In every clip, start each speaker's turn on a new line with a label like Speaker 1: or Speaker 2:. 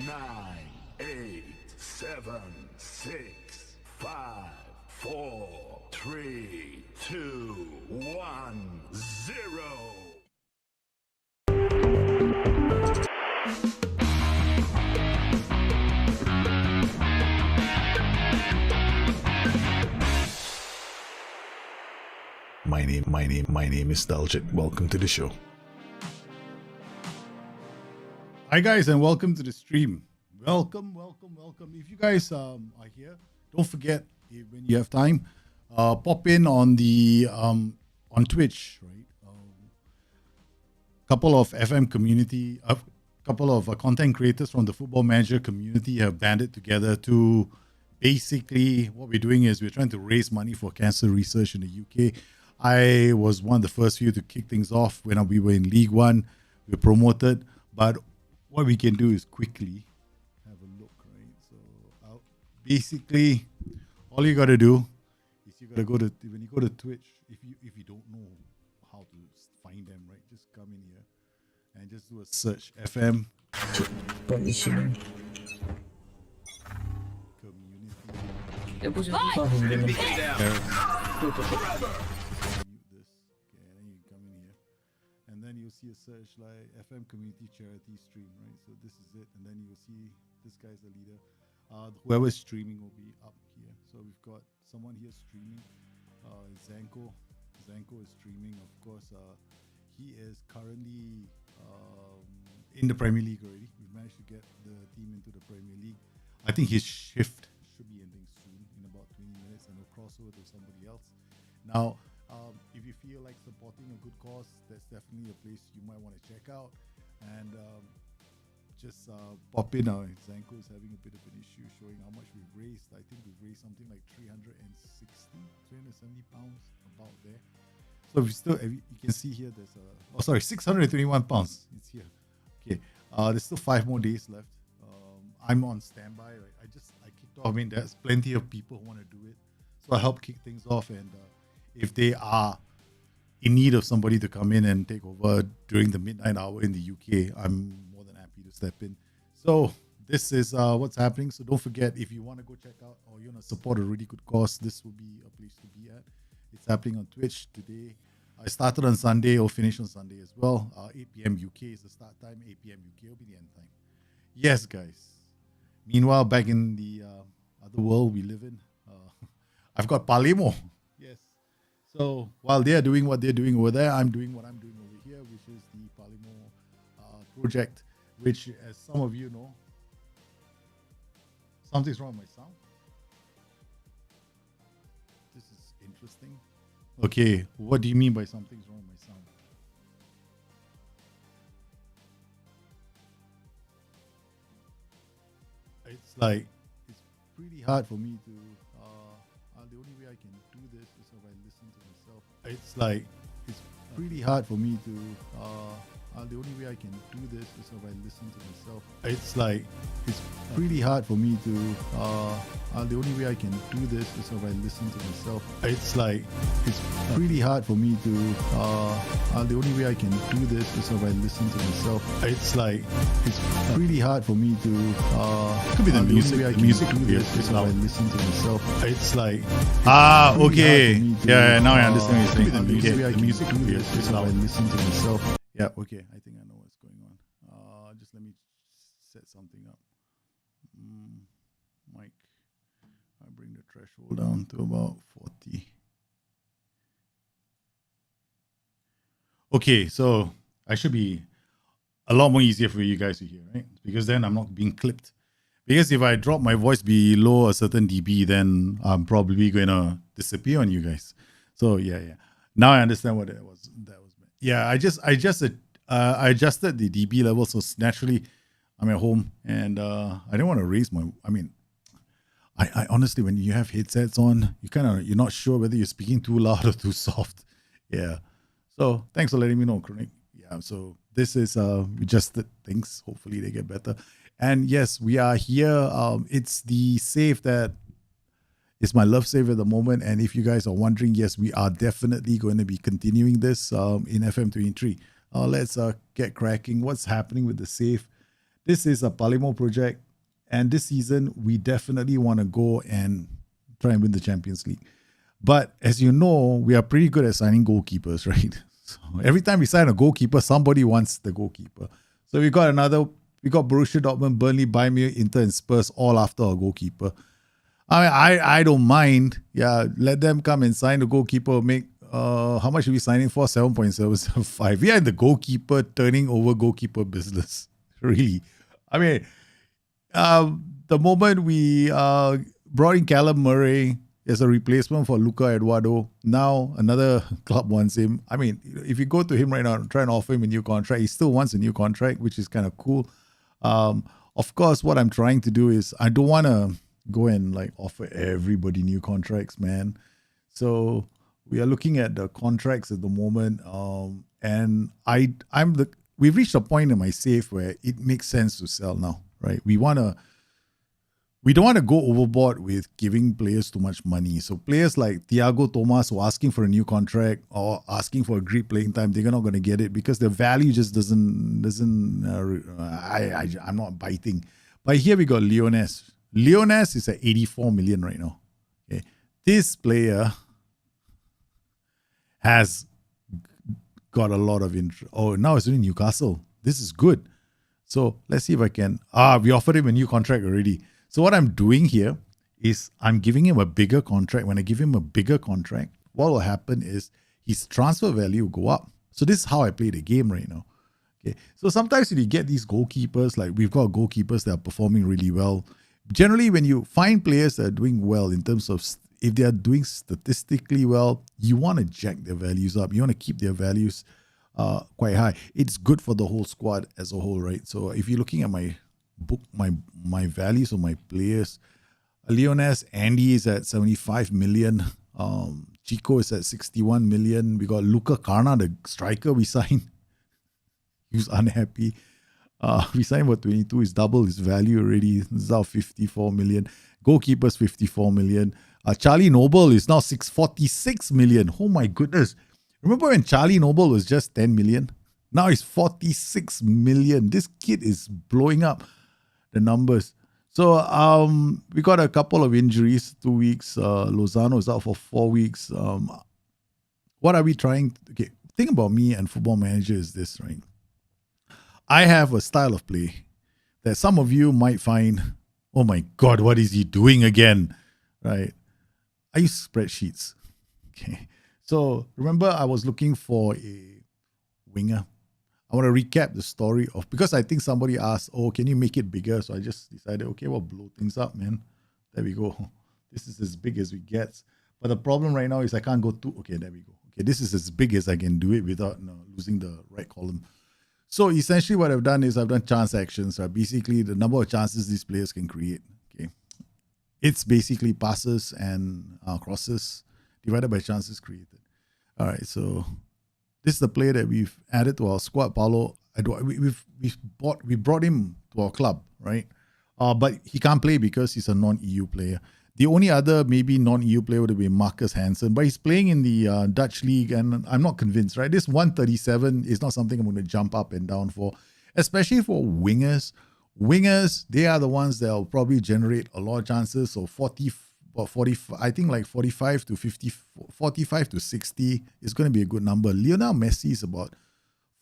Speaker 1: 9, 8, 7, 6, 5, 4, 3, 2, 1, 0.
Speaker 2: My name is Daljit. Welcome to the show. Hi guys, and welcome to the stream. Welcome. If you guys are here, don't forget when you have time, pop in on the on Twitch, right? Couple of FM community, a couple of content creators from the Football Manager community have banded together to basically what we're doing is we're trying to raise money for cancer research in the UK. I was one of the first few to kick things off when we were in League One. We were promoted, but what we can do is quickly have a look, right? So basically, all you got to do is you got to go to, when you go to Twitch, if you don't know how to find them, right? Just come in here and just do a search FM community. Then you'll see a search like FM Community Charity Stream, right? So this is it, and then you'll see this guy's the leader. Whoever's streaming will be up here. So we've got someone here streaming. Zanko is streaming, of course. He is currently in the Premier League already. We've managed to get the team into the Premier League. I think his shift should be ending soon, in about 20 minutes, and he'll cross over to somebody else. Now, if you feel like supporting a good cause, that's definitely a place you might want to check out. And just pop in. Zanko is having a bit of an issue showing how much we've raised. I think we've raised something like 370 pounds, about there. So if you can see here, there's 621 pounds. It's here. Okay. There's still 5 more days left. I'm on standby. Right? I kicked off. I mean, there's plenty of people who want to do it, so I help kick things off. And if they are in need of somebody to come in and take over during the midnight hour in the UK, I'm more than happy to step in. So this is what's happening. So don't forget, if you want to go check out or you want to support a really good cause, this will be a place to be at. It's happening on Twitch today. I started on Sunday or finish on Sunday as well. 8 p.m. UK is the start time. 8 p.m. UK will be the end time. Yes, guys. Meanwhile, back in the other world we live in, I've got Palermo. Yes. So while they're doing what they're doing over there, I'm doing what I'm doing over here, which is the Palermo project, which, as some of you know, something's wrong with my sound. This is interesting. Okay, what do you mean by something's wrong with my sound? It's like, it's pretty hard for me to, the only way I can do this is if I listen to myself. It's like, it's pretty hard for me to, the only way I can do this is if I listen to myself. It's like, it's pretty hard for me to, the only way I can do this is if I listen to myself. It's like, it's pretty hard for me to, the only way I can do this is if I listen to myself. It's like, it's pretty hard for me to, could be the music. The music do this is if I listen to myself. It's like, okay, yeah, now I understand what you're saying. The music do this is if I listen to myself. Yeah, okay, I think I know what's going on. Just let me set something up. Mic, I bring the threshold down to about 40. Okay, so I should be a lot more easier for you guys to hear, right? Because then I'm not being clipped. Because if I drop my voice below a certain dB, then I'm probably going to disappear on you guys. So yeah. Now I understand what that was. Yeah, I adjusted the dB level, so naturally I'm at home, and I didn't want to raise my. I mean, I honestly, when you have headsets on, you're not sure whether you're speaking too loud or too soft. Yeah. So thanks for letting me know, Chronic. Yeah. So this is we adjusted things. Hopefully they get better. And yes, we are here. It's the save that is my love save at the moment. And if you guys are wondering, yes, we are definitely going to be continuing this in FM23. Let's get cracking. What's happening with the save? This is a Palermo project. And this season, we definitely want to go and try and win the Champions League. But as you know, we are pretty good at signing goalkeepers, right? So every time we sign a goalkeeper, somebody wants the goalkeeper. So we got Borussia Dortmund, Burnley, Bayern Munich, Inter, and Spurs all after our goalkeeper. I mean, I don't mind. Yeah, let them come and sign the goalkeeper. Make how much are we signing for? 7.775. We are in the goalkeeper turning over goalkeeper business. Really. I mean, the moment we brought in Callum Murray as a replacement for Luca Eduardo, now another club wants him. I mean, if you go to him right now and try and offer him a new contract, he still wants a new contract, which is kind of cool. Of course, what I'm trying to do is I don't want to go and like offer everybody new contracts, man. So we are looking at the contracts at the moment, and we've reached a point in my safe where it makes sense to sell now, right? We don't want to go overboard with giving players too much money. So players like Thiago Thomas who are asking for a new contract or asking for agreed playing time, they're not going to get it because their value just doesn't. I'm not biting. But here we got Leones. Leones is at 84 million right now. Okay, this player has got a lot of interest. Oh, now it's in Newcastle. This is good. So let's see if I can. We offered him a new contract already. So what I'm doing here is I'm giving him a bigger contract. When I give him a bigger contract, what will happen is his transfer value will go up. So this is how I play the game right now. Okay. So sometimes when you get these goalkeepers, like we've got goalkeepers that are performing really well. Generally, when you find players that are doing well in terms of if they are doing statistically well, you want to jack their values up. You want to keep their values quite high. It's good for the whole squad as a whole, right? So if you're looking at my book, my values of my players, Leones, Andy is at 75 million. Chico is at 61 million. We got Luca Carna, the striker we signed. He was unhappy. We signed for 22. It's double his value already. It's now 54 million. Goalkeepers 54 million. Charlie Noble is now 646 million. Oh my goodness. Remember when Charlie Noble was just 10 million? Now he's 46 million. This kid is blowing up the numbers. So we got a couple of injuries, 2 weeks. Lozano is out for 4 weeks. What are we trying? Okay, thing about me and Football Manager is this, right? I have a style of play that some of you might find, oh my God, what is he doing again? Right? I use spreadsheets. Okay. So remember, I was looking for a winger. I want to recap the story of, because I think somebody asked, oh, can you make it bigger? So I just decided, okay, well, blow things up, man. There we go. This is as big as we get. But the problem right now is I can't go too, okay, there we go. Okay, this is as big as I can do it without losing the right column. So essentially what I've done is I've done chance actions. Basically, the number of chances these players can create. Okay, it's basically passes and crosses divided by chances created. All right, so this is the player that we've added to our squad. Paulo, we brought him to our club, right? But he can't play because he's a non-EU player. The only other maybe non-EU player would have been Marcus Hansen, but he's playing in the Dutch league, and I'm not convinced, right? This 137 is not something I'm going to jump up and down for, especially for wingers. Wingers, they are the ones that will probably generate a lot of chances. So 40, I think like 45 to 50, 45 to 60 is going to be a good number. Lionel Messi is about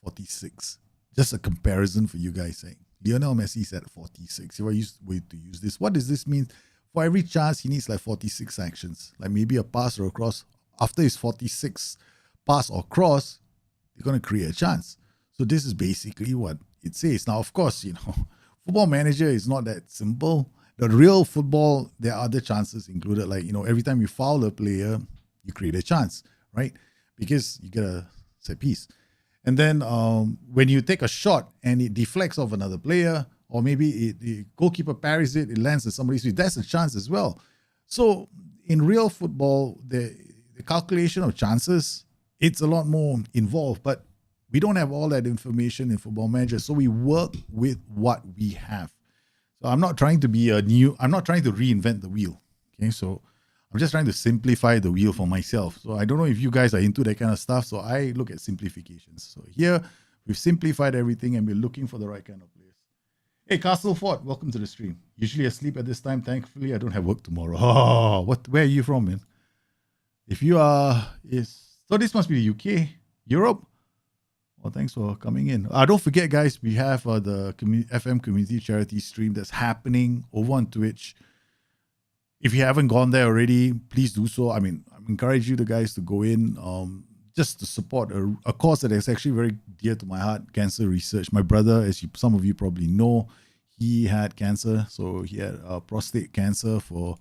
Speaker 2: 46. Just a comparison for you guys saying. Lionel Messi is at 46. If I used to use this, what does this mean? For every chance, he needs like 46 actions, like maybe a pass or a cross. After his 46 pass or cross, you're going to create a chance. So this is basically what it says. Now, of course, Football Manager is not that simple. The real football, there are other chances included. Like, every time you foul a player, you create a chance, right? Because you get a set piece. And then when you take a shot and it deflects off another player, or maybe the goalkeeper parries it lands at somebody's feet, that's a chance as well. So in real football, the calculation of chances, it's a lot more involved, but we don't have all that information in Football Manager, so we work with what we have. So I'm not trying to reinvent the wheel. Okay, so I'm just trying to simplify the wheel for myself. So I don't know if you guys are into that kind of stuff, so I look at simplifications. So here, we've simplified everything and we're looking for the right kind of players. Hey, Castleford, welcome to the stream. Usually asleep at this time. Thankfully, I don't have work tomorrow. Oh, where are you from, man? If you are, so this must be the UK, Europe. Well, thanks for coming in. Don't forget, guys, we have the FM Community Charity stream that's happening over on Twitch. If you haven't gone there already, please do so. I mean, I encourage you guys to go in just to support a cause that is actually very dear to my heart, cancer research. My brother, as some of you probably know, he had cancer. So he had prostate cancer for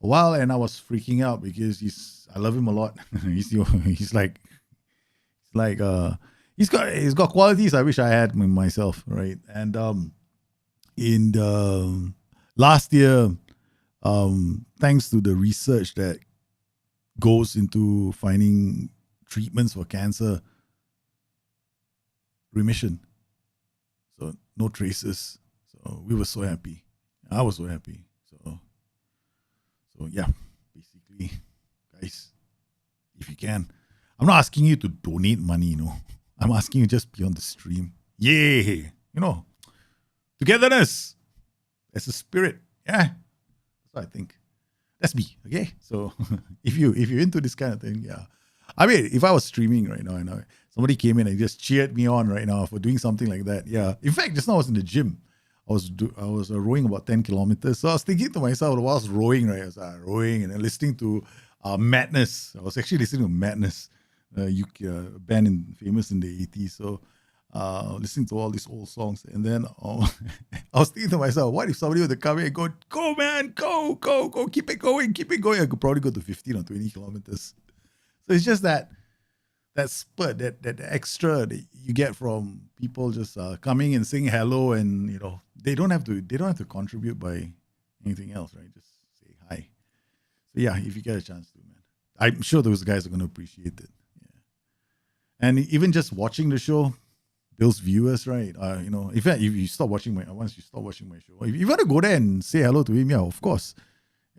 Speaker 2: a while, and I was freaking out because I love him a lot. he's got qualities I wish I had myself, right? And in the last year, thanks to the research that goes into finding treatments for cancer, remission. So no traces. So we were so happy. I was so happy. So yeah, basically, guys, if you can, I'm not asking you to donate money, I'm asking you just be on the stream. Yay! Togetherness. That's a spirit. Yeah. That's what I think. That's me. Okay. So if you're into this kind of thing, yeah. I mean, if I was streaming right now, somebody came in and just cheered me on right now for doing something like that. Yeah. In fact, just now I was in the gym. I was rowing about 10 kilometers. So I was thinking to myself while I was rowing, right? I was rowing and then listening to Madness. I was actually listening to Madness, UK band famous in the 80s. So listening to all these old songs. And then I was thinking to myself, what if somebody were to come in and go, man, go, keep it going. I could probably go to 15 or 20 kilometers. So it's just that spurt, that extra that you get from people just coming and saying hello, and they don't have to contribute by anything else, right? Just say hi. So yeah, if you get a chance to, man, I'm sure those guys are going to appreciate it. Yeah. And even just watching the show, Bill's viewers, right? In fact, if you stop watching once you stop watching my show, if you want to go there and say hello to him, yeah, of course,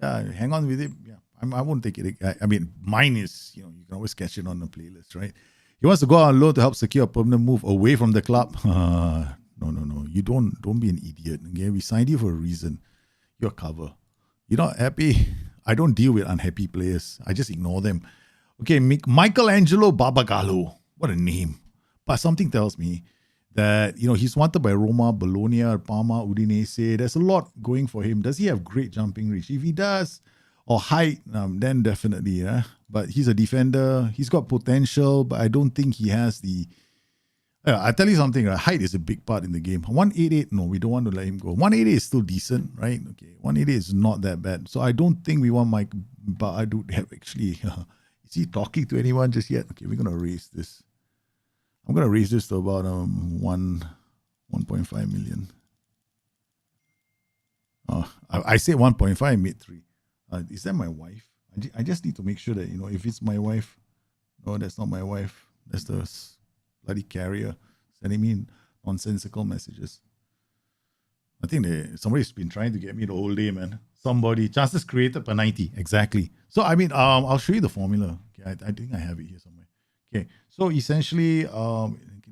Speaker 2: yeah, hang on with him. Yeah, I won't take it. I mean, mine is, you can always catch it on the playlist, right? He wants to go on loan to help secure a permanent move away from the club. No. You don't be an idiot. Okay, we signed you for a reason. You're cover. You're not happy. I don't deal with unhappy players. I just ignore them. Okay, Michelangelo Barbagallo. What a name. But something tells me that, he's wanted by Roma, Bologna, Parma, Udinese. There's a lot going for him. Does he have great jumping reach? If he does, or height, then definitely, yeah. But he's a defender. He's got potential, but I don't think he has the... I tell you something, height is a big part in the game. 188, no, we don't want to let him go. 188 is still decent, right? Okay, 188 is not that bad. So I don't think we want Mike, but I do have actually... is he talking to anyone just yet? Okay, we're going to raise this. I'm going to raise this to about 1.5 million. I say 1.5, mid 3. Is that my wife? I just need to make sure that, if it's my wife, no, that's not my wife. That's the bloody carrier sending me nonsensical messages. I think somebody's been trying to get me the whole day, man. Somebody, chances created per 90. Exactly. So, I'll show you the formula. Okay, I think I have it here somewhere. Okay, so essentially,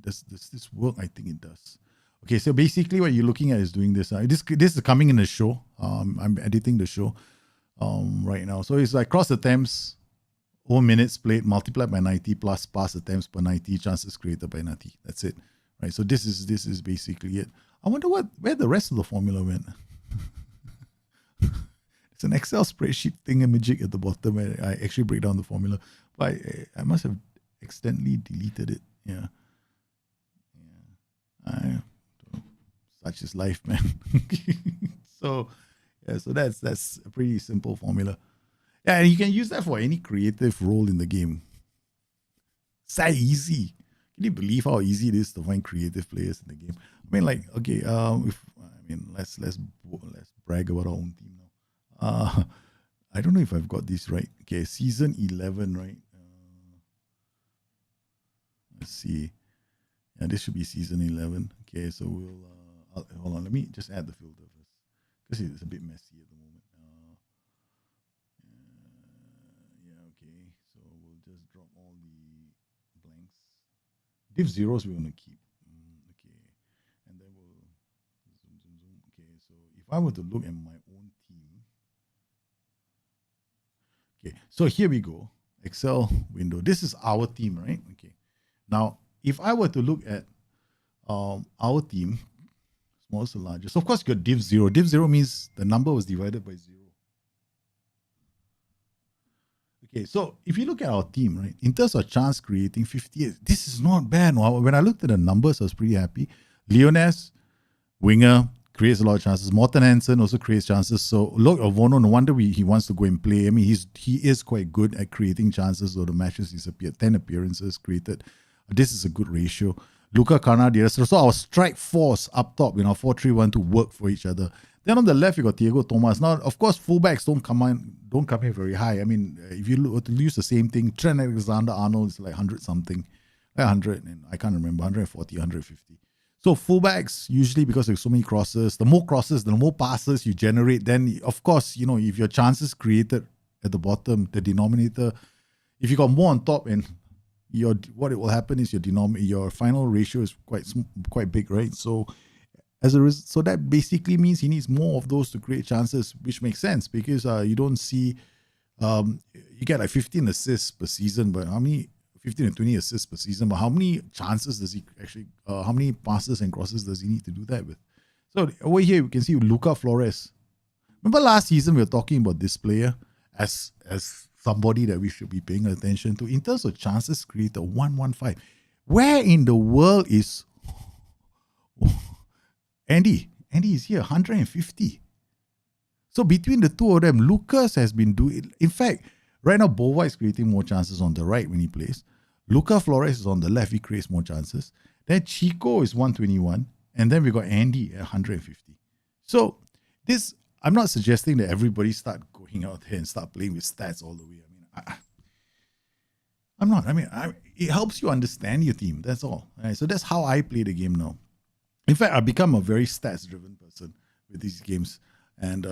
Speaker 2: does this work? I think it does. Okay, so basically what you're looking at is doing this. This is coming in the show. I'm editing the show right now. So it's like cross attempts, over minutes played, multiplied by 90 plus pass attempts per 90, chances created by 90. That's it. Right, so this is basically it. I wonder where the rest of the formula went. It's an Excel spreadsheet thingamajig at the bottom where I actually break down the formula. But I must have accidentally deleted it. Yeah. Such is life, man. So that's a pretty simple formula. Yeah, and you can use that for any creative role in the game. So easy. Can you believe how easy it is to find creative players in the game? I mean, let's brag about our own team now. I don't know if I've got this right. Okay, season 11, right? Let's see. Yeah, this should be season 11. Okay, so we'll hold on. Let me just add the filter first because it's a bit messy at the moment. Okay. So we'll just drop all the blanks. Div zeros we're gonna keep. Okay, and then we'll zoom. Okay, so if I were to look at my own team. Okay, so here we go. Excel window. This is our team, right? Okay. Now, if I were to look at our team, smallest to largest, of course you got div 0. Div 0 means the number was divided by 0. Okay, so if you look at our team, right, in terms of chance creating 58, this is not bad. When I looked at the numbers, I was pretty happy. Leones, winger, creates a lot of chances. Morten Hansen also creates chances. So look, Verona, no wonder he wants to go and play. I mean, he is quite good at creating chances. So the matches he's appeared, 10 appearances created. This is a good ratio. Luca Carnadier. So our strike force up top, 4-3-1 work for each other. Then on the left, you got Thiago Thomas. Now, of course, fullbacks don't come in very high. I mean, if you were to use the same thing, Trent Alexander-Arnold is like 100 something, 100, and I can't remember, 140, 150. So fullbacks, usually because there's so many crosses, the more passes you generate, then of course, if your chances created at the bottom, the denominator, if you got more on top, and what it will happen is your final ratio is quite big, right? So so that basically means he needs more of those to create chances, which makes sense because you don't see you get like 15 assists per season, but how many 15 and 20 assists per season, but how many chances does he actually how many passes and crosses does he need to do that with? So over here you can see Luca Flores. Remember last season we were talking about this player as somebody that we should be paying attention to in terms of chances created, 115. Where in the world is Andy? Andy is here, 150. So between the two of them, Lucas has been doing. In fact, right now Bova is creating more chances on the right when he plays. Luca Flores is on the left; he creates more chances. Then Chico is 121, and then we got Andy at 150. So this, I'm not suggesting that everybody start going out there and start playing with stats all the way. I'm not. I mean, it helps you understand your team. That's all. Right? So that's how I play the game now. In fact, I've become a very stats-driven person with these games, and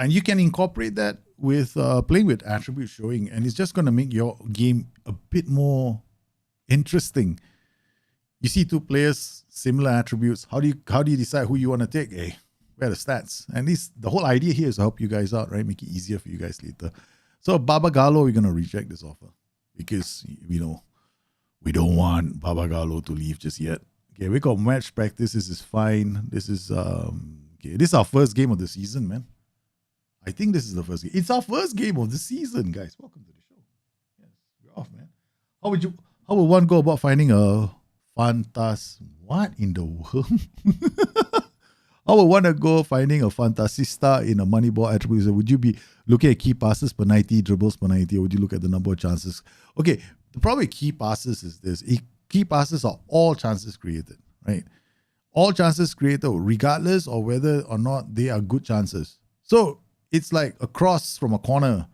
Speaker 2: you can incorporate that with playing with attribute showing, and it's just going to make your game a bit more interesting. You see two players, similar attributes. How do you decide who you want to take? Hey, where are the stats? And the whole idea here is to help you guys out, right? Make it easier for you guys later. So Baba Gallo, we're going to reject this offer because we don't want Baba Gallo to leave just yet. Okay, we got match practice. This is fine. This is this is our first game of the season, man. I think this is the first game. It's our first game of the season, guys. Welcome to the show. Yes, we're off, man. How would one go about finding a what in the world? How would one go finding a fantasista in a Moneyball attribute? Would you be looking at key passes per 90, dribbles per 90, or would you look at the number of chances? Okay, the problem with key passes is this. Key passes are all chances created, right? All chances created, regardless of whether or not they are good chances. So it's like a cross from a corner.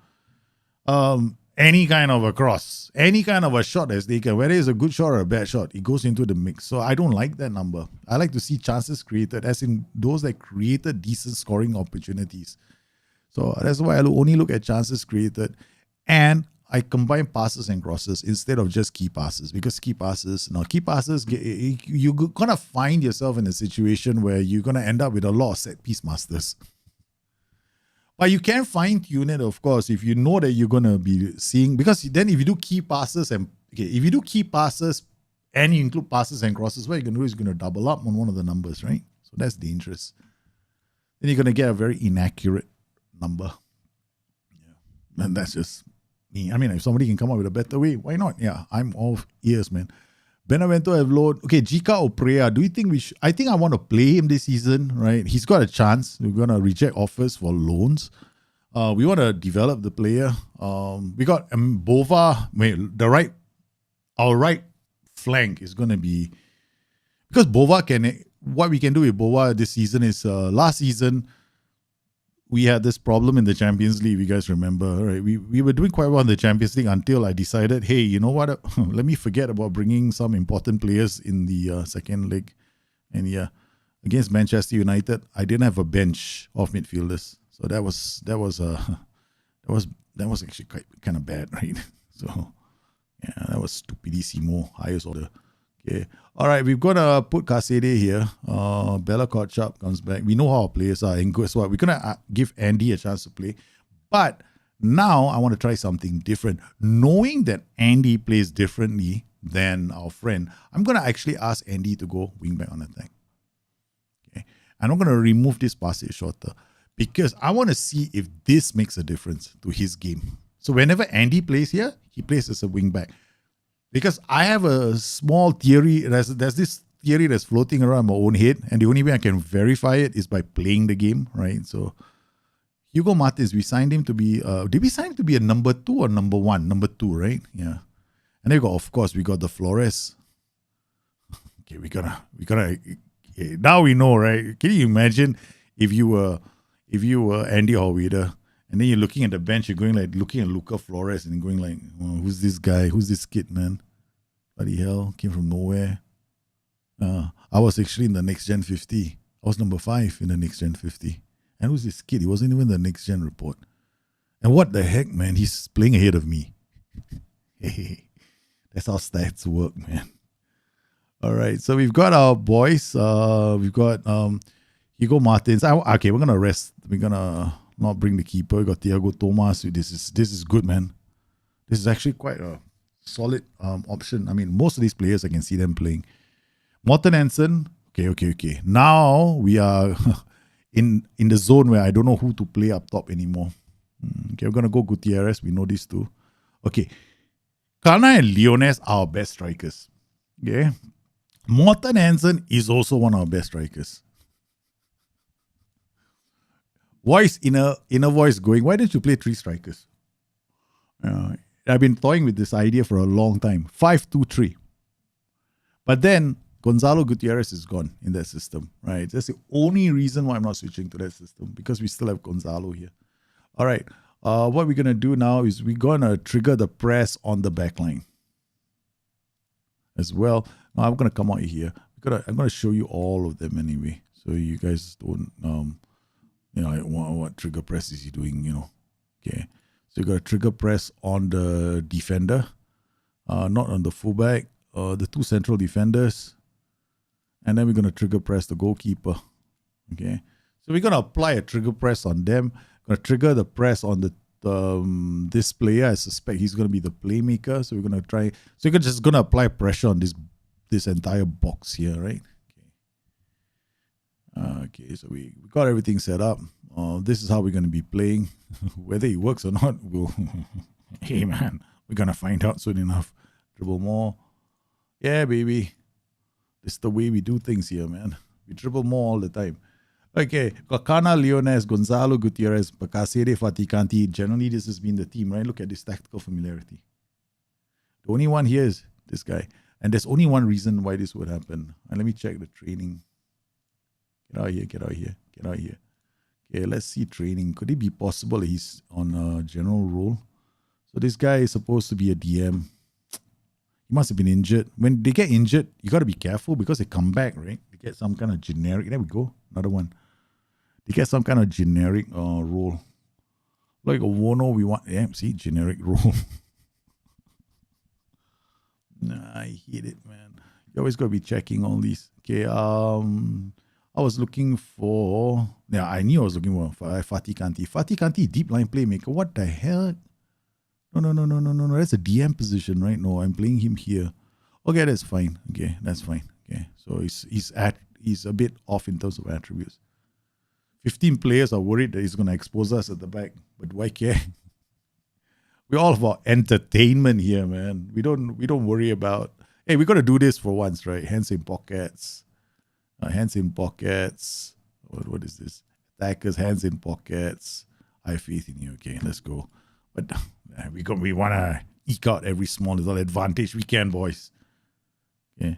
Speaker 2: Any kind of a cross, any kind of a shot that's taken, whether it's a good shot or a bad shot, it goes into the mix. So I don't like that number. I like to see chances created, as in those that created decent scoring opportunities. So that's why I only look at chances created, and I combine passes and crosses instead of just key passes, because key passes, you're gonna find yourself in a situation where you're gonna end up with a lot of set piece masters. But you can fine-tune it, of course, if you know that you're going to be seeing, because then if you do key passes and you include passes and crosses, what you're going to do is you're going to double up on one of the numbers, right? So that's dangerous. Then you're going to get a very inaccurate number. Yeah. And that's just me. I mean, if somebody can come up with a better way, why not? Yeah, I'm all ears, man. Benevento have load. Okay, Jika Oprea. Do you think I think I want to play him this season, right? He's got a chance. We're going to reject offers for loans. We want to develop the player. We got Bova. Our right flank is going to be, because Bova what we can do with Bova this season is, last season, we had this problem in the Champions League, you guys remember, right? We were doing quite well in the Champions League until I decided, hey, you know what? Let me forget about bringing some important players in the second leg. And yeah, against Manchester United, I didn't have a bench of midfielders, so that was actually kind of bad, right? So yeah, that was stupidissimo, highest order. Okay. All right, we've got to put Kasede here. Bella Kotchap comes back. We know how our players are. And guess what? We're going to give Andy a chance to play. But now I want to try something different. Knowing that Andy plays differently than our friend, I'm going to actually ask Andy to go wing back on attack. Okay. And I'm going to remove this passage shorter, because I want to see if this makes a difference to his game. So whenever Andy plays here, he plays as a wing back. Because I have a small theory, there's this theory that's floating around my own head, and the only way I can verify it is by playing the game, right? So Hugo Martins, we signed him to be, did we sign him to be a number 2 or number 1? Number 2, right? Yeah. And then we got the Flores. Okay, we gotta, okay, now we know, right? Can you imagine if you were Andy Horweder, and then you're looking at the bench, you're going like looking at Luca Flores and going like, oh, who's this guy? Who's this kid, man? Bloody hell, came from nowhere. I was actually in the Next Gen 50. I was number 5 in the Next Gen 50. And who's this kid? He wasn't even in the Next Gen report. And what the heck, man? He's playing ahead of me. Hey, that's how stats work, man. All right, so we've got our boys. We've got Hugo Martins. Okay, we're gonna rest. We're gonna not bring the keeper. We got Thiago Thomas. This is good, man. This is actually quite a solid option. I mean, most of these players I can see them playing. Morten Hansen. Okay. Now we are in the zone where I don't know who to play up top anymore. Okay, we're gonna go Gutierrez. We know these two. Okay, Kana and Leones are our best strikers. Okay, Morten Hansen is also one of our best strikers. Voice inner voice going, why don't you play 3 strikers? I've been toying with this idea for a long time. 5-2-3. But then Gonzalo Gutierrez is gone in that system, right? That's the only reason why I'm not switching to that system, because we still have Gonzalo here. All right. What we're going to do now is we're going to trigger the press on the back line as well. Now I'm going to come out here. I'm going to show you all of them anyway, so you guys don't, like, what trigger press is he doing, Okay, so you got a trigger press on the defender, not on the fullback, the two central defenders, and then we're going to trigger press the goalkeeper. Okay, so we're going to apply a trigger press on them. Going to trigger the press on this player. I suspect he's going to be the playmaker. So we're going to try. So you're just going to apply pressure on this entire box here, right? Okay, so we got everything set up. This is how we're going to be playing. Whether it works or not, hey man, we're going to find out soon enough. Dribble more. Yeah, baby. This is the way we do things here, man. We dribble more all the time. Okay, Kakana, Leones, Gonzalo, Gutierrez, Bacasere, Faticanti. Generally, this has been the team, right? Look at this tactical familiarity. The only one here is this guy. And there's only one reason why this would happen. And let me check the training. Get out here, get out here, get out here. Okay, let's see training. Could it be possible that he's on a general role? So this guy is supposed to be a DM. He must have been injured. When they get injured, you got to be careful because they come back, right? They get some kind of generic. There we go. Another one. They get some kind of generic role. Like a Wono, we want, yeah, see, generic role. Nah, I hate it, man. You always got to be checking all these. Okay, I was looking for, yeah, I knew I was looking for Fatih Kanti. Fatih Kanti, deep line playmaker. What the hell? No. That's a DM position, right? No, I'm playing him here. Okay, that's fine. Okay, that's fine. Okay, so he's a bit off in terms of attributes. 15 players are worried that he's going to expose us at the back, but why care? We're all about entertainment here, man. We don't worry about, hey, we got to do this for once, right? Hands in pockets. Hands in pockets. What is this? Attackers, hands in pockets. I have faith in you. Okay, let's go. But we want to eke out every small little advantage we can, boys. Okay.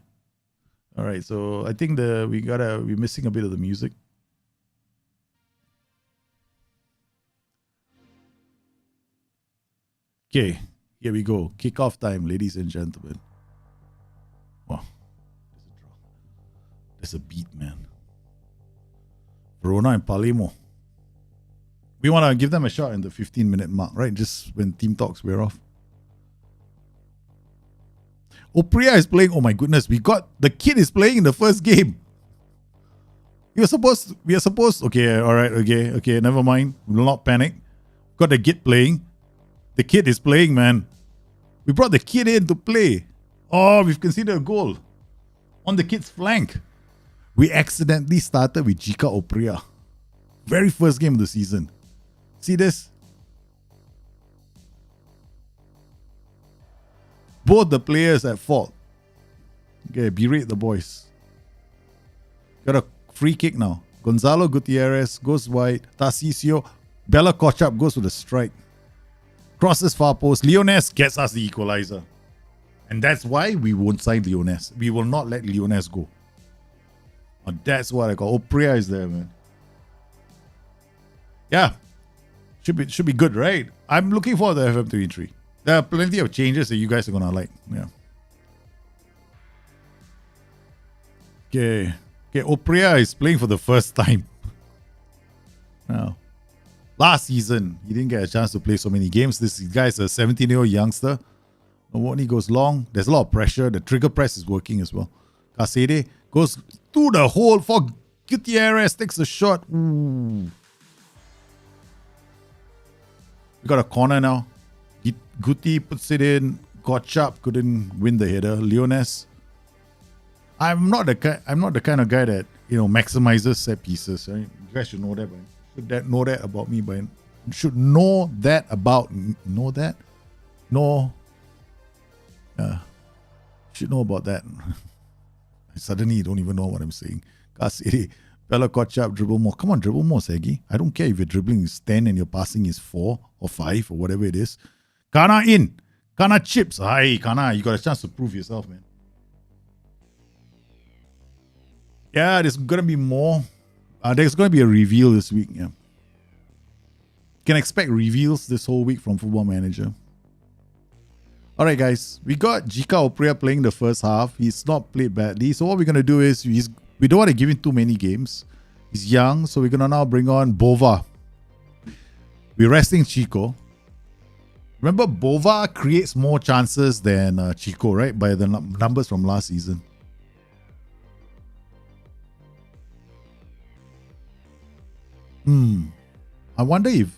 Speaker 2: All right, so I think we're missing a bit of the music. Okay, here we go. Kickoff time, ladies and gentlemen. Wow, there's a beat, man. Verona and Palermo. We want to give them a shot in the 15-minute mark, right? Just when team talks wear off. Opria is playing. Oh my goodness, the kid is playing in the first game. We are supposed. Okay, all right, okay. Never mind. We will not panic. Got the kid playing. The kid is playing, man. We brought the kid in to play. Oh, we've considered a goal on the kid's flank. We accidentally started with Jika Opria. Very first game of the season. See this? Both the players at fault. Okay, berate the boys. Got a free kick now. Gonzalo Gutierrez goes wide. Tarcisio. Bella Kochap goes with a strike. Crosses far post. Leones gets us the equalizer. And that's why we won't sign Leones. We will not let Leones go. And that's what I call. Opria is there, man. Yeah. Should be good, right? I'm looking forward to FM23. There are plenty of changes that you guys are going to like. Yeah. Okay, Opria is playing for the first time. Now, last season, he didn't get a chance to play so many games. This guy's a 17-year-old youngster. And when he goes long, there's a lot of pressure. The trigger press is working as well. Casede goes through the hole for Gutierrez, takes a shot. Ooh. We got a corner now. Guti puts it in. Gotchap couldn't win the header. Leones. I'm not the kind of guy that maximizes set pieces. Right? You guys should know that. But know that about me. But should know that about know that. No. Should know about that. Suddenly, you don't even know what I'm saying. Kasiri, Bella Kochap, dribble more. Come on, dribble more, Segi. I don't care if your dribbling is 10 and your passing is 4 or 5 or whatever it is. Kana in. Kana chips. Hi, Kana, you got a chance to prove yourself, man. Yeah, there's going to be more. There's going to be a reveal this week, yeah. can expect reveals this whole week from Football Manager. All right, guys. We got Jika Oprea playing the first half. He's not played badly. So what we're going to do is we don't want to give him too many games. He's young, so we're going to now bring on Bova. We're resting Chico. Remember, Bova creates more chances than Chico, right? By the numbers from last season. I wonder if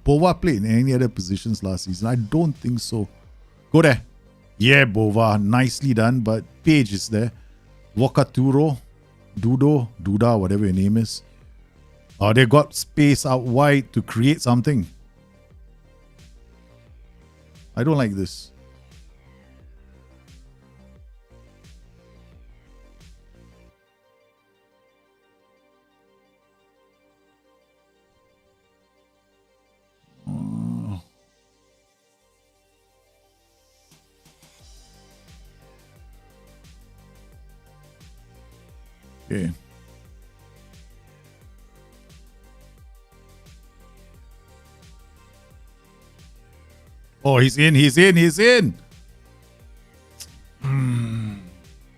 Speaker 2: Bova played in any other positions last season. I don't think so. Go there. Yeah, Bova. Nicely done. But Page is there. Wakaturo. Duda, whatever your name is. They got space out wide to create something. I don't like this. Okay. Oh, he's in.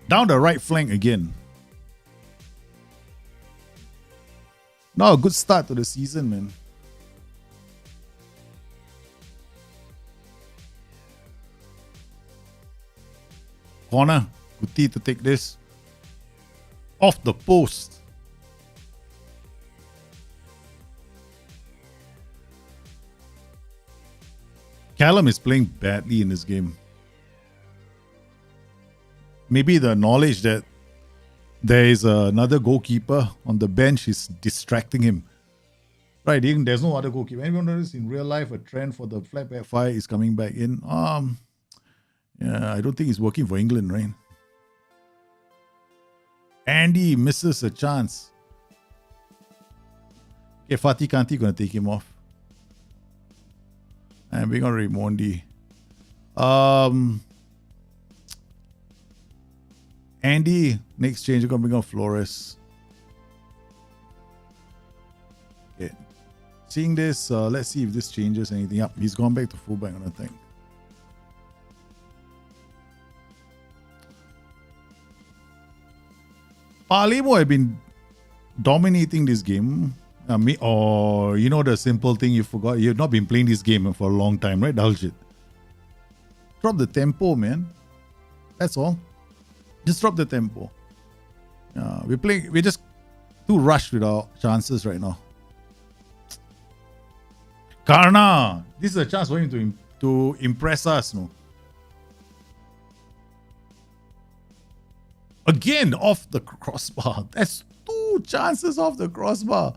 Speaker 2: Down the right flank again. Not a good start to the season, man. Corner. Guti to take this. Off the post. Callum is playing badly in this game. Maybe the knowledge that there is another goalkeeper on the bench is distracting him. Right, there's no other goalkeeper. Anyone notice in real life a trend for the flat back five is coming back in? Yeah, I don't think it's working for England, right? Andy misses a chance. Okay, Fatih Kanti gonna take him off. And we're gonna Raimondi. Andy, next change, we're gonna bring on Flores. Okay. Seeing this, let's see if this changes anything up. He's gone back to fullback, I think. Palermo have been dominating this game. Or you know the simple thing you forgot. You've not been playing this game for a long time, right? Daljit. Drop the tempo, man. That's all. Just drop the tempo. We're just too rushed with our chances right now. Karna, this is a chance for him to impress us, no? Again, off the crossbar. That's 2 chances off the crossbar.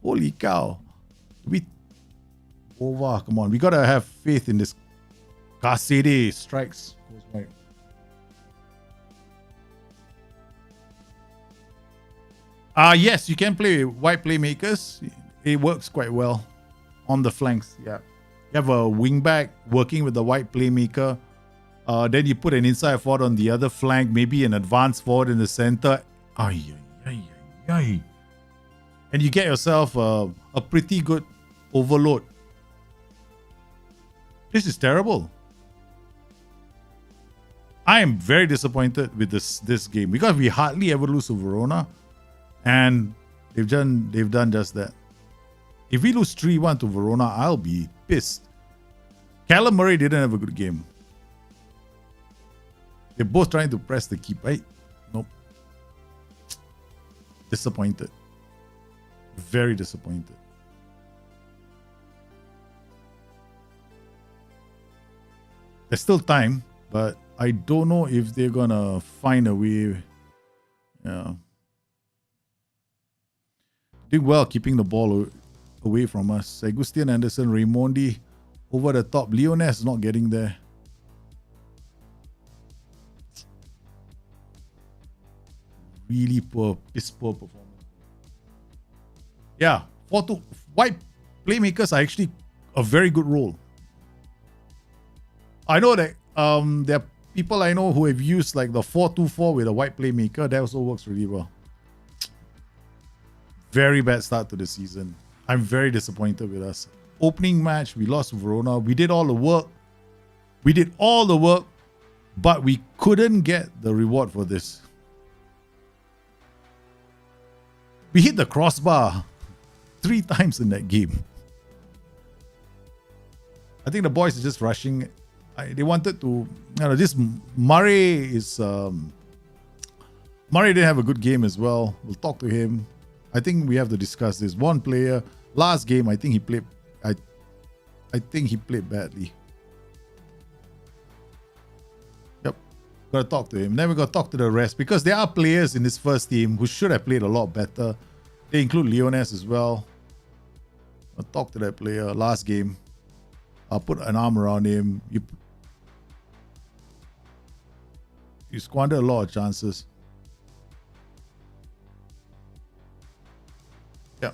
Speaker 2: Holy cow. Bova, come on. We gotta have faith in this. Kasede strikes. Goes right. Yes, you can play wide playmakers. It works quite well on the flanks. Yeah. You have a wing back working with the wide playmaker. Then you put an inside forward on the other flank, maybe an advanced forward in the center. And you get yourself a pretty good overload. This is terrible. I am very disappointed with this game because we hardly ever lose to Verona, and they've done just that. If we lose 3-1 to Verona, I'll be pissed. Callum Murray didn't have a good game. They're both trying to press the keep, right? Nope. Disappointed. Very disappointed. There's still time, but I don't know if they're gonna find a way. Yeah. Doing well keeping the ball away from us. Agustin Anderson, Raimondi over the top. Leones not getting there. Really poor, piss poor performance. Yeah, 4-2 wide playmakers are actually a very good role. I know that there are people I know who have used like the 4-2-4 with a wide playmaker. That also works really well. Very bad start to the season. I'm very disappointed with us. Opening match, we lost to Verona. We did all the work. But we couldn't get the reward for this. We hit the crossbar 3 times in that game. I think the boys are just rushing. They wanted to, this Murray is, Murray didn't have a good game as well. We'll talk to him. I think we have to discuss this. One player, last game, I think he played badly. Yep. Gotta talk to him. Then we gotta talk to the rest because there are players in this first team who should have played a lot better. They include Leones as well. I'll talk to that player last game. I'll put an arm around him. You squandered a lot of chances. Yeah.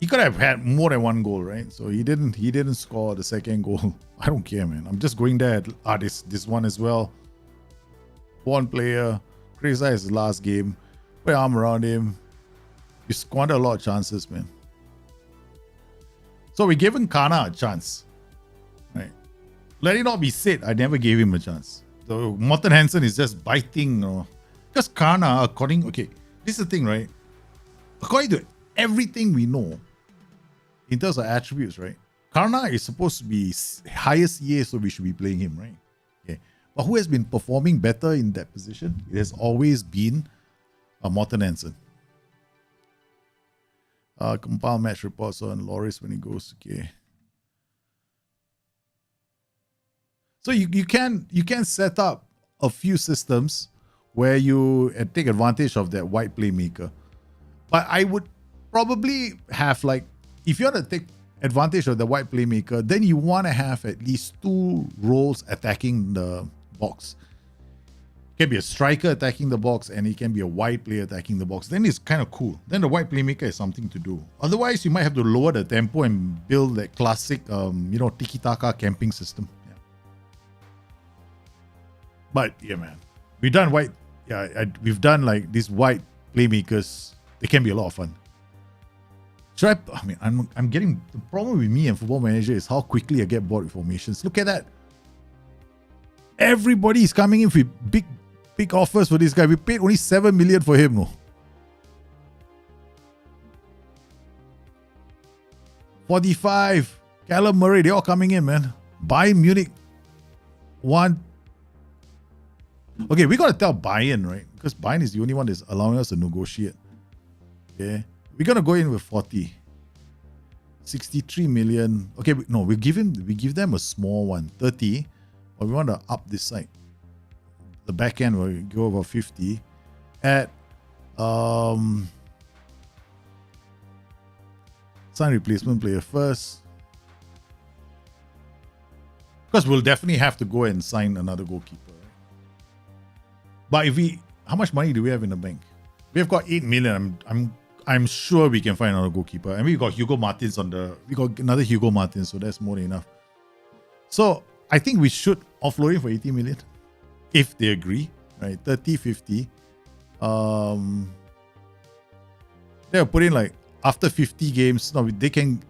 Speaker 2: He could have had more than 1 goal, right? So he didn't score the second goal. I don't care, man. I'm just going there at this one as well. One player. Crises his last game. Put an arm around him. You squandered a lot of chances, man. So we're giving Kana a chance. Right. Let it not be said, I never gave him a chance. So Morten Hansen is just biting. Because Kana, this is the thing, right? According to everything we know, in terms of attributes, right? Kana is supposed to be highest EA, so we should be playing him, right? Okay. But who has been performing better in that position? It has always been Morten Hansen. Compile match reports on Loris when he goes. Okay. So you can set up a few systems where you take advantage of that white playmaker. But I would probably have if you want to take advantage of the white playmaker, then you want to have at least 2 roles attacking the box. It can be a striker attacking the box and it can be a wide player attacking the box. Then it's kind of cool. Then the white playmaker is something to do. Otherwise, you might have to lower the tempo and build that classic, tiki-taka camping system. Yeah. But yeah, man, we've done white. Yeah, we've done these white playmakers. They can be a lot of fun. I'm getting the problem with me and Football Manager is how quickly I get bored with formations. Look at that. Everybody is coming in with big offers for this guy. We paid only 7 million for him, no. 45. Callum Murray, they all coming in, man. Bayern Munich. 1. Okay, we gotta tell Bayern, right? Because Bayern is the only one that's allowing us to negotiate. Okay. We're gonna go in with 40. 63 million. Okay, no, we give them a small one, 30. But we want to up this side. The back end will go over 50 at sign replacement player first. Because we'll definitely have to go and sign another goalkeeper. Right? But how much money do we have in the bank? We've got 8 million. I'm sure we can find another goalkeeper. And we got Hugo Martins we got another Hugo Martins, so that's more than enough. So I think we should offload him for 80 million. If they agree, right? 30, 50. They'll put in after 50 games. No, they can.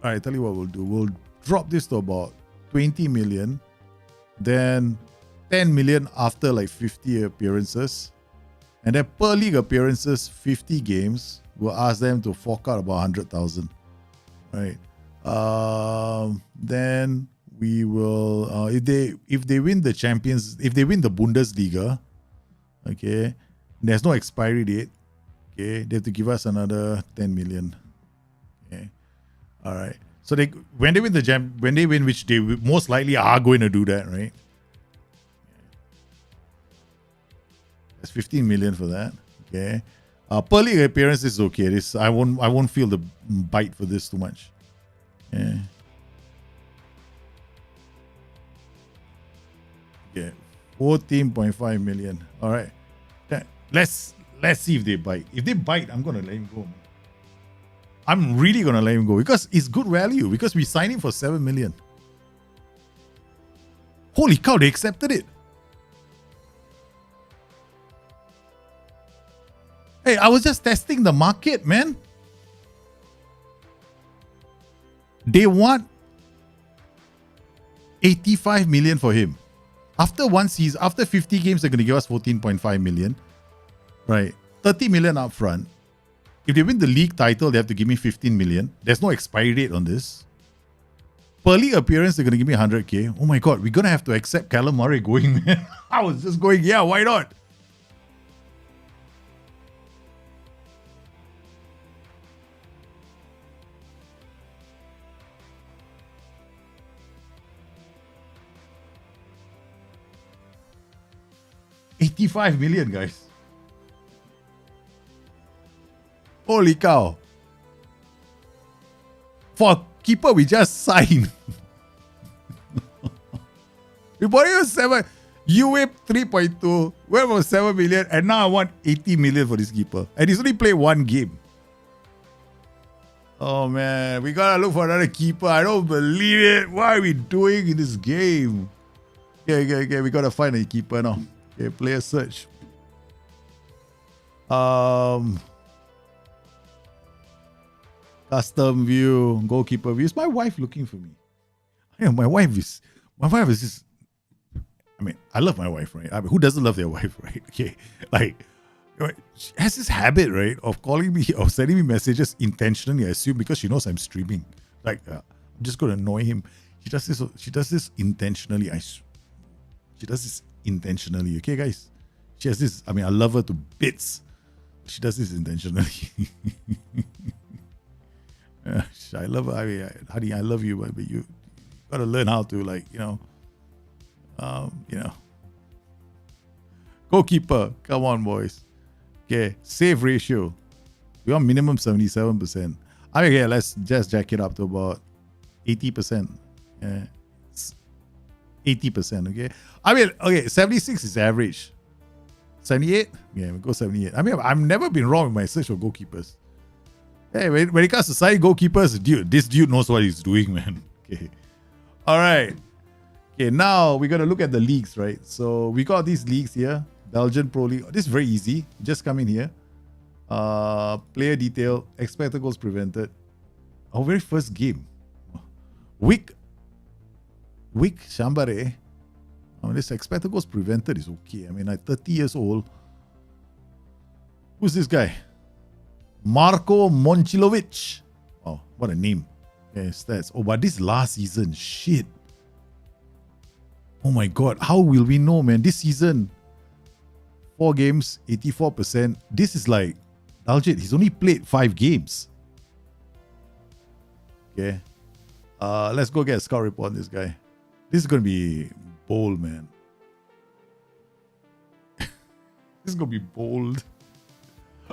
Speaker 2: All right, tell you what we'll do. We'll drop this to about 20 million. Then 10 million after 50 appearances. And then per league appearances, 50 games. We'll ask them to fork out about 100,000. Right. Then we will if they win the Bundesliga, okay, there's no expiry date. Okay, they have to give us another 10 million. Okay, all right. So when they win, which they most likely are going to do that, right? That's 15 million for that. Okay, per league appearance is okay. I won't feel the bite for this too much. Yeah. Yeah, 14.5 million. All right. Let's see if they bite. If they bite, I'm gonna let him go. I'm really gonna let him go because it's good value. Because we signed him for 7 million. Holy cow! They accepted it. Hey, I was just testing the market, man. They want 85 million for him. After one season, after 50 games, they're going to give us 14.5 million. Right. 30 million up front. If they win the league title, they have to give me 15 million. There's no expiry date on this. Per league appearance, they're going to give me 100k. Oh my God, we're going to have to accept Callum Murray going, man. I was just going, yeah, why not? $85 million, guys. Holy cow. For a keeper, we just signed. We bought him 7. You whip 3.2. Where was 7 million? And now I want 80 million for this keeper. And he's only played one game. Oh man, we gotta look for another keeper. I don't believe it. What are we doing in this game? Okay. We gotta find a keeper now. Okay, player search. Custom view, goalkeeper view. Is my wife looking for me? I know my wife is just. I mean, I love my wife, right? I mean, who doesn't love their wife, right? Okay, like she has this habit, right, of calling me or sending me messages intentionally. I assume because she knows I'm streaming. Like, I'm just gonna annoy him. She does this intentionally. She does this intentionally. Okay, guys. She has this. I mean, I love her to bits. She does this intentionally. I love her. I mean, honey, I love you, but you gotta learn how to, like, goalkeeper. Come on, boys. Okay, save ratio. We want minimum 77%. I mean, yeah, let's just jack it up to about 80%. Yeah, 80%. Okay. I mean, okay, 76 is average. 78? Yeah, we go 78. I mean, I've never been wrong with my search for goalkeepers. Hey, when it comes to signing goalkeepers, dude, this dude knows what he's doing, man. Okay. All right. Okay, now we're going to look at the leagues, right? So we got these leagues here. Belgian Pro League. This is very easy. Just come in here. Player detail. Expected goals prevented. Our very first game. Week Shambare. I mean, this expected goals prevented is okay. I mean, like 30 years old. Who's this guy? Marko Moncilovic. Oh, what a name. Okay, stats. Oh, but this last season, shit. Oh my God, how will we know, man? This season, 4 games, 84%. This is like, Daljit, he's only played 5 games. Okay. Let's go get a scout report on this guy. This is going to be bold, man. This is going to be bold.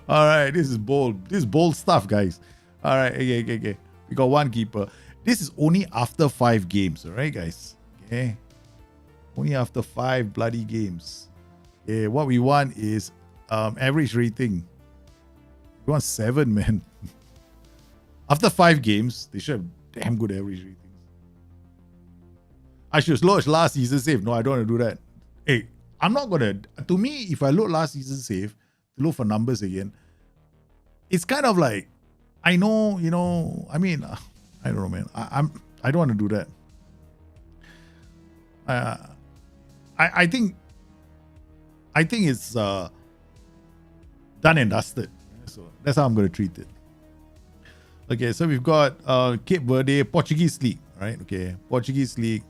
Speaker 2: All right, this is bold. This is bold stuff, guys. All right, okay. We got one keeper. This is only after 5 games, all right, guys? Okay. Only after 5 bloody games. Okay, what we want is average rating. We want 7, man. After 5 games, they should have damn good average ratings. I should load last season save. No, I don't want to do that. Hey, I'm not going to... To me, if I load last season save, look for numbers again, it's kind of like, I know, I mean, I don't know, man. I don't want to do that. I think it's done and dusted. So that's how I'm going to treat it. Okay, so we've got Cape Verde, Portuguese League, right? Okay, Portuguese League,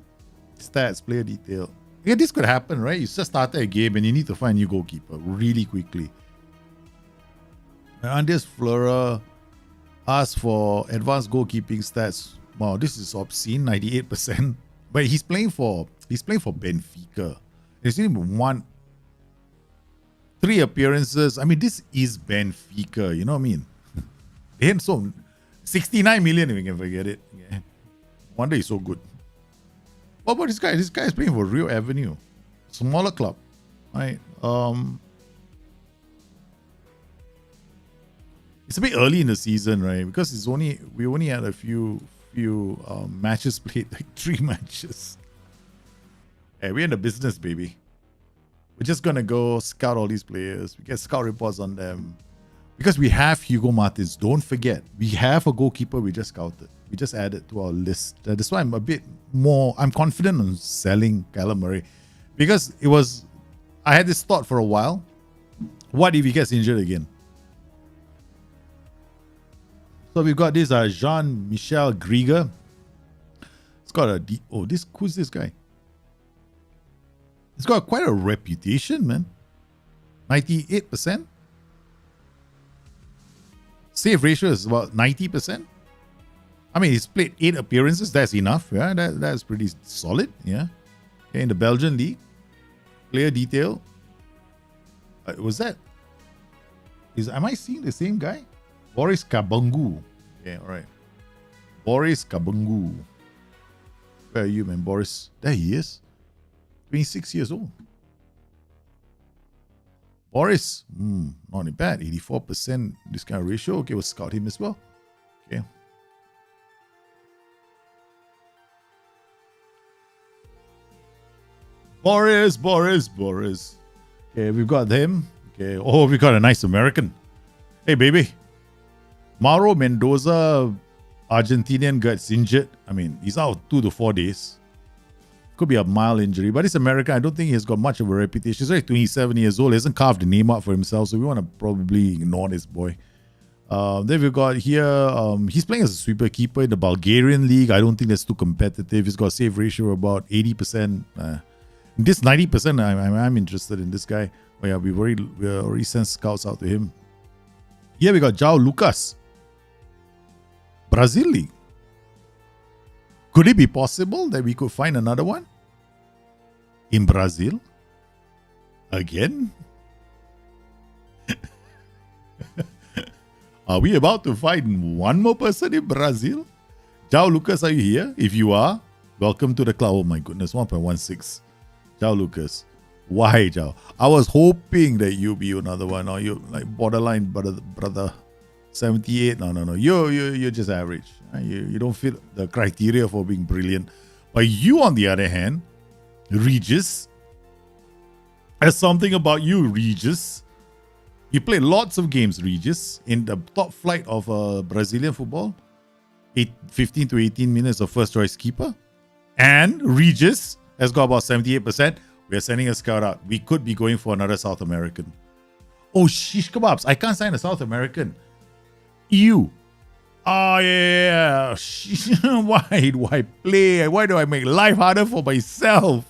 Speaker 2: stats, player detail. Yeah, this could happen, right? You just started a game and you need to find a new goalkeeper really quickly. Andres Flora asked for advanced goalkeeping stats. Wow, this is obscene, 98%. But he's playing for Benfica. There's only 3 appearances. I mean, this is Benfica, you know what I mean? They had so 69 million if you can forget it. Yeah. Wonder he's so good. What about this guy? This guy is playing for Rio Avenue. Smaller club. Right? It's a bit early in the season, right? Because we only had a few matches played, like 3 matches. Hey, we're in the business, baby. We're just gonna go scout all these players. We get scout reports on them. because we have Hugo Martins. Don't forget, we have a goalkeeper we just scouted. We just added to our list. That's why I'm a bit more, I'm confident on selling Kyler Murray, because I had this thought for a while. What if he gets injured again? So we've got this Jean-Michel Grieger. It's got who's this guy? It's got quite a reputation, man. 98%. Save ratio is about 90%. I mean, he's played 8 appearances. That's enough. Yeah, that's pretty solid. Yeah. Okay, in the Belgian league. Player detail. Was that? Am I seeing the same guy? Boris Kabungu. Yeah, all right. Boris Kabungu. Where are you, man? Boris. There he is. 26 years old. Boris. Not bad. 84% discount ratio. Okay, we'll scout him as well. Okay. Boris. Okay, we've got him. Okay. Oh, we got a nice American. Hey, baby. Mauro Mendoza, Argentinian, gets injured. I mean, he's out 2 to 4 days. Could be a mild injury, but he's American. I don't think he's got much of a reputation. He's only 27 years old. He hasn't carved the name out for himself, so we want to probably ignore this boy. Then we've got here, he's playing as a sweeper keeper in the Bulgarian league. I don't think that's too competitive. He's got a save ratio of about 80%. This 90%, I'm interested in this guy. Oh yeah, we already sent scouts out to him. Here we got João Lucas. Brazil league. Could it be possible that we could find another one? In Brazil? Again? Are we about to find one more person in Brazil? João Lucas, are you here? If you are, welcome to the club. Oh my goodness, 1.16. João Lucas. Why, João? I was hoping that you'll be another one, or you like borderline brother 78. No. You're just average. You don't fit the criteria for being brilliant. But you, on the other hand, Regis, there's something about you, Regis. You play lots of games, Regis, in the top flight of Brazilian football. 15 to 18 minutes of first choice keeper. And Regis has got about 78%. We are sending a scout out. We could be going for another South American. Oh, shish kebabs. I can't sign a South American. EU. Oh, yeah. Why do I play? Why do I make life harder for myself?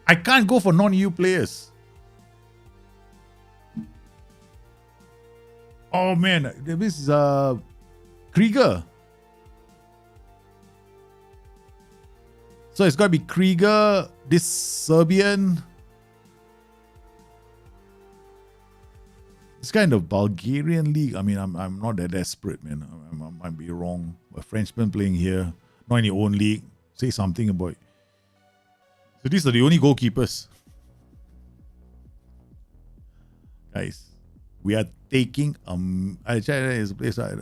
Speaker 2: I can't go for non-EU players. Oh, man. This is Krieger. So it's got to be Krieger, this Serbian. It's kind of Bulgarian league. I mean, I'm not that desperate, man. I might be wrong. A Frenchman playing here, not in your own league. Say something about it. So these are the only goalkeepers. Guys, we are taking I try is a place I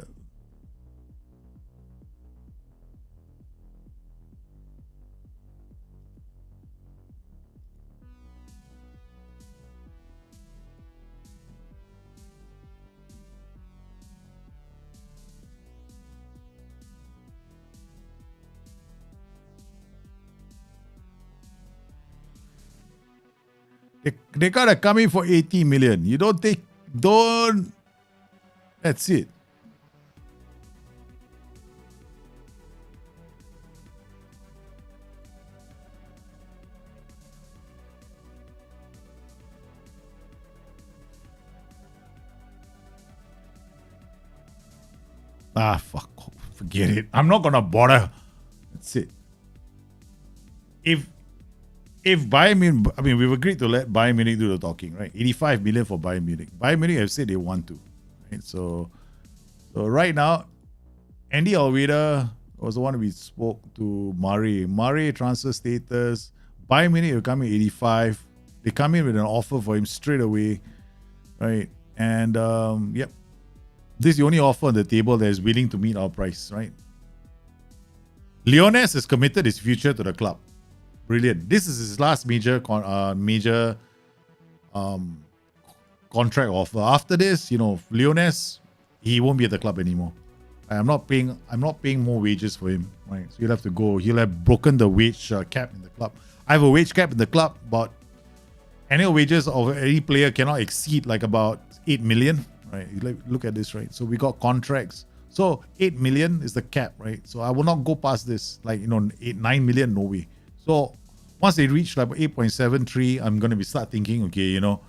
Speaker 2: They gotta come in for 80 million. You don't. That's it. Fuck. Forget it. I'm not gonna bother. That's it. If Bayern Munich, I mean, we've agreed to let Bayern Munich do the talking, right? 85 million for Bayern Munich. Bayern Munich have said they want to, right? So right now, Andy Almeida was the one we spoke to. Murray transfer status. Bayern Munich will come in 85. They come in with an offer for him straight away, right? And yep, this is the only offer on the table that is willing to meet our price, right? Leones has committed his future to the club. Brilliant. This is his last major contract offer. After this, Leones, he won't be at the club anymore. I'm not paying more wages for him, right? So he'll have to go. He'll have broken the wage cap in the club. I have a wage cap in the club, but annual wages of any player cannot exceed like about 8 million, right? Look at this, right? So we got contracts. So 8 million is the cap, right? So I will not go past this, 9 million, no way. So once they reach like 8.73, I'm going to start thinking, okay, so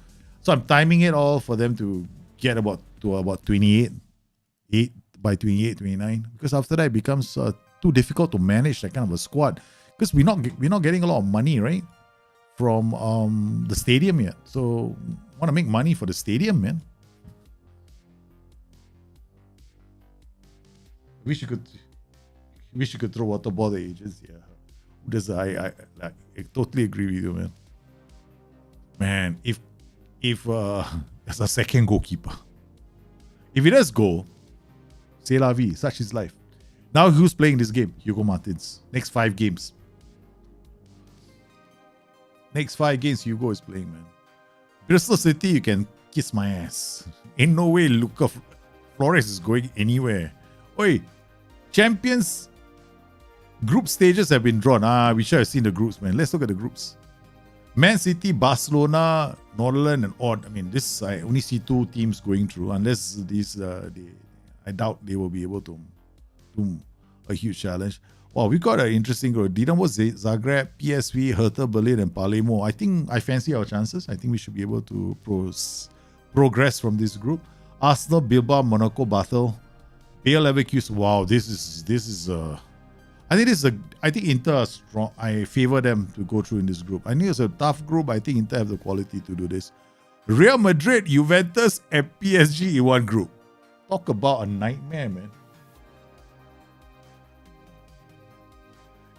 Speaker 2: I'm timing it all for them to get about 28, 8 by 28, 29, because after that it becomes too difficult to manage that kind of a squad, because we're not getting a lot of money, right, from the stadium yet. So I want to make money for the stadium, man. Wish you could throw water ball the agents. Yeah, I totally agree with you, man. Man, if as a second goalkeeper, if he does go, c'est la vie, such is life. Now who's playing this game? Hugo Martins. Next 5 games. Next 5 games, Hugo is playing, man. Bristol City, you can kiss my ass. Ain't no way Luca Flores is going anywhere. Oi, Champions group stages have been drawn. We should have seen the groups, man. Let's look at the groups. Man City, Barcelona, Northern, and Odd. I mean, I only see 2 teams going through, unless these I doubt they will be able to do a huge challenge. Wow, we got an interesting group. Dinamo Zagreb, PSV, Hertha Berlin, and Palermo. I think I fancy our chances. I think we should be able to progress from this group. Arsenal, Bilbao, Monaco, Basel, Bayer Leverkusen. Wow, this is I think Inter are strong. I favor them to go through in this group. I think it's a tough group. I think Inter have the quality to do this. Real Madrid, Juventus, and PSG in one group. Talk about a nightmare, man.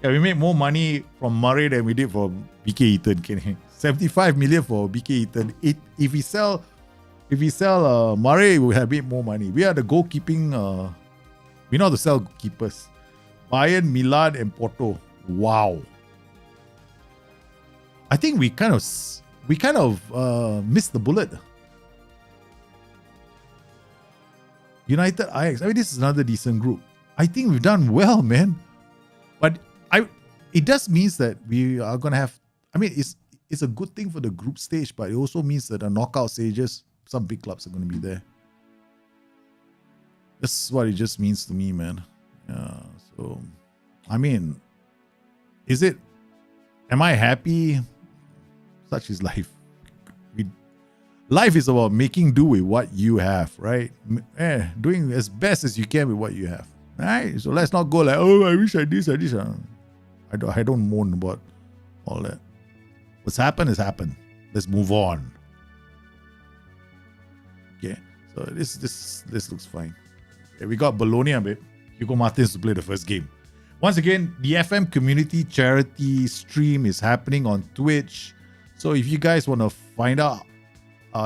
Speaker 2: Yeah, we made more money from Murray than we did for BK Eaton. 75 million for BK Eaton. If we sell Murray, we have made more money. We are the goalkeeping. We know how to sell keepers. Bayern, Milan, and Porto. Wow. I think we kind of missed the bullet. United, Ajax. I mean, this is another decent group. I think we've done well, man. But it does means that we are gonna have. I mean, it's a good thing for the group stage, but it also means that the knockout stages, some big clubs are gonna be there. That's what it just means to me, man. Yeah. So, I mean, am I happy? Such is life. Life is about making do with what you have, right? Doing as best as you can with what you have, right? So let's not go like, oh, I wish I did this. I don't moan about all that. What's happened has happened. Let's move on. Okay, so this looks fine. Okay, we got Bologna, babe. Hugo Martins to play the first game. Once again, the FM Community Charity stream is happening on Twitch. So if you guys want to find out,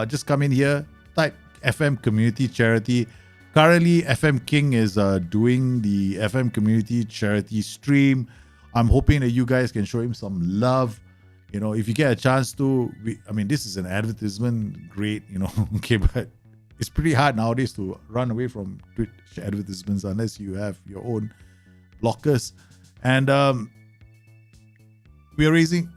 Speaker 2: just come in here, type FM Community Charity. Currently, FM King is doing the FM Community Charity stream. I'm hoping that you guys can show him some love. If you get a chance to, this is an advertisement, great, okay, but it's pretty hard nowadays to run away from Twitch advertisements unless you have your own blockers. And we're raising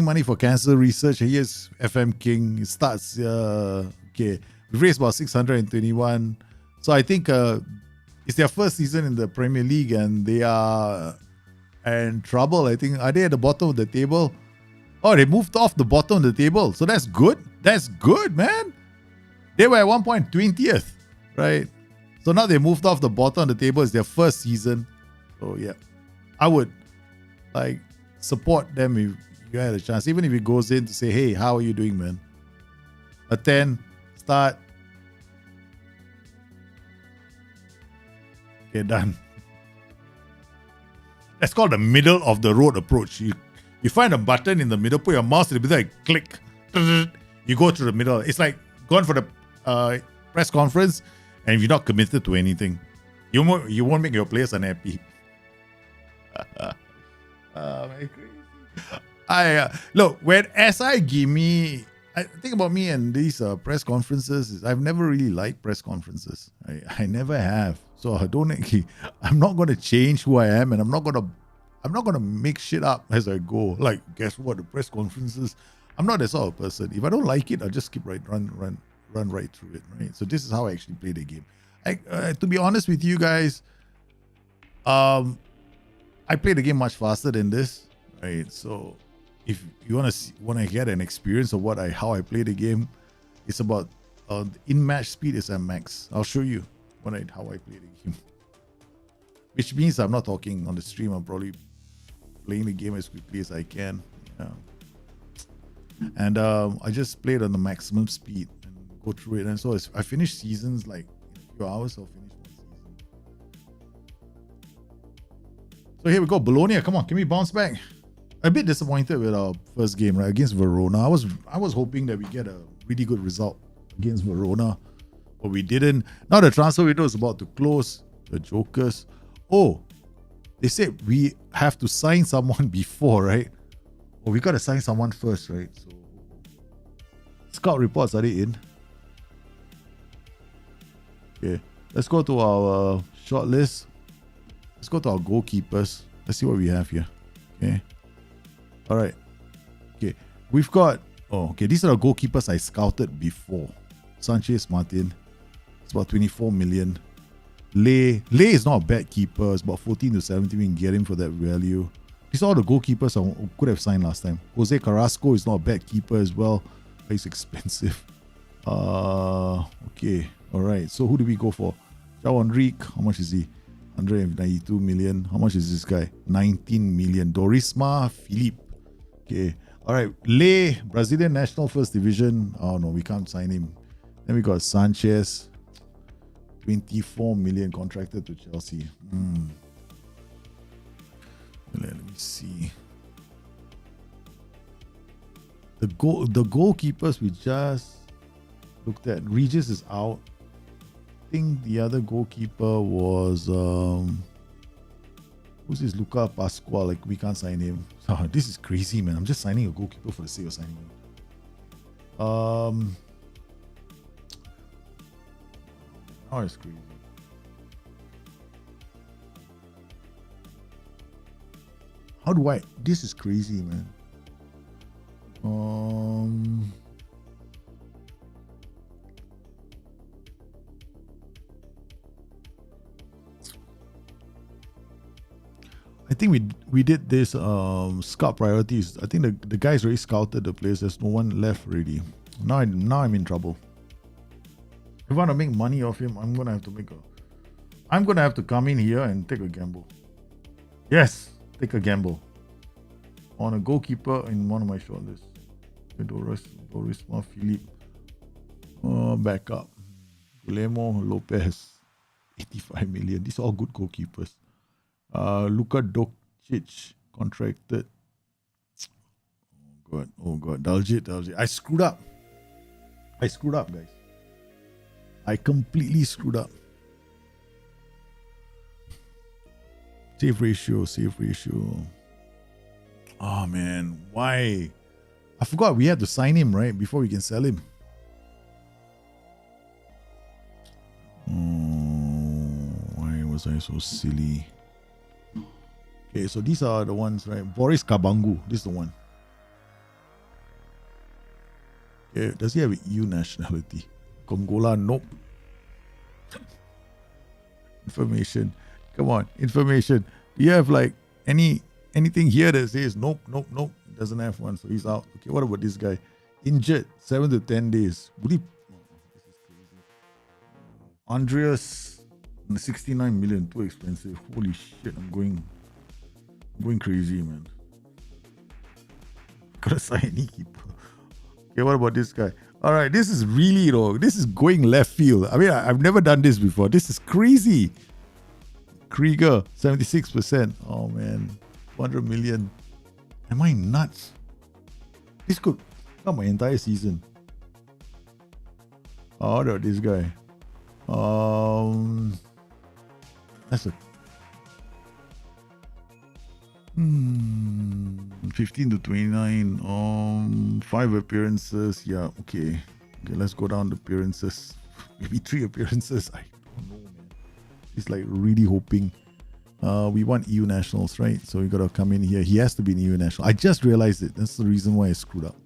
Speaker 2: money for cancer research. Here's FM King. It starts we've raised about 621. So I think it's their first season in the Premier League and they are in trouble. I think, are they at the bottom of the table? Oh, they moved off the bottom of the table. So that's good. That's good, man. They were at one point 20th, right? So now they moved off the bottom of the table. It's their first season. So yeah, I would support them if you had a chance. Even if it goes in to say, hey, how are you doing, man? Attend, start. Okay, done. That's called the middle of the road approach. You find a button in the middle, put your mouse in the middle, and click. You go through the middle. It's like going for the press conference, and if you're not committed to anything, you won't make your players unhappy. Look, when SI give me I think about me and these press conferences is I've never really liked press conferences. I never have. So I don't. I'm not going to change who I am, and I'm not going to make shit up as I go. Like, guess what? The press conferences. I'm not that sort of person. If I don't like it, I'll just keep run right through it. Right. So this is how I actually play the game. To be honest with you guys, I play the game much faster than this. Right. So if you want to get an experience of how I play the game, it's about in-match speed is at max. I'll show you how I play the game. Which means I'm not talking on the stream. I'm probably playing the game as quickly as I can. Yeah. And I just played on the maximum speed and go through it. And so I finished seasons like in a few hours. I'll finish one season. So here we go. Bologna, come on, can we bounce back? A bit disappointed with our first game, right, against Verona. I was hoping that we get a really good result against Verona, but we didn't. Now the transfer window is about to close. The jokers. Oh, they said we have to sign someone before, right? Oh, we got to sign someone first, right? So, scout reports, are they in? Okay, let's go to our short list. Let's go to our goalkeepers. Let's see what we have here. Okay. All right. Okay. We've got... Oh, okay. These are the goalkeepers I scouted before. Sanchez, Martin. It's about 24 million. Lay is not a bad keeper. It's about 14 to 17. We can get him for that value. These are all the goalkeepers I could have signed last time. Jose Carrasco is not a bad keeper as well. But he's expensive. Okay. All right. So who do we go for? João Enrique. How much is he? 192 million. How much is this guy? 19 million. Dorisma Philippe. Okay. All right. Lay, Brazilian National First Division. Oh no, we can't sign him. Then we got Sanchez. 24 million contracted to Chelsea. Let me see. The goalkeepers we just looked at. Regis is out. I think the other goalkeeper was who's this? Luca Pasquale. Like, we can't sign him. Oh, this is crazy, man. I'm just signing a goalkeeper for the sake of signing him. Oh, it's crazy. How do I? This is crazy, man. I think we did this scout priorities. I think the guys already scouted the place. There's no one left already. Now I'm in trouble. If I want to make money off him, I'm gonna have to come in here and take a gamble. Yes, take a gamble on a goalkeeper in one of my shortlists. Dorisma Philippe. Back up. Palermo, Lopez, 85 million. These are all good goalkeepers. Luka Doncic contracted. Oh god. Daljit. I screwed up, guys. I completely screwed up. Save ratio. Oh man, why? I forgot we had to sign him, right? Before we can sell him. Why was I so silly? Okay, so these are the ones, right? Boris Kabangu, this is the one. Okay, does he have an EU nationality? Congola, nope. Information. Come on, information. Do you have like anything here that says nope? Doesn't have one, so he's out. Okay, what about this guy? Injured, 7 to 10 days. Would he? This is crazy. Andreas, 69 million, too expensive. Holy shit, I'm going crazy, man. Gotta sign any keeper. Okay, what about this guy? All right, this is really this is going left field. I mean, I've never done this before. This is crazy. Krieger, 76%. Oh man, 100 million. Am I nuts? This could come my entire season. Oh, what about this guy? That's a 15 to 29. 5 appearances. Yeah, okay. Okay, let's go down the appearances. Maybe 3 appearances. I don't know, man. He's like really hoping. We want EU nationals, right? So we gotta come in here. He has to be an EU national. I just realized it. That's the reason why I screwed up.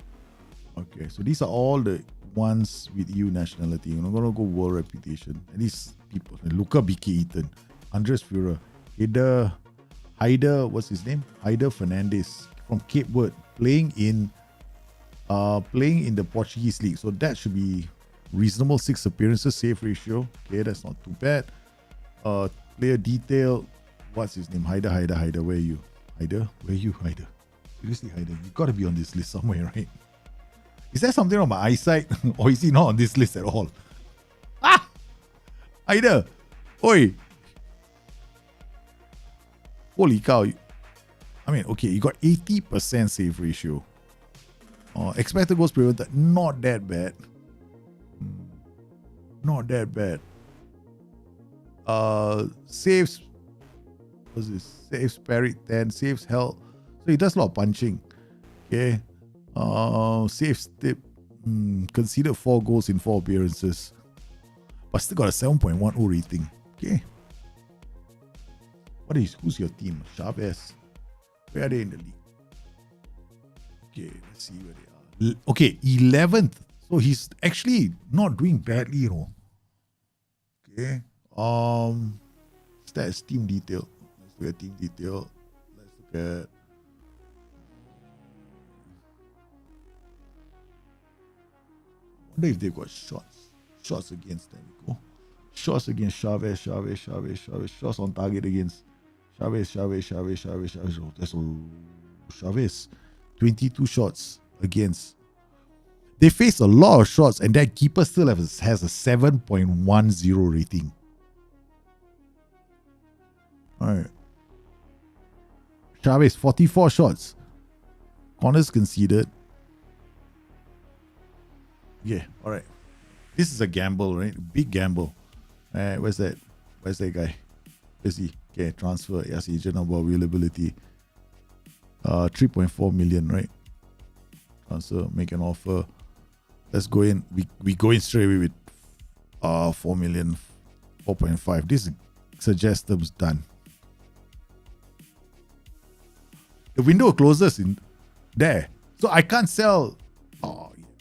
Speaker 2: Okay, so these are all the ones with EU nationality. We're not gonna go world reputation. And these people, Luca BK Eaton, Andres Fuhrer, Haider, what's his name? Haider Fernandes from Cape Verde, playing in the Portuguese league. So that should be reasonable. 6 appearances, save ratio. Okay, that's not too bad. Player detail. What's his name? Haider. Where are you? Haider? Where are you, Haider? Seriously, Haider, you gotta be on this list somewhere, right? Is there something on my eyesight? Or is he not on this list at all? Ah! Haider! Oi! Holy cow. I mean, okay, you got 80% save ratio. Expected goals prevented, not that bad. Not that bad. Saves, what's this? Saves parried 10, saves held. So he does a lot of punching. Okay. Saves tip. Conceded 4 goals in 4 appearances. But still got a 7.10 rating. Okay. Who's your team? Chavez. Where are they in the league? Okay, let's see where they are. Okay, 11th. So he's actually not doing badly, you know. Okay. Stats, team detail. Let's look at team detail. Let's look at. I wonder if they've got shots. Shots against them. Go. Shots against Chavez. Shots on target against Chavez. Oh, that's Chavez. 22 shots against. They face a lot of shots, and that keeper still has a 7.10 rating. Alright. Chavez, 44 shots. Corners conceded. Yeah, alright. This is a gamble, right? Big gamble. Where's that? Where's that guy? Where's he? Okay, transfer. Yes, agent about availability. 3.4 million, right? Transfer, make an offer. Let's go in. We go in straight away with 4 million, 4.5. This suggests terms done. The window closes in there. So I can't sell. Oh, yeah.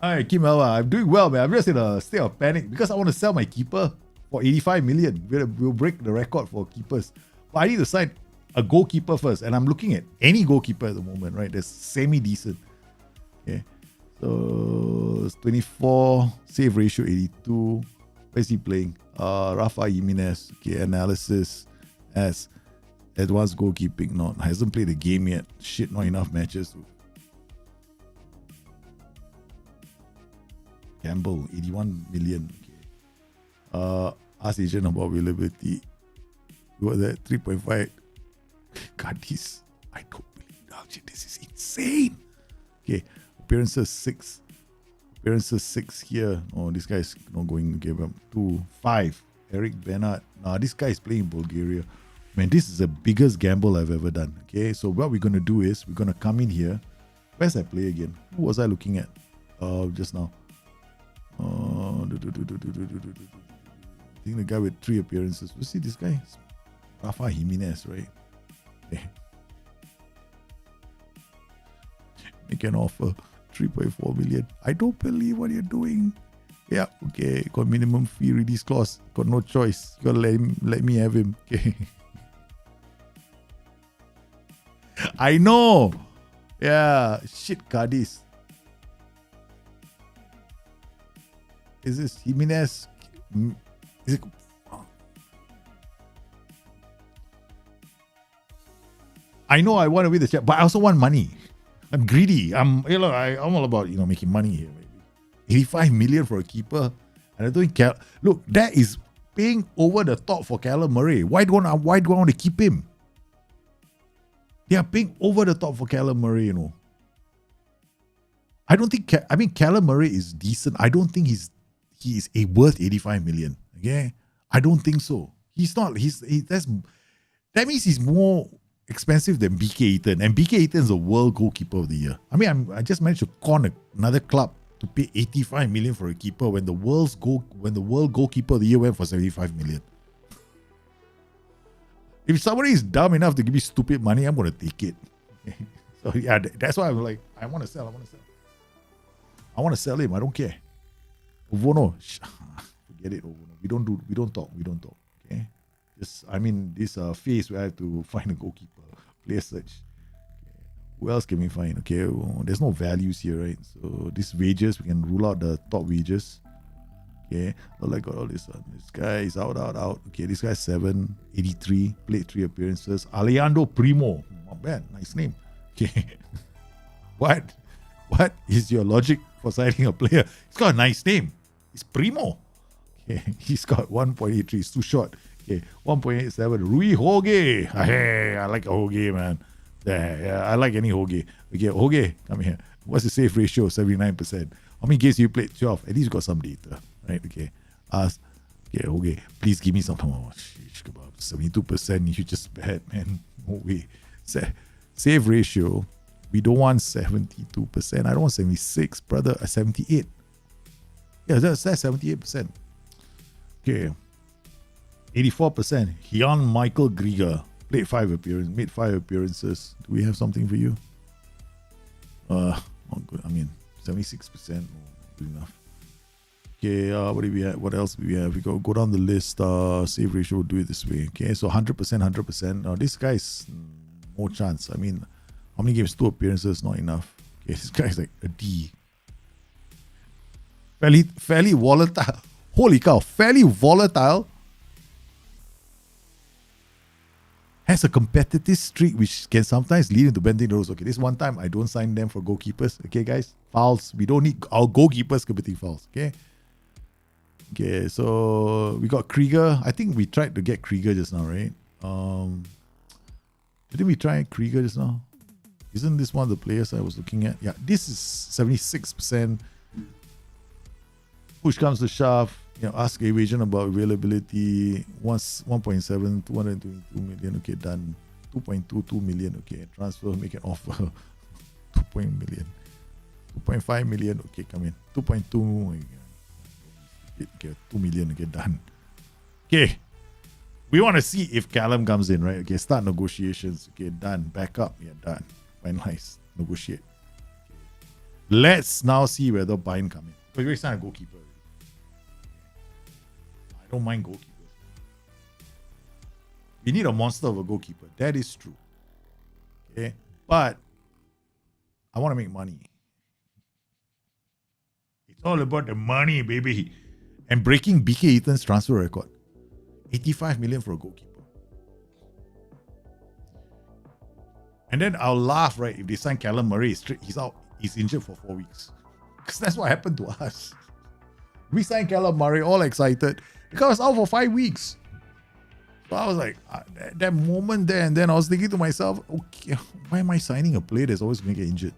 Speaker 2: Alright, Kim Elwa, I'm doing well, man. I'm just in a state of panic because I want to sell my keeper for 85 million. We'll break the record for keepers. But I need to sign a goalkeeper first. And I'm looking at any goalkeeper at the moment, right? That's semi-decent. Okay. So, it's 24. Save ratio 82. Where's he playing? Rafa Jimenez. Okay, analysis as advanced goalkeeping. No, hasn't played a game yet. Shit, not enough matches. Campbell, 81 million. Okay. Ask agent about availability. What was that? 3.5. God, this, I don't believe that. Shit, this is insane. Okay, appearances 6. Appearances 6 here. Oh, this guy's not going to give up. 2, 5. Eric Bernard. Nah, this guy is playing in Bulgaria. Man, this is the biggest gamble I've ever done. Okay, so what we're going to do is we're going to come in here. Where's that play again? Who was I looking at just now? I think the guy with 3 appearances. You see this guy? Rafa Jimenez, right? Okay. Make an offer. 3.4 million. I don't believe what you're doing. Yeah, okay. Got minimum fee release clause. Got no choice. You gotta let me have him. Okay. I know. Yeah. Shit, Cadiz. Is this Jimenez? Is it? I know I want to win the chat, but I also want money. I'm greedy. I'm all about making money here. Maybe 85 million for a keeper, and I don't think look, that is paying over the top for Callum Murray. Why do I want to keep him? They are paying over the top for Callum Murray. I don't think. Callum Murray is decent. I don't think he is worth 85 million. Okay,
Speaker 3: I don't think so. He's not. That means he's more expensive than BK Eaton, and BK Eaton is the world goalkeeper of the year. I mean, I just managed to con another club to pay 85 million for a keeper when the world goalkeeper of the year went for 75 million. If somebody is dumb enough to give me stupid money, I'm gonna take it. So yeah, that's why I'm like, I want to sell him. I don't care. Ovono, forget it. Ovono. We don't talk. Okay. This phase where I have to find a goalkeeper, player search. Okay. Who else can we find? Okay, there's no values here, right? So these wages, we can rule out the top wages. Okay, I got all this. This guy is out. Okay, this guy's 783, played 3 appearances. Alejandro Primo, not bad, nice name. Okay, what is your logic for signing a player? He's got a nice name. It's Primo. Okay, he's got 1.83. It's too short. Okay, 1.87. Rui Hoge. Hey, I like a Hoge, man. Yeah, I like any Hoge. Okay, Hoge, come here. What's the save ratio? 79%. How many games you played? 12. At least you got some data, right? Okay. Okay, please give me some. Oh, sheesh, 72%. You just bad, man. No way. Save ratio. We don't want 72%. I don't want 76, brother. 78. Yeah, that's 78%. Okay. 84%. Jan Michael Grieger. Made 5 appearances. Do we have something for you? Not good. 76%. Good enough. Okay, what do we have? What else do we have? We go down the list. Save ratio, we'll do it this way. Okay, so 100%. Now this guy's no chance. How many games? 2 appearances, not enough. Okay, this guy's like a D. Fairly volatile. Holy cow, fairly volatile. Has a competitive streak which can sometimes lead into bending the rules. Okay, this one time I don't sign them for goalkeepers. Okay, guys, fouls. We don't need our goalkeepers committing fouls. Okay, so we got Krieger. I think we tried to get Krieger just now, right? Didn't we try Krieger just now? Isn't this one of the players I was looking at? Yeah, this is 76%. Push comes to shove. Ask evasion about availability. 1.7, 222 million. Okay, done. 2.22 million. Okay, transfer, make an offer. 2.5 million. Okay, come in. 2.2. Okay, 2 million. Okay, done. Okay, we want to see if Callum comes in, right? Okay, start negotiations. Okay, done. Back up. Yeah, done. Finalize. Negotiate. Let's now see whether Bine come in. Because we signed a goalkeeper. I don't mind goalkeepers. We need a monster of a goalkeeper. That is true. Okay, but I want to make money. It's all about the money, baby. And breaking BK Eaton's transfer record. 85 million for a goalkeeper. And then I'll laugh, right, if they sign Callum Murray. He's out. He's injured for 4 weeks. Because that's what happened to us. We signed Callum Murray, all excited. Because I was out for 5 weeks. So I was like, that moment there, and then I was thinking to myself, okay, why am I signing a player that's always going to get injured?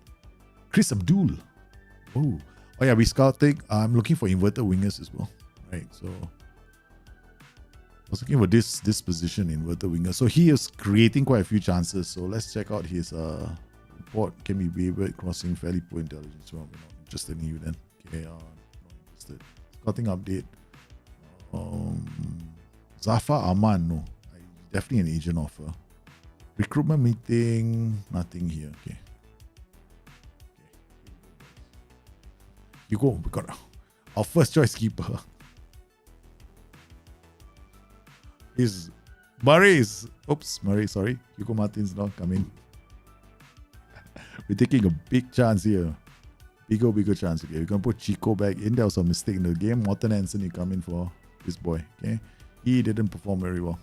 Speaker 3: Chris Abdul. Oh yeah, we scouting. I'm looking for inverted wingers as well. Right, so I was looking for this position, inverted winger. So he is creating quite a few chances. So let's check out his report. Can be wavered, crossing, fairly poor intelligence. Well, we're not interested in you then. Okay, not interested. Scouting update. Zafar Aman, no. Definitely an agent offer. Recruitment meeting, nothing here. Okay. You go. We got our first choice keeper. Murray, sorry. Hugo Martin's not coming. We're taking a big chance here. Bigger chance. Okay, we're going to put Chico back in. There was a mistake in the game. Morten Hansen, you come in for this boy. Okay, he didn't perform very well.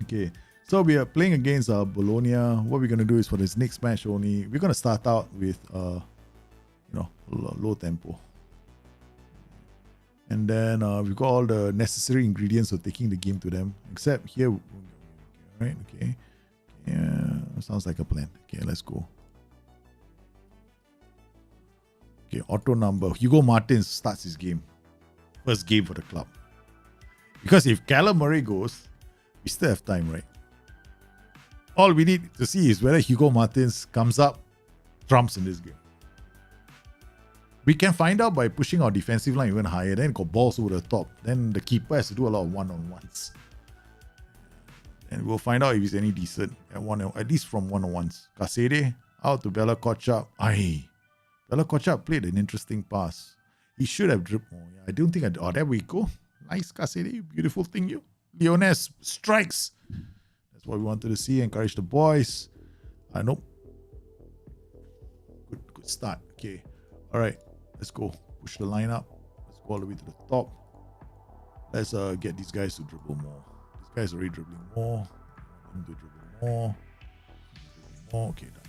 Speaker 3: Okay, so we are playing against Bologna. What we're going to do is for this next match only, we're going to start out with low tempo. And then we've got all the necessary ingredients of taking the game to them. Except here, right? Okay. Yeah, sounds like a plan. Okay, let's go. Okay, auto number. Hugo Martins starts his game. First game for the club. Because if Callum Murray goes, we still have time, right? All we need to see is whether Hugo Martins comes up trumps in this game. We can find out by pushing our defensive line even higher. Then got balls over the top. Then the keeper has to do a lot of one-on-ones. And we'll find out if he's any decent at least from one-on-ones. Kasede out to Bella Kochap. Bella Kochap played an interesting pass. He should have dripped more. I don't think there we go. Nice Kasede. Beautiful thing, you. Leones strikes. That's what we wanted to see. Encourage the boys. Nope. Good start. Okay. All right. Let's go. Push the line up. Let's go all the way to the top. Let's get these guys to dribble more. This guy's already dribbling more. Him to dribble more. Okay, done.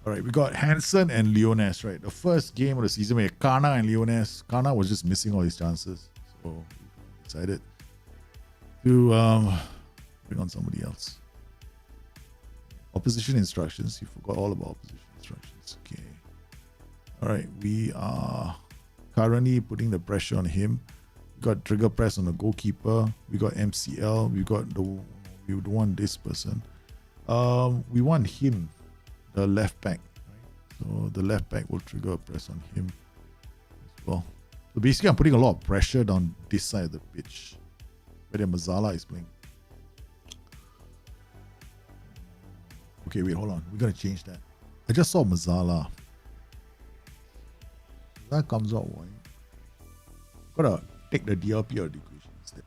Speaker 3: All right, we got Hansen and Leones, right? The first game of the season where Kana and Leones. Kana was just missing all his chances. So we decided to bring on somebody else. Opposition instructions. You forgot all about opposition instructions. Okay. All right, we are currently putting the pressure on him. We got trigger press on the goalkeeper. We got MCL. We want this person. We want him, the left back. Right? So the left back will trigger a press on him as well. So basically, I'm putting a lot of pressure down this side of the pitch, where the Mazzala is playing. Okay, wait, hold on. We're gonna change that. I just saw Mazzala. That comes out wide. Gotta take the DRP out of the equation instead.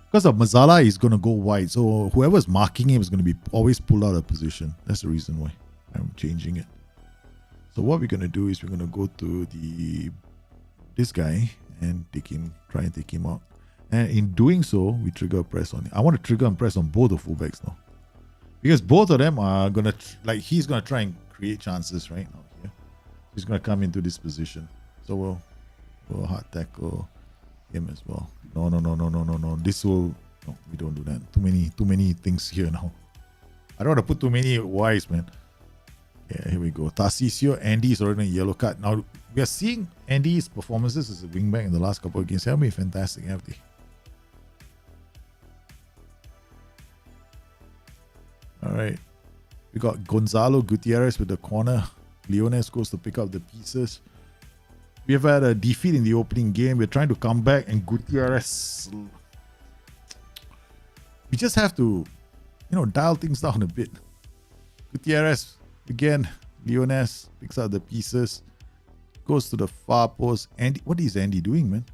Speaker 3: Because of Mazzala is gonna go wide, so whoever's marking him is gonna be always pulled out of position. That's the reason why I'm changing it. So what we're gonna do is we're gonna go to this guy and try and take him out. And in doing so, we trigger a press on him. I want to trigger and press on both the fullbacks now, because both of them are gonna he's gonna try and create chances right now here. He's gonna come into this position, so we'll hard tackle him as well. No. No, we don't do that. Too many things here now. I don't want to put too many Ys, man. Yeah, here we go. Tarcisio, Andy is already in a yellow card. Now we are seeing Andy's performances as a wingback in the last couple of games. They have been fantastic, have they? All right. We got Gonzalo Gutierrez with the corner. Leones goes to pick up the pieces. We have had a defeat in the opening game. We're trying to come back, and Gutierrez. We just have to, dial things down a bit. Gutierrez again. Leones picks up the pieces. Goes to the far post. Andy, what is Andy doing, man?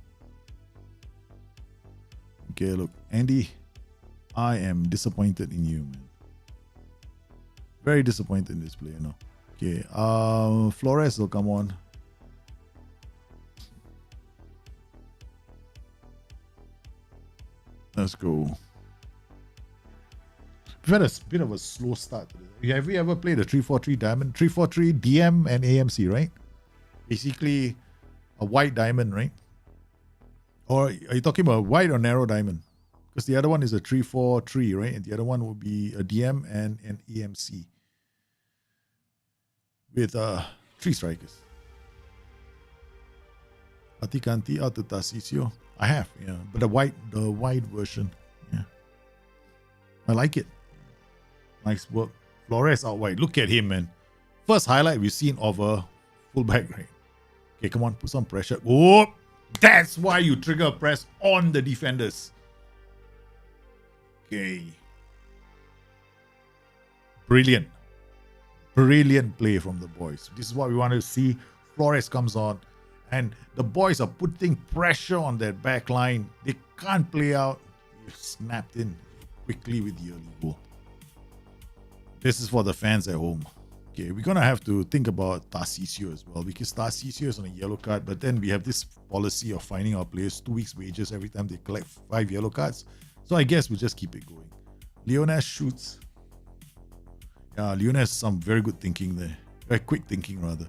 Speaker 3: Okay, look, Andy, I am disappointed in you, man. Very disappointed in this player now. Okay, Flores will come on. Let's go. We've had a bit of a slow start to this. Have you ever played a 3-4-3 diamond? 3-4-3 DM and AMC, right? Basically a wide diamond, right? Or are you talking about wide or narrow diamond? Because the other one is a 3-4-3, right? And the other one will be a DM and an AMC with 3 strikers. Atikanti out to Tarcisio. I have, yeah, but the wide version, yeah. I like it. Nice work. Flores out wide. Look at him, man. First highlight we've seen of a fullback, right? Okay, come on, put some pressure. Oh, that's why you trigger press on the defenders. Okay. Brilliant. Brilliant play from the boys. This is what we want to see. Flores comes on, and the boys are putting pressure on that back line. They can't play out. You snapped in quickly with the early goal. This is for the fans at home. Okay, we're going to have to think about Tarcisio as well, because Tarcisio is on a yellow card, but then we have this policy of finding our players 2 weeks wages every time they collect 5 yellow cards. So I guess we'll just keep it going. Leones shoots. Yeah, Leones has some very good thinking there. Very quick thinking, rather.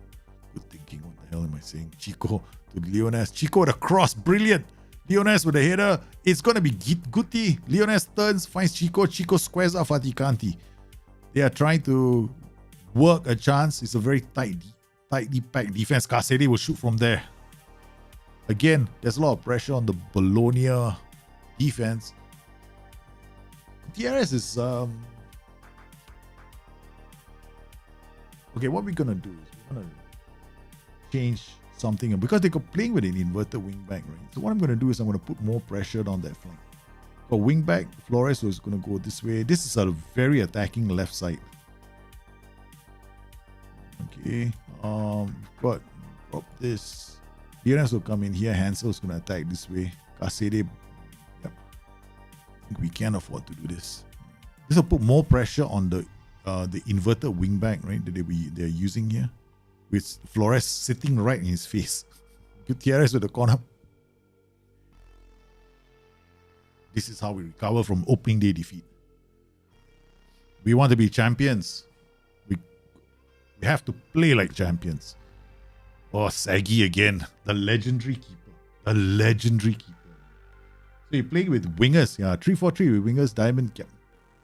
Speaker 3: Good thinking. What the hell am I saying? Chico to Leones. Chico with a cross. Brilliant. Leones with a header. It's going to be Guti. Leones turns, finds Chico. Chico squares off Fatikanti. They are trying to work a chance. It's a very tightly packed defense. Kasede will shoot from there. Again, there's a lot of pressure on the Bologna defense. Gutierrez is okay. What we're gonna do is we're gonna change something because they're playing with an inverted wing back, right? So what I'm gonna do is I'm gonna put more pressure on that flank. For wing back, Flores was gonna go this way. This is a very attacking left side. Okay, but drop this. Dieras will come in here. Hansel's gonna attack this way. Casede, yep. I think we can't afford to do this. This will put more pressure on the inverted wing back, right? That they're using here, with Flores sitting right in his face. Gutierrez with the corner. This is how we recover from opening day defeat. We want to be champions. We have to play like champions. Oh, Saggy again. The legendary keeper. The legendary keeper. So you're playing with wingers. Yeah, 3-4-3 with wingers. Diamond, yeah,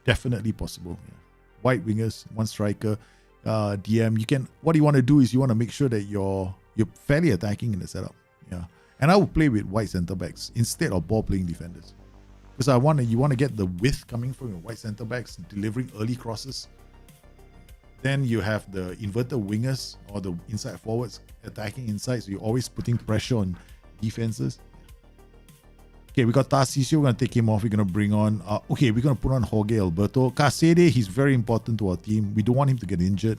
Speaker 3: definitely possible. Yeah. White wingers, one striker. DM. You can. What you want to do is you want to make sure that you're fairly attacking in the setup. Yeah. And I would play with white centre backs instead of ball playing defenders. Because you want to get the width coming from your white centre backs, delivering early crosses. Then you have the inverted wingers or the inside forwards attacking inside. So you're always putting pressure on defenses. Okay, we got Tarcisio. We're going to take him off. We're going to bring on... we're going to put on Jorge Alberto. Casede, he's very important to our team. We don't want him to get injured.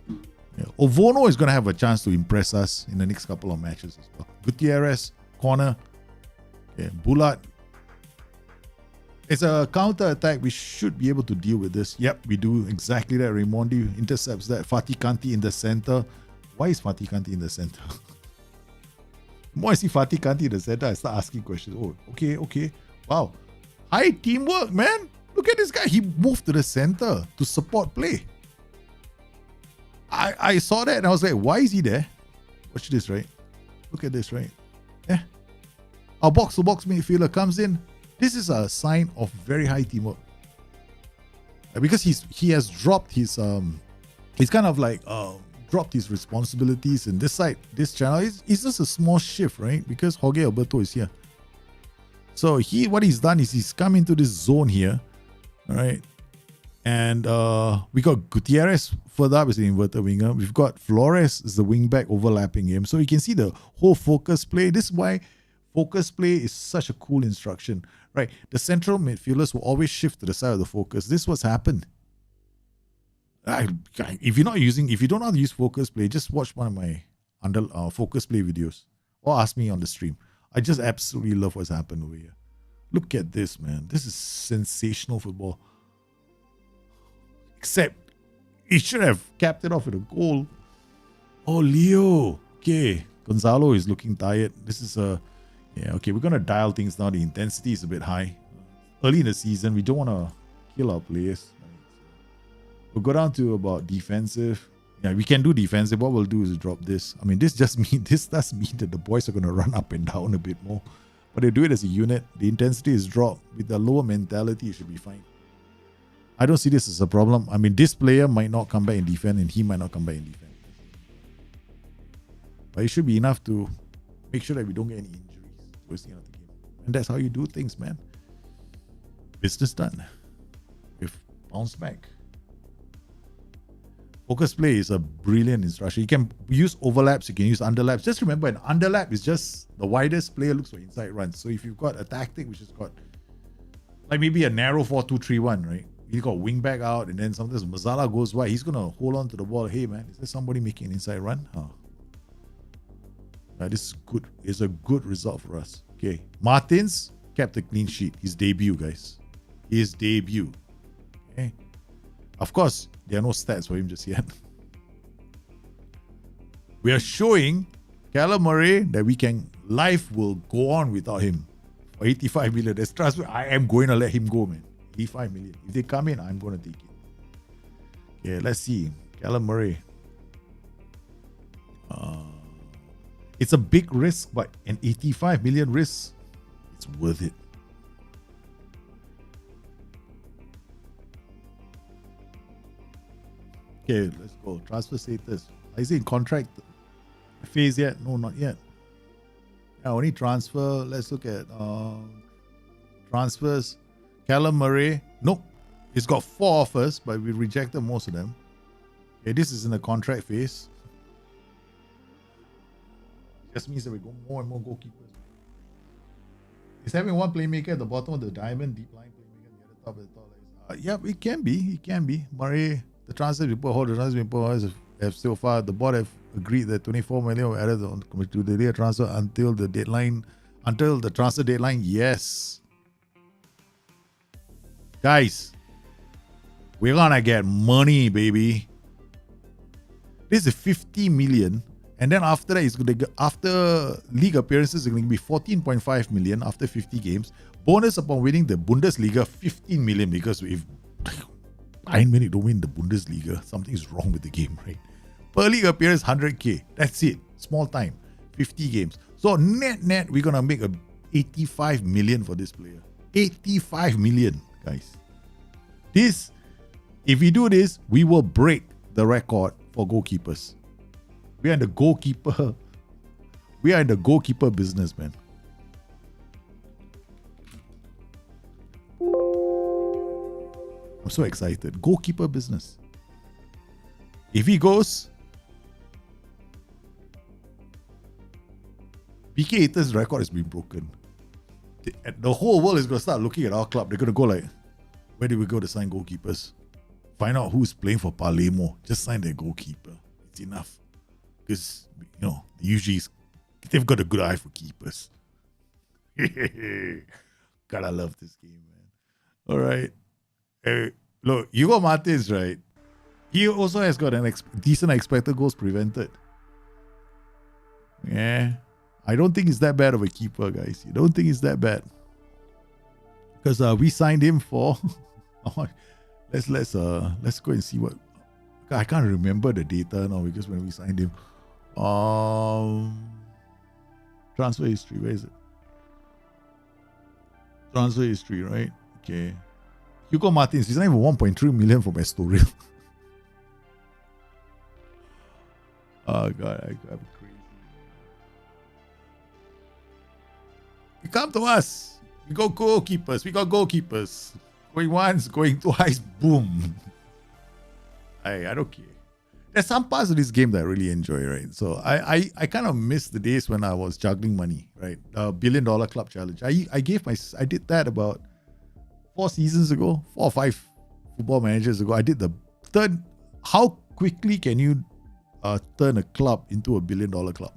Speaker 3: Yeah. Ovono is going to have a chance to impress us in the next couple of matches as well. Gutierrez, corner. Okay, Bulat. It's a counter attack. We should be able to deal with this. Yep, we do exactly that. Raimondi intercepts that. Fatih Kanti in the center. Why is Fatih Kanti in the center? The more I see Fatih Kanti in the center, I start asking questions. Oh, okay. Wow. High teamwork, man. Look at this guy. He moved to the center to support play. I saw that and I was like, why is he there? Watch this, right? Look at this, right? Yeah. Our box-to-box midfielder comes in. This is a sign of very high teamwork. Because he has dropped his he's kind of like dropped his responsibilities in this side, this channel. It's just a small shift, right? Because Jorge Alberto is here. So what he's done is he's come into this zone here. All right. And we got Gutierrez further up as the inverted winger. We've got Flores as the wing back overlapping him. So you can see the whole focus play. This is why focus play is such a cool instruction, right? The central midfielders will always shift to the side of the focus. This is what's happened. If you don't know how to use focus play, just watch one of my focus play videos or ask me on the stream. I just absolutely love what's happened over here. Look at this, man. This is sensational football. Except he should have capped it off with a goal. Oh, Leo. Okay. Gonzalo is looking tired. This is okay, we're going to dial things down. The intensity is a bit high. Early in the season, we don't want to kill our players. We'll go down to about defensive. Yeah, we can do defensive. What we'll do is drop this. I mean, this does mean that the boys are going to run up and down a bit more. But they do it as a unit. The intensity is dropped. With the lower mentality, it should be fine. I don't see this as a problem. I mean, this player might not come back in defense and he might not come back in defense. But it should be enough to make sure that we don't get any injuries towards the end of the game. And that's how you do things, man. Business done. We've bounced back. Focus play is a brilliant instruction. You can use overlaps, you can use underlaps. Just remember, an underlap is just the widest player looks for inside runs. So if you've got a tactic which has got like maybe a narrow 4-2-3-1, right? You got wing back out and then sometimes Mazzala goes wide. He's going to hold on to the ball. Hey, man, is there somebody making an inside run? This is good. It's a good result for us. Okay. Martins kept a clean sheet. His debut, guys. His debut. Okay. Of course, there are no stats for him just yet. We are showing Callum Murray that life will go on without him. For 85 million. There's trust me, I am going to let him go, man. 85 million. If they come in, I'm going to take it. Okay, let's see. Callum Murray. It's a big risk, but an 85 million risk, it's worth it. Okay, let's go. Transfer status. Is he in contract phase yet? No, not yet. Only transfer. Let's look at transfers. Callum Murray. Nope. It's got 4 offers, but we rejected most of them. Okay, this is in the contract phase. It just means that we go more and more goalkeepers. Is having one playmaker at the bottom of the diamond, deep line playmaker at the other top of the top? Yeah, it can be. It can be. Murray, the transfer report, the transfer report have so far, the board have agreed that 24 million were added to the day transfer until the transfer deadline. Yes. Guys, we're gonna get money, baby. This is 50 million. And then after that, it's going to, after league appearances, it's going to be 14.5 million after 50 games. Bonus upon winning the Bundesliga, 15 million, because if Bayern Munich don't win the Bundesliga, something's wrong with the game, right? Per league appearance, 100k. That's it. Small time. 50 games. So net, we're going to make 85 million for this player. 85 million, guys. This, if we do this, we will break the record for goalkeepers. We are in the goalkeeper. We are in the goalkeeper business, man. I'm so excited. Goalkeeper business. If he goes, PK Eaton's record has been broken. The whole world is going to start looking at our club. They're going to go like, where do we go to sign goalkeepers? Find out who's playing for Palermo. Just sign their goalkeeper. It's enough. Because, you know, usually they've got a good eye for keepers. God, I love this game, man. All right. Hey, look, Hugo Martins, right? He also has got an decent expected goals prevented. Yeah. I don't think it's that bad of a keeper, guys. You don't think it's that bad. Because we signed him for... let's go and see what... I can't remember the data now because when we signed him... transfer history, where is it? Transfer history, right? Okay. Hugo Martins, he's not even 1.3 million from Estoril. Oh god, I'm crazy. You come to us. We got goalkeepers. Going once, going twice, boom. I don't care. There's some parts of this game that I really enjoy, right? So I kind of miss the days when I was juggling money, right? $1 billion club challenge. I did that about 4 seasons ago, 4 or 5 football managers ago. I did the third. How quickly can you turn a club into $1 billion club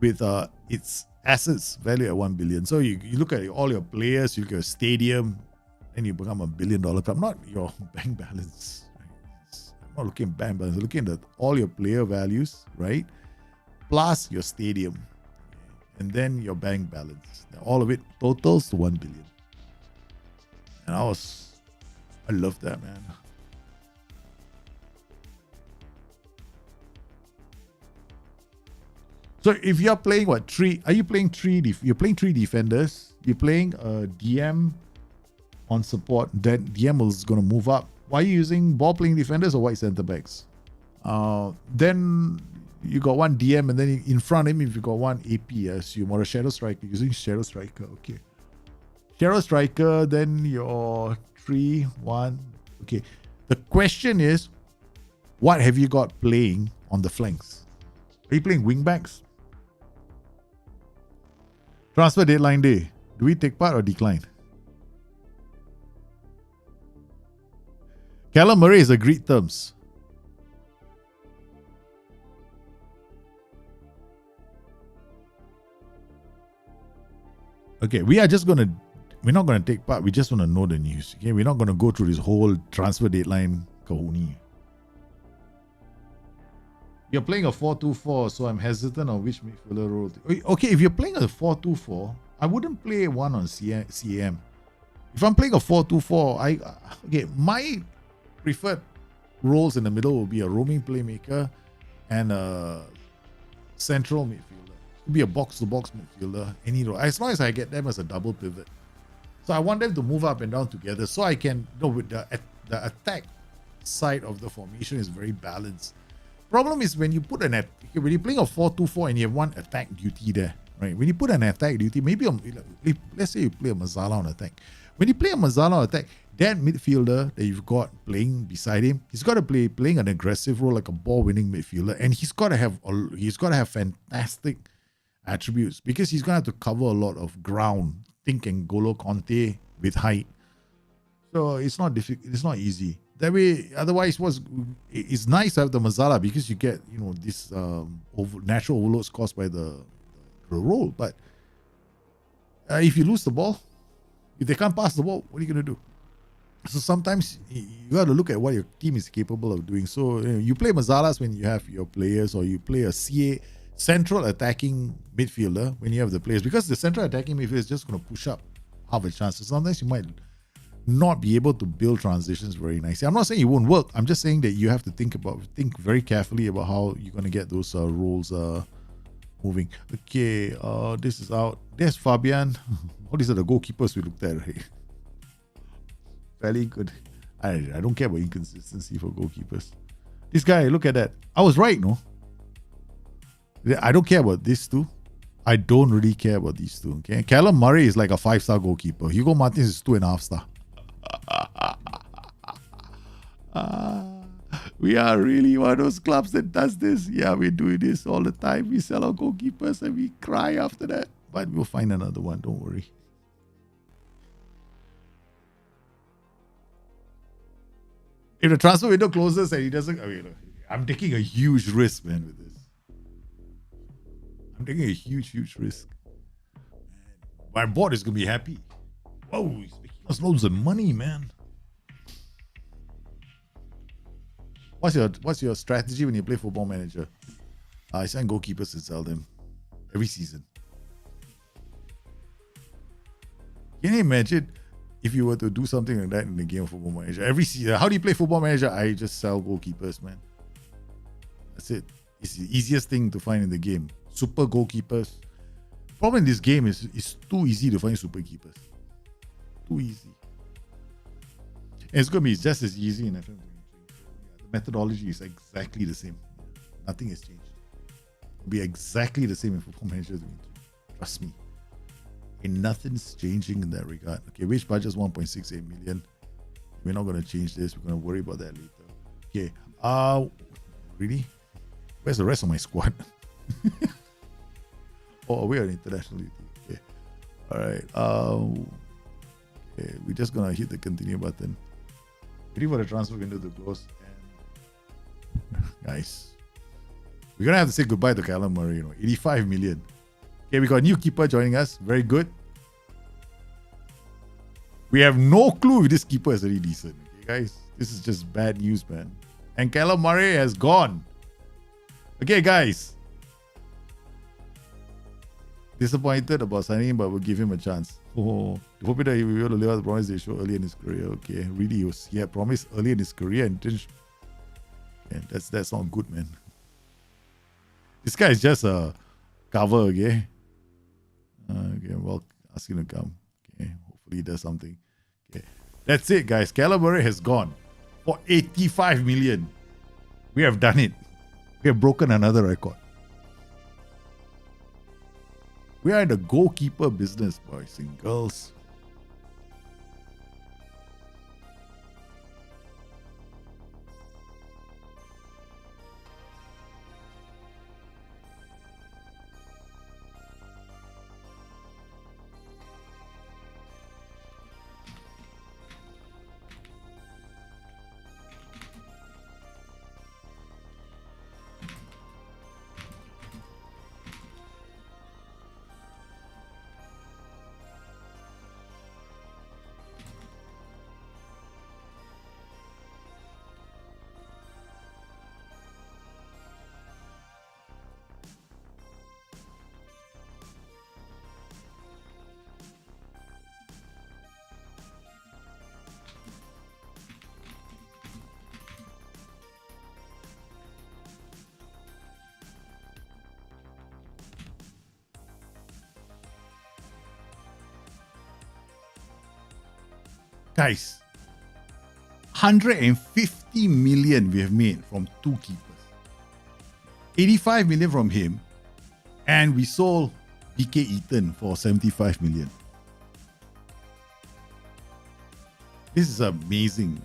Speaker 3: with its assets valued at 1 billion? So you look at all your players, you look at your stadium, and you become $1 billion club. Not your bank balance. I'm not looking at bank balance. I'm looking at all your player values, right? Plus your stadium, and then your bank balance. All of it totals to 1 billion. And I love that, man. So if you're playing you're playing three defenders, you're playing a DM on support, then DM is going to move up. Why are you using ball playing defenders or white center backs? Then you got one DM, and then in front of him, if you got one AP, I assume, or a shadow striker, using shadow striker. Okay. Shadow striker, then your 3-1. Okay. The question is, what have you got playing on the flanks? Are you playing wing backs? Transfer deadline day. Do we take part or decline? Callum Murray has agreed terms. Okay, we're not gonna take part. We just want to know the news. Okay, we're not gonna go through this whole transfer deadline kahuni. You're playing a 4-2-4, so I'm hesitant on which midfielder role. Okay, if you're playing a 4-2-4, I wouldn't play one on CAM. If I'm playing a 4-2-4, my preferred roles in the middle will be a roaming playmaker and a central midfielder. It could be a box-to-box midfielder, any role, as long as I get them as a double pivot. So I want them to move up and down together, so I can, with the attack side of the formation is very balanced. Problem is when you put when you're playing a 4-2-4 and you have one attack duty there, right? When you put an attack duty, maybe let's say you play a Mazzala on attack. When you play a Mazzala on attack, that midfielder that you've got playing beside him, he's got to playing an aggressive role like a ball-winning midfielder, and he's got to have fantastic attributes because he's gonna have to cover a lot of ground. Think N'Golo Conte with height, so it's not difficult. It's not easy. That way, otherwise, it's nice to have the Mazzala because you get this natural overloads caused by the role. But if you lose the ball, if they can't pass the ball, what are you gonna do? So sometimes you got to look at what your team is capable of doing. So you play Mazzalas when you have your players, or you play a CA central attacking midfielder when you have the players, because the central attacking midfielder is just going to push up half a chance. So sometimes you might not be able to build transitions very nicely. I'm not saying it won't work. I'm just saying that you have to think very carefully about how you're going to get those roles moving. Okay, this is out. There's Fabian. All these are the goalkeepers we looked at, right? Fairly good. I don't care about inconsistency for goalkeepers. This guy, look at that. I was right, no? I don't care about this two. I don't really care about these two. Okay, Callum Murray is like a 5-star goalkeeper. Hugo Martins is 2.5 star. We are really one of those clubs that does this. Yeah, we do this all the time. We sell our goalkeepers and we cry after that. But we'll find another one. Don't worry. If the transfer window closes and he doesn't, I'm taking a huge risk, man, with this. I'm taking a huge risk. My board is gonna be happy. Whoa, he's making us loads of money, man. What's your strategy when you play Football Manager? I sign goalkeepers and sell them every season. Can you imagine if you were to do something like that in the game of Football Manager? Every season, how do you play Football Manager? I just sell goalkeepers, man. That's it. It's the easiest thing to find in the game. Super goalkeepers. The problem in this game is it's too easy to find super keepers. Too easy. And it's going to be just as easy in FM. The methodology is exactly the same. Nothing has changed. It'll be exactly the same in Football Manager. Trust me. And nothing's changing in that regard. Okay, wage budget is 1.68 million. We're not going to change this. We're going to worry about that later. Okay. Really? Where's the rest of my squad? Oh, we are international. Okay. All right. Okay. We're just going to hit the continue button. Waiting for the transfer window to close. And guys, we're going to have to say goodbye to Callum Murray. 85 million. Okay, we got a new keeper joining us. Very good. We have no clue if this keeper is really decent. Okay, guys, this is just bad news, man. And Callum Murray has gone. Okay, guys. Disappointed about signing him, but we'll give him a chance. Oh, hoping that he will be able to live out the promise they showed early in his career. Okay, really, he had promised early in his career and didn't. And that's not good, man. This guy is just a cover, okay? Okay, well, ask him to come. Okay, hopefully he does something. Okay, that's it, guys. Callum Murray has gone for 85 million. We have done it. We have broken another record. We are in the goalkeeper business, boys and girls. Guys, 150 million we have made from two keepers. 85 million from him, and we sold BK Eaton for 75 million. This is amazing.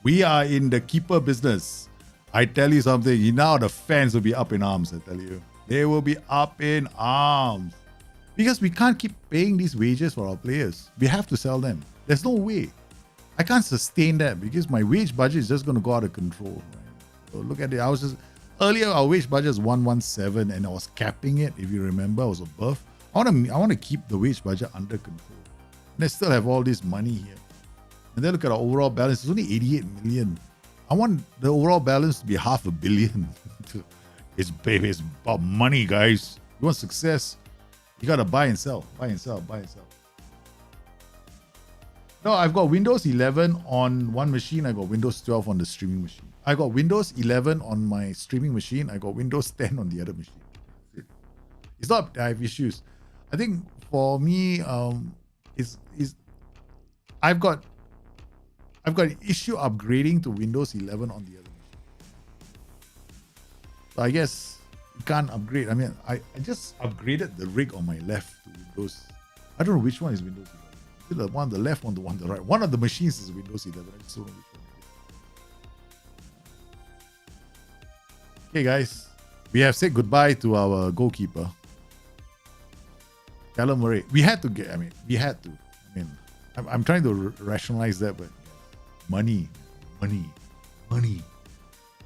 Speaker 3: We are in the keeper business. I tell you something, now the fans will be up in arms, I tell you. They will be up in arms. Because we can't keep paying these wages for our players. We have to sell them. There's no way. I can't sustain that because my wage budget is just going to go out of control. Right? So look at it. Earlier our wage budget was 117 and I was capping it. If you remember, I was above. I want to keep the wage budget under control. And I still have all this money here. And then look at our overall balance. It's only 88 million. I want the overall balance to be $500 million. It's about money, guys. You want success, you got to buy and sell. Buy and sell. Buy and sell. No, I've got Windows 11 on one machine. I got Windows 12 on the streaming machine. I got Windows 11 on my streaming machine. I got Windows 10 on the other machine. It's not I have issues. I think for me, I've got an issue upgrading to Windows 11 on the other machine. So I guess you can't upgrade. I mean, I just upgraded the rig on my left to Windows. I don't know which one is Windows 11. The one on the left, one the one on the right. One of the machines is Windows 11. I just don't know which one it is. Okay, guys. We have said goodbye to our goalkeeper. Callum Murray. We had to. I mean, I'm trying to rationalize that, but money.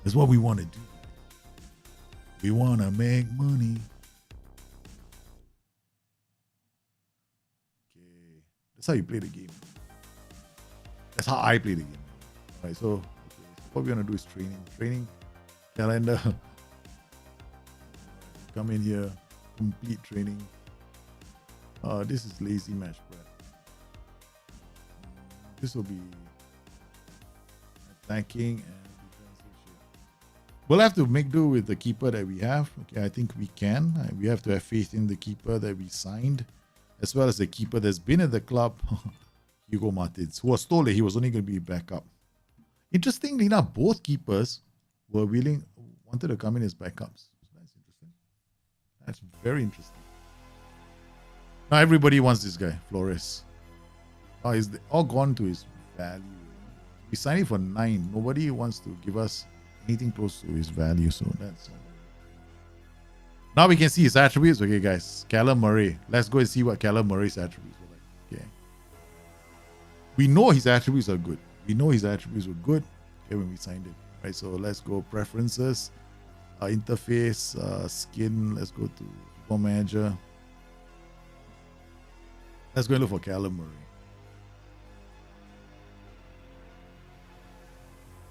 Speaker 3: That's what we want to do. We want to make money. That's how you play the game. That's how I play the game. All right, so what we're going to do is training calendar. Come in here, complete training. This is lazy match prep. This will be attacking and defensive. We'll have to make do with the keeper that we have. Okay, I think we can. We have to have faith in the keeper that we signed, as well as the keeper that's been at the club, Hugo Martins, who was told that he was only going to be backup. Interestingly enough, both keepers wanted to come in as backups. That's interesting. That's very interesting. Now everybody wants this guy, Flores. Oh, he's all gone to his value. We signed him for 9. Nobody wants to give us anything close to his value, so that's... Now we can see his attributes. Okay, guys. Callum Murray. Let's go and see what Callum Murray's attributes were like. Okay. We know his attributes are good. When we signed it. Right, so let's go preferences, interface, skin. Let's go to Football Manager. Let's go and look for Callum Murray.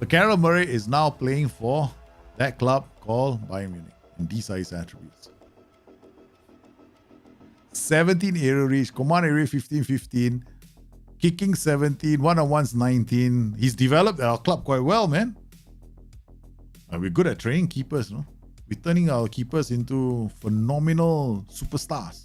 Speaker 3: So Callum Murray is now playing for that club called Bayern Munich. And these are his attributes. 17 area reach, command area 15, kicking 17, one-on-ones 19. He's developed our club quite well, man. And we're good at training keepers, no? We're turning our keepers into phenomenal superstars.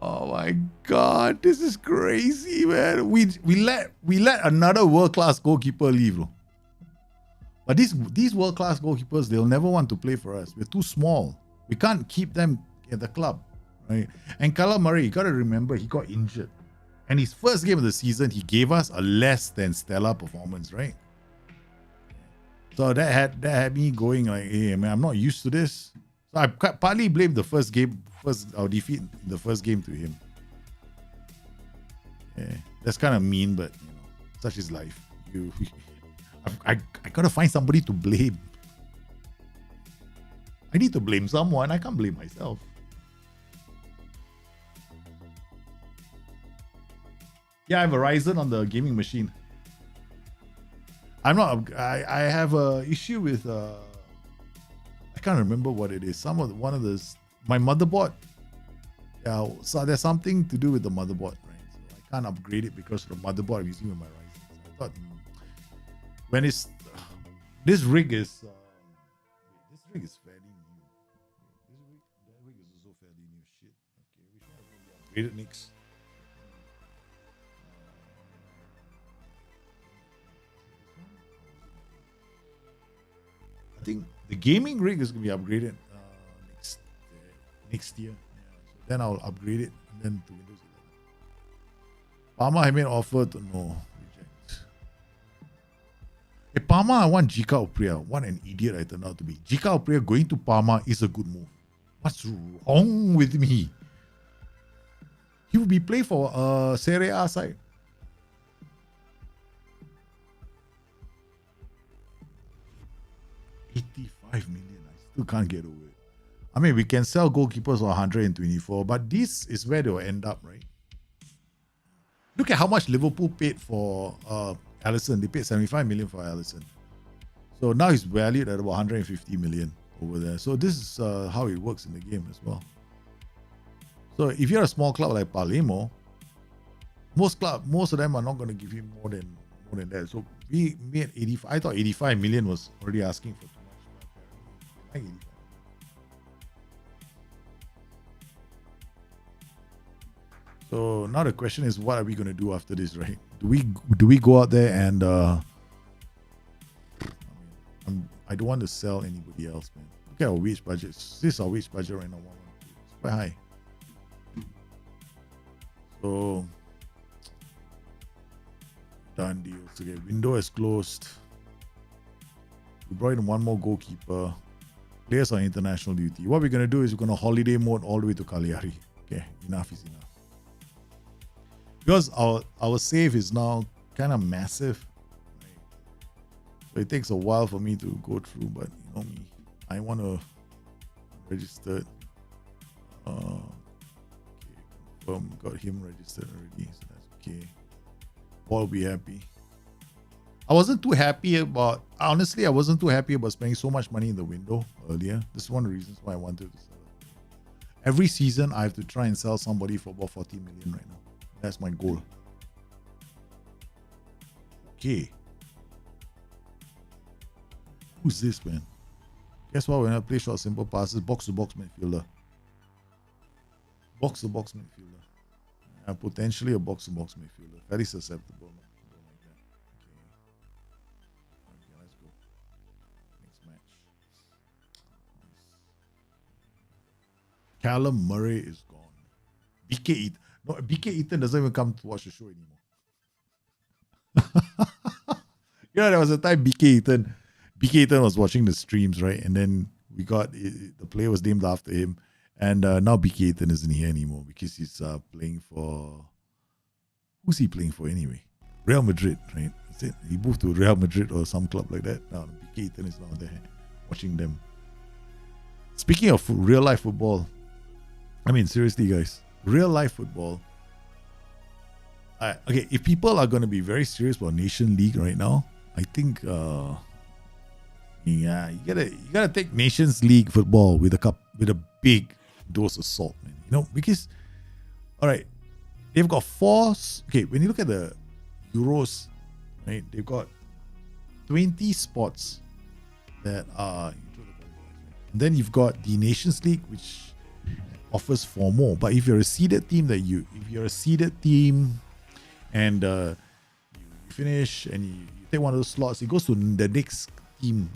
Speaker 3: Oh my God, this is crazy, man. We let another world-class goalkeeper leave, bro. But these world-class goalkeepers, they'll never want to play for us. We're too small. We can't keep them at the club, right? And Callum Murray, you got to remember, he got injured. And his first game of the season, he gave us a less than stellar performance, right? So that had me going like, hey, man, I'm not used to this. So I partly blame our defeat in the first game to him. Yeah, that's kind of mean, but you know, such is life. I gotta find somebody to blame. I need to blame someone. I can't blame myself. Yeah, I have a Ryzen on the gaming machine. I'm not. I have a issue with. I can't remember what it is. One of those. My motherboard. Yeah, so there's something to do with the motherboard, right? So I can't upgrade it because of the motherboard I'm using with my Ryzen. So I thought when it's this rig is fairly new. That rig is also fairly new. Shit. Okay, which one is going to be upgraded next? I think the gaming rig is going to be upgraded next year. Yeah. So then I'll upgrade it and then to Windows 11. Parma, I made an offer to no reject. Hey, Parma, I want Jika Opria. What an idiot I turned out to be. Jika Opria going to Parma is a good move. What's wrong with me? He will be playing for Serie A side. $85 million. I still can't get over it. I mean, we can sell goalkeepers for 124, but this is where they'll end up, right? Look at how much Liverpool paid for Alisson. They paid 75 million for Alisson. So now he's valued at about 150 million over there. So this is how it works in the game as well. So if you're a small club like Palermo, most of them are not going to give you more than that. So we made 85. I thought 85 million was already asking for too much. Like 85. So now the question is, what are we going to do after this, right? Do we go out there and I don't want to sell anybody else, man. Look at our wage budget. This is our wage budget right now. It's quite high. So done deals. Okay, window is closed. We brought in one more goalkeeper. Players on international duty. What we're going to do is we're going to holiday mode all the way to Cagliari. Okay, enough is enough. Because our save is now kind of massive. Right? So it takes a while for me to go through, but you know me. I want to register. Okay, confirm. Got him registered already, so that's okay. All be happy. I wasn't too happy about spending so much money in the window earlier. This is one of the reasons why I wanted to sell it. Every season, I have to try and sell somebody for about 40 million right now. That's my goal. Okay. Who's this, man? Guess what? When I play short, simple passes, box-to-box midfielder. Box-to-box midfielder. Potentially a box-to-box midfielder. Very susceptible. Like that. Okay, let's go. Next match. Callum Murray is gone. BK Eaton. No, BK Eaton doesn't even come to watch the show anymore. You know, there was a time BK Eaton was watching the streams, right? And then we got the player was named after him. And now BK Eaton isn't here anymore because he's playing for... Who's he playing for anyway? Real Madrid, right? That's it. He moved to Real Madrid or some club like that. Now BK Eaton is now there watching them. Speaking of real life football, I mean, seriously, guys, real life football. Okay, if people are going to be very serious about Nation League right now, I think you gotta take Nations League football with a big dose of salt, man. You know, because all right, they've got when you look at the Euros, right, they've got 20 spots that are, and then you've got the Nations League, which offers 4 more. But if you're a seeded team and you finish and you take one of those slots, it goes to the next team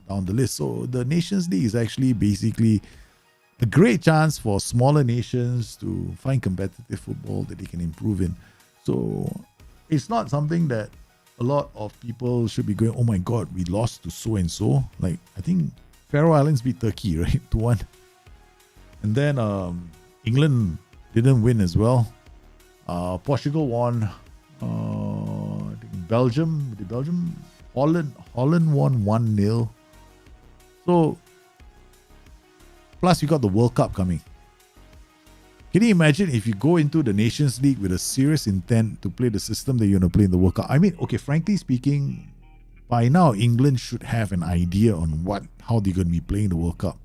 Speaker 3: down the list. So the Nations League is actually basically a great chance for smaller nations to find competitive football that they can improve in. So it's not something that a lot of people should be going, oh my god, we lost to so and so. Like, I think Faroe Islands beat Turkey, right? 2-1. And then England didn't win as well. Portugal won. I think Holland won 1-0. So, plus you got the World Cup coming. Can you imagine if you go into the Nations League with a serious intent to play the system that you're going to play in the World Cup? I mean, okay, frankly speaking, by now England should have an idea on how they're going to be playing the World Cup.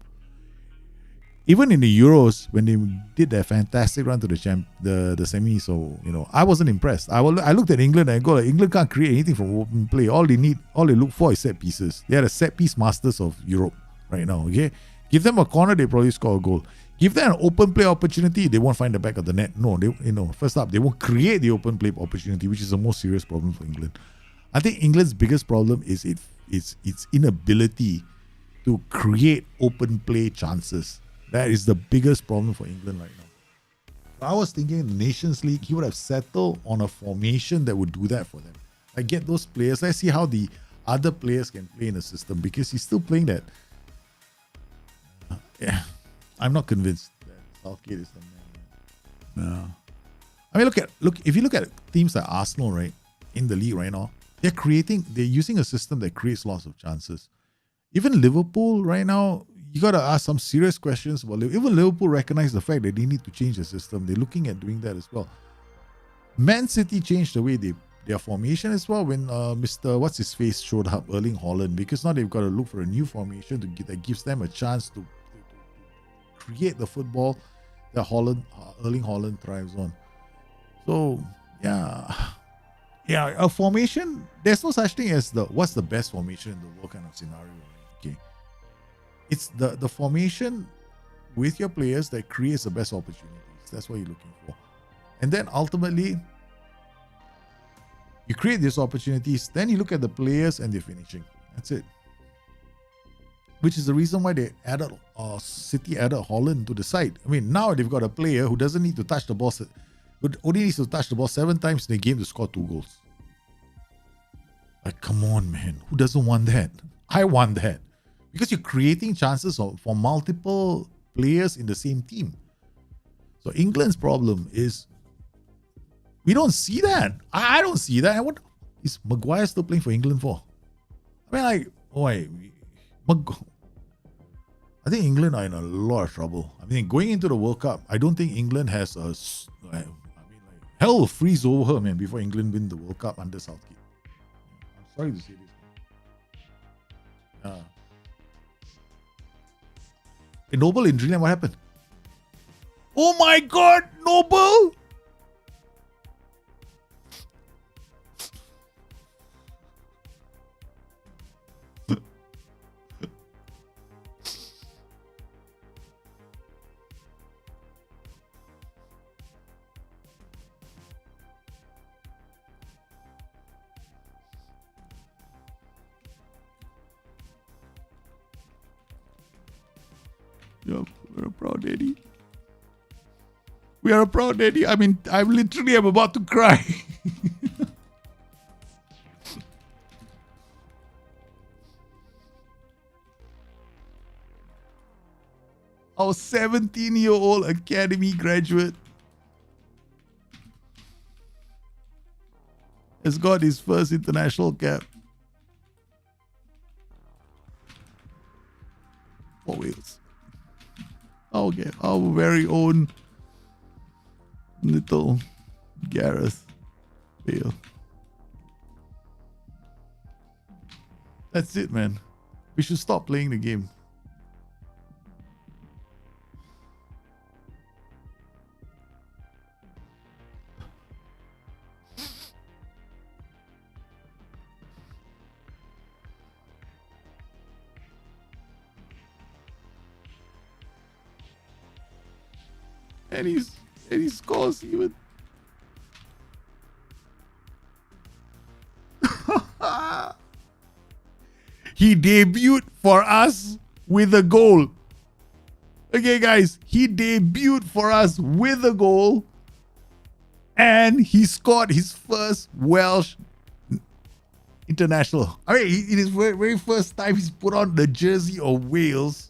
Speaker 3: Even in the Euros, when they did their fantastic run to the semis, so I wasn't impressed. I looked at England and I go, like, England can't create anything from open play. All they look for is set pieces. They are the set piece masters of Europe right now. Okay, give them a corner, they probably score a goal. Give them an open play opportunity, they won't find the back of the net. No, first up, they won't create the open play opportunity, which is the most serious problem for England. I think England's biggest problem is its inability to create open play chances. That is the biggest problem for England right now. I was thinking in the Nations League, he would have settled on a formation that would do that for them. Like, get those players. Let's see how the other players can play in the system, because he's still playing that. Yeah, I'm not convinced that Southgate is the man. No. I mean, if you look at teams like Arsenal, right, in the league right now, they're using a system that creates lots of chances. Even Liverpool right now, you got to ask some serious questions about Liverpool. Even Liverpool recognize the fact that they need to change the system. They're looking at doing that as well. Man City changed the way their formation as well when Mr. What's-his-face showed up, Erling Haaland, because now they've got to look for a new formation that gives them a chance to create the football that Erling Haaland thrives on. So, yeah, a formation, there's no such thing as what's the best formation in the world kind of scenario, right? Okay. It's the formation with your players that creates the best opportunities. That's what you're looking for. And then ultimately, you create these opportunities, then you look at the players and their finishing. That's it. Which is the reason why they City added Haaland to the side. I mean, now they've got a player who doesn't need to touch the ball, who only needs to touch the ball 7 times in a game to score 2 goals. Like, come on, man. Who doesn't want that? I want that. Because you're creating chances for multiple players in the same team. So England's problem is we don't see that. I don't see that. What is Maguire still playing for England for? I mean, I think England are in a lot of trouble. I mean, going into the World Cup, I don't think England has hell will freeze over her, man, before England win the World Cup under Southgate. I'm sorry to say this. Noble in Dreamland, what happened? Oh my God, Noble! Yep, we're a proud daddy. We are a proud daddy. I mean, I'm about to cry. Our 17-year-old academy graduate has got his first international cap for Wales. Okay, our very own little Gareth Bale. That's it, man. We should stop playing the game. And he scores even. He debuted for us with a goal. Okay, guys, he debuted for us with a goal, and he scored his first Welsh international. I mean, it is very first time he's put on the jersey of Wales.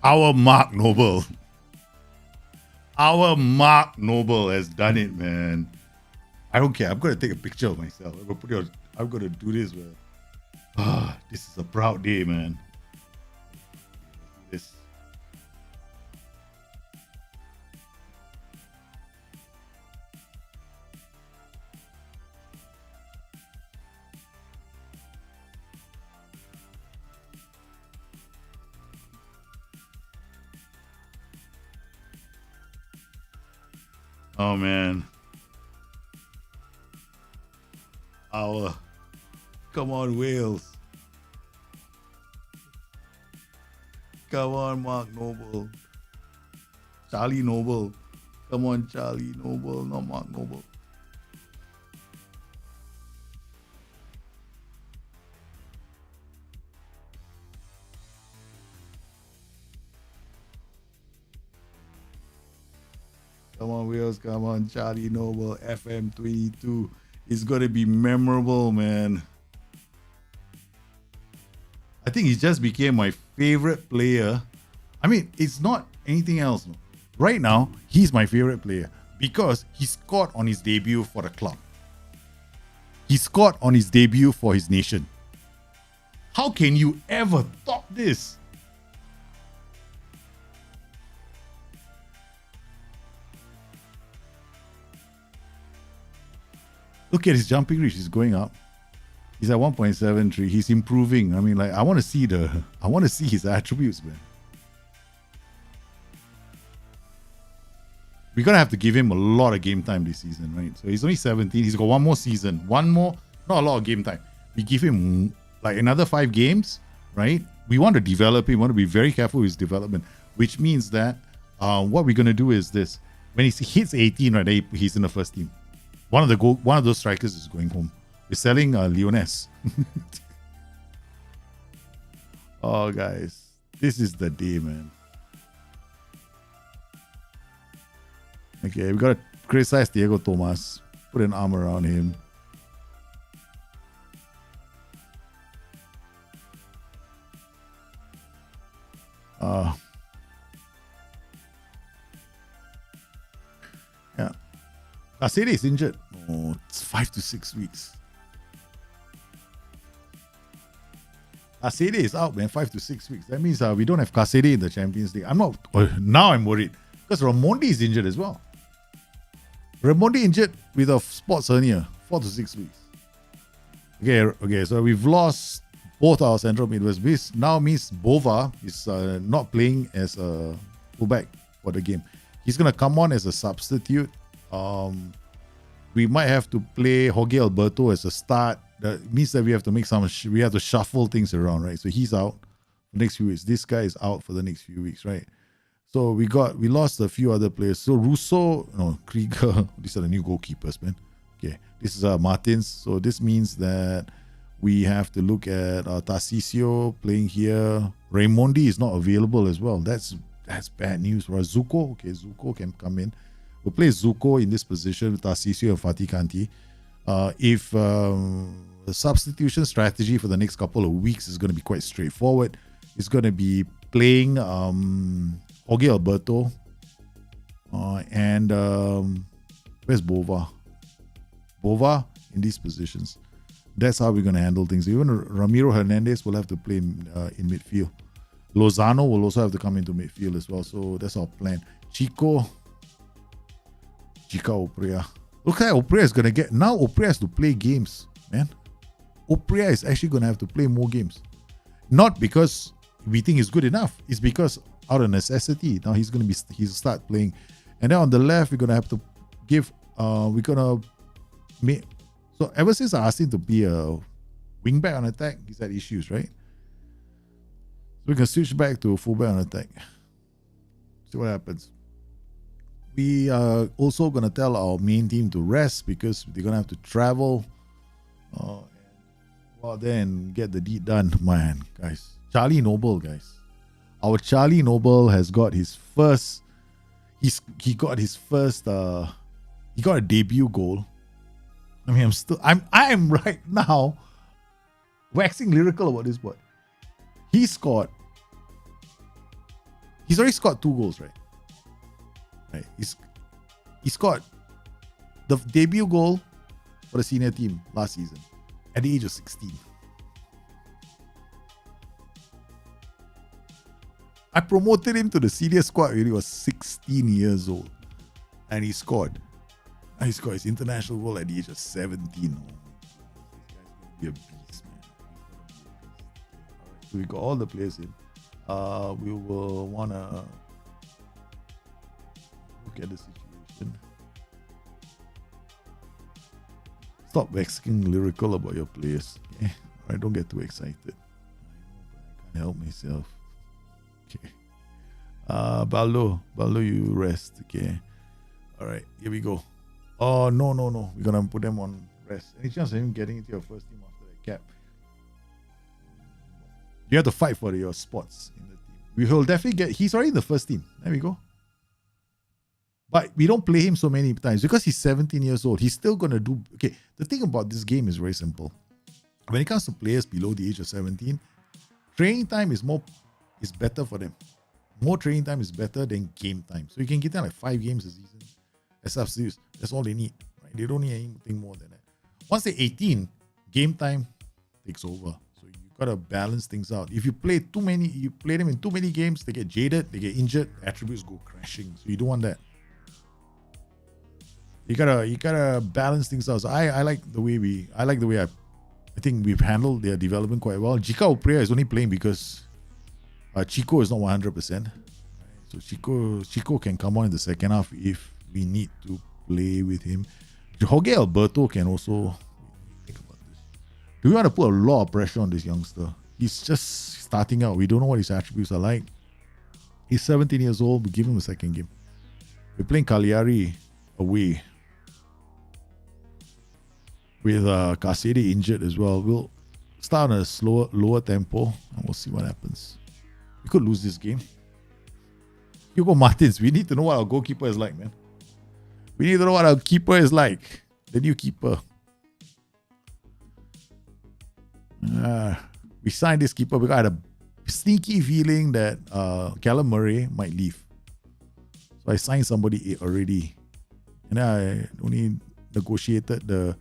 Speaker 3: Our Mark Noble. Our Mark Noble has done it, man. I don't care. I'm going to take a picture of myself. I'm going to put it on, I'm going to do this, man. This is a proud day, man. This. Oh, man. Come on, Wales. Come on, Mark Noble. Charlie Noble. Come on, Charlie Noble, not Mark Noble. Come on, Wales. Come on, Charlie Noble. FM22. It's going to be memorable, man. I think he just became my favorite player. I mean, it's not anything else. Right now, he's my favorite player because he scored on his debut for the club. He scored on his debut for his nation. How can you ever top this? Look at his jumping reach. He's going up. He's at 1.73. He's improving. I mean, like, I want to see his attributes, man. We're going to have to give him a lot of game time this season, right? So he's only 17. He's got one more season. One more, not a lot of game time. We give him like another 5 games, right? We want to develop him. We want to be very careful with his development, which means that what we're going to do is this. When he hits 18, right, he's in the first team. One of those strikers is going home. We're selling Leones. Oh, guys, this is the day, man. Okay, we got to criticize Diego Tomas. Put an arm around him. Yeah. Casede is injured. Oh, it's 5 to 6 weeks. Casede is out, man. 5 to 6 weeks. That means we don't have Casede in the Champions League. Now I'm worried because Raimondi is injured as well. Raimondi injured with a sports hernia. 4 to 6 weeks. Okay. So we've lost both our central midfielders. This now means Bova is not playing as a fullback for the game. He's gonna come on as a substitute. We might have to play Jorge Alberto as a start. That means that we have to make we have to shuffle things around, right? So he's out for the next few weeks. This guy is out for the next few weeks, right? So we lost a few other players. So Krieger, these are the new goalkeepers, man. Okay, this is Martins. So this means that we have to look at Tarcisio playing here. Raimondi is not available as well. That's bad news for us. Zuko, okay, Zuko can come in. We'll play Zuko in this position with Tarcisio and Fatih Kanti. If the substitution strategy for the next couple of weeks is going to be quite straightforward, it's going to be playing Jorge Alberto and where's Bova? Bova in these positions. That's how we're going to handle things. Even Ramiro Hernandez will have to play in midfield. Lozano will also have to come into midfield as well. So that's our plan. Chica Oprea. Look at Oprea is going to get... Now Oprea has to play games, man. Oprea is actually going to have to play more games. Not because we think it's good enough. It's because out of necessity. Now he'll start playing. And then on the left, we're going to have to give... So ever since I asked him to be a wingback on attack, he's had issues, right? So we can switch back to fullback on attack. See what happens. We are also going to tell our main team to rest because they're going to have to travel. Then get the deed done. Man, guys. Charlie Noble, guys. Our Charlie Noble has got his first... He got a debut goal. I mean, I am right now waxing lyrical about this boy. He scored He's already scored 2 goals, right? Right. He scored the debut goal for the senior team last season at the age of 16. I promoted him to the senior squad when he was 16 years old. And he scored. And he scored his international goal at the age of 17. Oh, this guy's going to be a beast, man. Alright, so we got all the players in. We will want to look at the situation. Stop waxing lyrical about your players. Okay? Alright, don't get too excited. I can't help myself. Okay. Baldo, you rest. Okay. Alright, here we go. Oh, no. We're going to put them on rest. Any chance of him getting into your first team after that cap? You have to fight for your spots in the team. We will definitely he's already in the first team. There we go. But we don't play him so many times because he's 17 years old. He's still going to do... Okay, the thing about this game is very simple. When it comes to players below the age of 17, training time is better for them. More training time is better than game time. So you can get them like 5 games a season as substitutes. That's all they need. Right? They don't need anything more than that. Once they're 18, game time takes over. So you gotta balance things out. If you play them in too many games, they get jaded, they get injured, attributes go crashing. So you don't want that. You gotta balance things out. So I like the way I think we've handled their development quite well. Jika Oprea is only playing because Chico is not 100%. So Chico can come on in the second half if we need to play with him. Jorge Alberto can also think about this. Do we want to put a lot of pressure on this youngster? He's just starting out. We don't know what his attributes are like. He's 17 years old. We give him a second game. We're playing Cagliari away with Casede injured as well. We'll start on a lower tempo and we'll see what happens. We could lose this game. Hugo Martins, we need to know what our goalkeeper is like, man. We need to know what our keeper is like. The new keeper. We signed this keeper because I had a sneaky feeling that Callum Murray might leave. So I signed somebody already. And I only negotiated the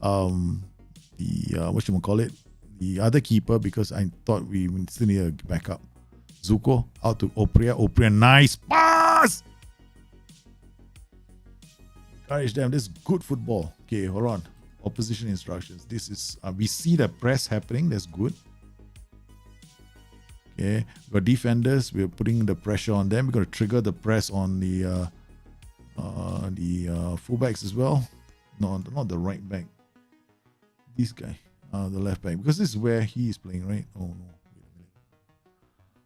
Speaker 3: whatchamacallit, the other keeper because I thought we still need a backup. Zuko out to Oprea. Oprea, nice pass! Encourage them. This is good football. Okay, hold on. Opposition instructions. This is, we see the press happening. That's good. Okay, we've got defenders. We're putting the pressure on them. We're going to trigger the press on the fullbacks as well. No, not the right back. This guy, the left back. Because this is where he is playing, right? Oh, no.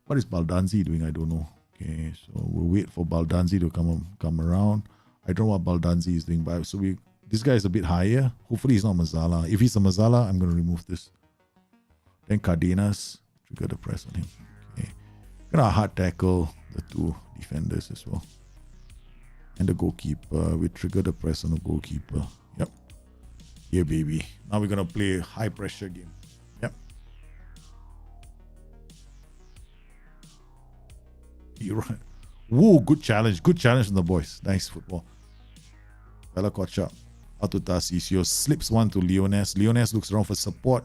Speaker 3: What is Baldanzi doing? I don't know. Okay, so we'll wait for Baldanzi to come around. I don't know what Baldanzi is doing, but this guy is a bit higher. Hopefully he's not Mazzala. If he's a Mazzala, I'm going to remove this. Then Cardenas, trigger the press on him. Okay, gonna hard tackle the 2 defenders as well, and the goalkeeper. We trigger the press on the goalkeeper. Yep. Yeah, baby. Now we're gonna play a high pressure game. Yep. You're right. Woo, good challenge. Good challenge from the boys. Nice football. Bella Kocha. Out to Tarcisio. Slips one to Leones. Leones looks around for support.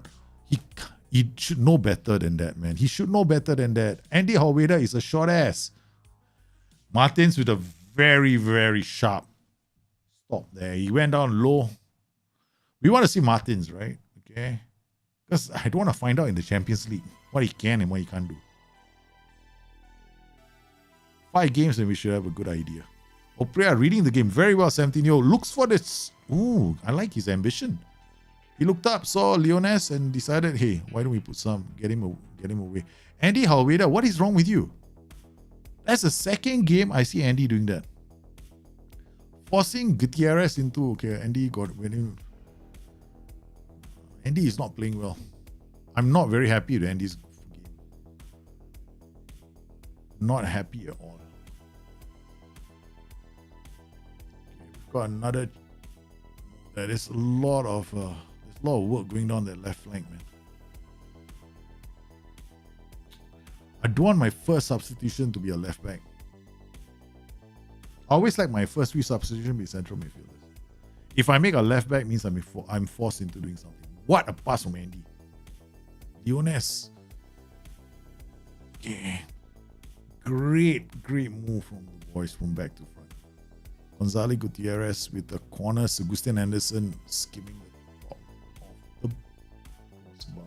Speaker 3: He should know better than that, man. He should know better than that. Andy Howeda is a short ass. Martins with a very, very sharp stop there. He went down low. We want to see Martins, right? Okay. Because I don't want to find out in the Champions League what he can and what he can't do. 5 games and we should have a good idea. Oprea reading the game very well. 17-year-old looks for this. Ooh, I like his ambition. He looked up, saw Leones and decided, hey, why don't we put get him away. Andy Howeda, what is wrong with you? That's the second game I see Andy doing that. Forcing Gutierrez into, okay, Andy is not playing well. I'm not very happy with Andy's game. Not happy at all. Okay, we've got another. There's a lot of work going on that left flank, man. I don't want my first substitution to be a left back. I always like my first few substitutions to be central midfielders. If I make a left back, means I'm forced into doing something. What a pass from Andy. Leones. Yeah. Great move from the boys from back to front. Gonzalo Gutierrez with the corners. Agustin Anderson skimming the top of the crossbar.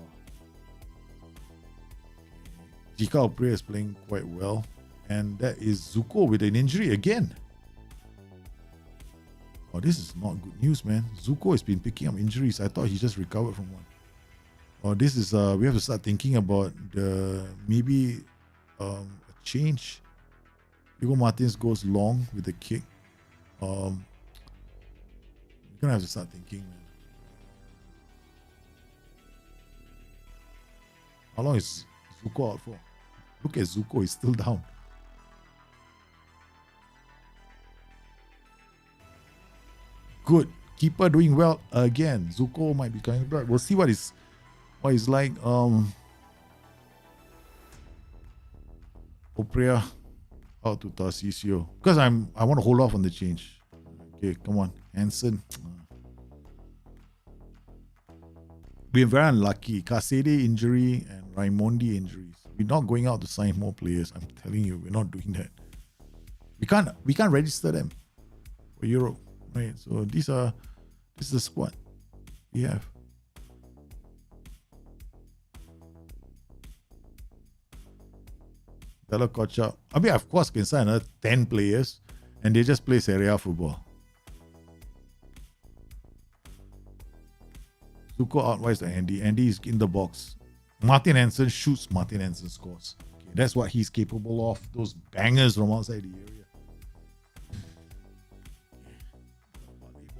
Speaker 3: Jika Oprea is playing quite well. And that is Zuko with an injury again. Oh, this is not good news, man. Zuko has been picking up injuries. I thought he just recovered from one. Oh, this is we have to start thinking about maybe a change. Hugo Martins goes long with the kick. We're gonna have to start thinking, man. How long is Zuko out for? Look at Zuko, he's still down. Good. Keeper doing well again. Zuko might be coming back. We'll see what he's like. Oprea out to Tarcisio. Because I want to hold off on the change. Okay, come on. Hansen. We're very unlucky. Casede injury and Raimondi injuries. We're not going out to sign more players. I'm telling you, we're not doing that. We can't register them for Europe. Right, so this is the squad we have. Bella Kocha. I mean, of course, can sign another 10 players and they just play Serie A football. Zuko outwise to Andy. Andy is in the box. Martin Hansen shoots. Martin Hansen scores. Okay, that's what he's capable of. Those bangers from outside the area.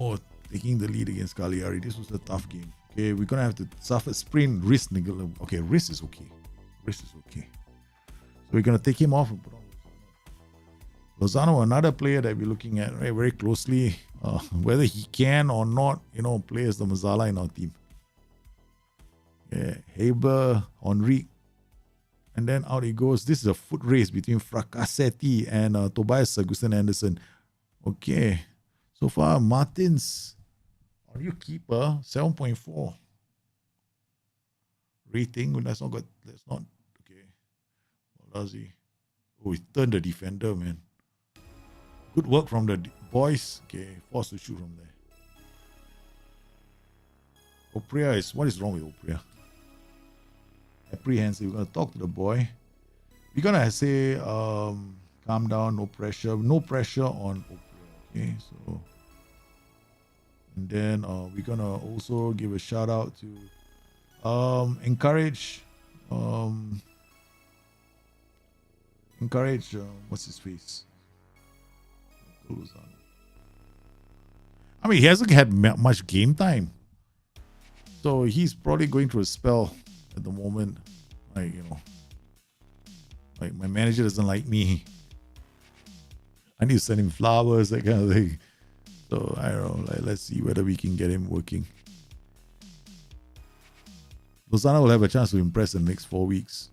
Speaker 3: Oh, taking the lead against Cagliari. This was a tough game. Okay, we're gonna have to suffer sprint wrist niggle. Okay, wrist is okay. Wrist is okay. So we're gonna take him off and put on Lozano, another player that we're looking at right, very closely. Whether he can or not, play as the Mazzala in our team. Yeah, Haber, Henrique, and then out he goes. This is a foot race between Fracassetti and Tobias Agustin Anderson. Okay. So far, Martins, our new keeper, 7.4 rating. That's not, okay. What does he? Oh, he turned the defender, man. Good work from the boys. Okay, forced to shoot from there. Oprea what is wrong with Oprea? Apprehensive. We're going to talk to the boy. We're going to say, calm down, no pressure. No pressure on Oprea. Okay, so... And then we're gonna also give a shout out to encourage what's his face? I mean, he hasn't had much game time, so he's probably going through a spell at the moment. Like like my manager doesn't like me. I need to send him flowers, that kind of thing. So I don't know, let's see whether we can get him working. Lozano will have a chance to impress in the next 4 weeks.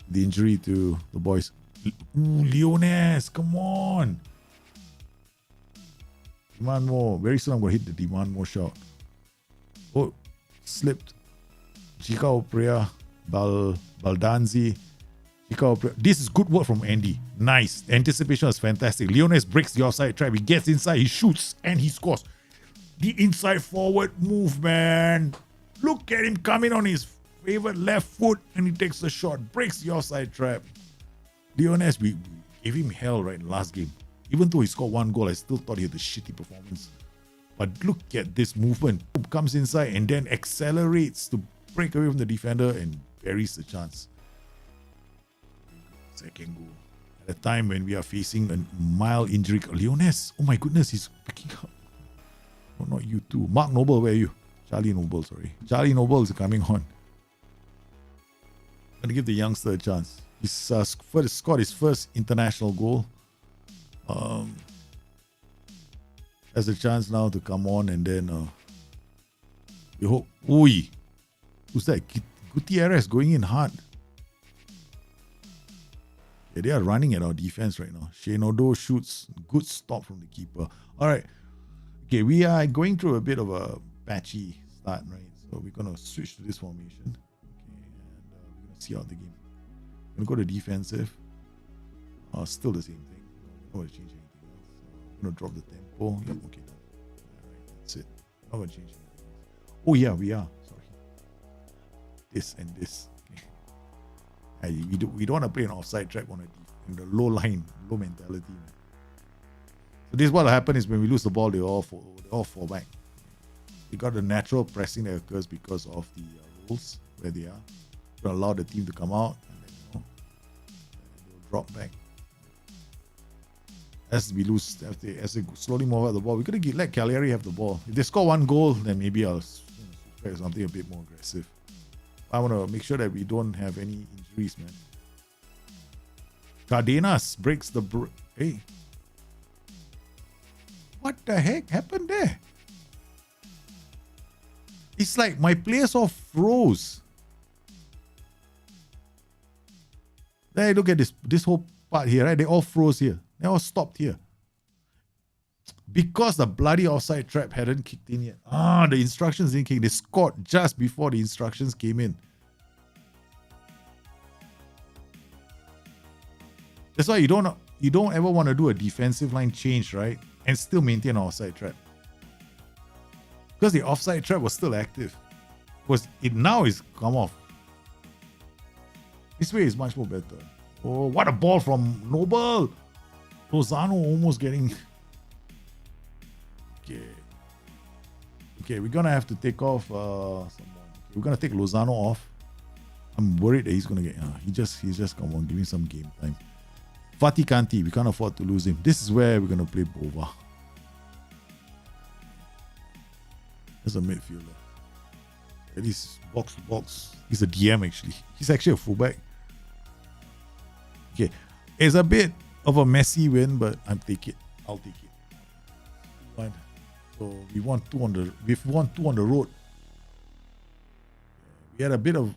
Speaker 3: The injury to the boys. Leones, come on. Demand more. Very soon I'm going to hit the demand more shot. Oh, slipped. Chica Oprea, Baldanzi. This is good work from Andy. Nice. The anticipation was fantastic. Leones breaks the offside trap. He gets inside, he shoots, and he scores. The inside forward move, man. Look at him coming on his favorite left foot, and he takes the shot. Breaks the offside trap. Leones, we gave him hell right in the last game. Even though he scored one goal, I still thought he had a shitty performance. But look at this movement. Comes inside and then accelerates to break away from the defender and buries the chance. Second goal. At a time when we are facing a mild injury. Leones, oh my goodness, he's picking up. Oh, not you too. Mark Noble, where are you? Charlie Noble, sorry. Charlie Noble is coming on. I'm going to give the youngster a chance. He's scored his first international goal. Has a chance now to come on and then we hope. Oi! Who's that? Gutierrez going in hard. Okay, they are running at our defense right now. Shenodo shoots. Good stop from the keeper. All right. Okay, we are going through a bit of a patchy start, right? So we're going to switch to this formation. Okay, and we're going to see out the game. We're going to go to defensive. Still the same thing. We're not going to change anything else. I'm going to drop the tempo. Yep, okay. All right, that's it. Not going to change anything else. Oh, yeah, we are. Sorry. This and this. Okay. We don't want to play an offside trap on the low line, low mentality. Man. So this what will happen is when we lose the ball, they all fall back. You got the natural pressing that occurs because of the rules where they are. To allow the team to come out and then they'll drop back. As we lose, as they slowly move out the ball, we're gonna let Cagliari have the ball. If they score one goal, then maybe I'll switch something a bit more aggressive. I want to make sure that we don't have any injuries, man. Cardenas breaks the hey. What the heck happened there? It's like my players all froze. Hey, look at this whole part here, right? They all froze here. They all stopped here. Because the bloody offside trap hadn't kicked in yet. The instructions didn't kick. They scored just before the instructions came in. That's why you don't ever want to do a defensive line change, right? And still maintain an offside trap. Because the offside trap was still active. Because it now is come off. This way is much more better. Oh, what a ball from Noble! Lozano almost getting... Okay, we're going to have to take off someone. We're going to take Lozano off. I'm worried that he's going to get... he's just come on, giving some game time. Vaticanti, we can't afford to lose him. This is where we're going to play Bova. As a midfielder. At least box to box. He's a DM actually. He's actually a fullback. Okay. It's a bit of a messy win, but I'll take it. Fine. So we won two on the road.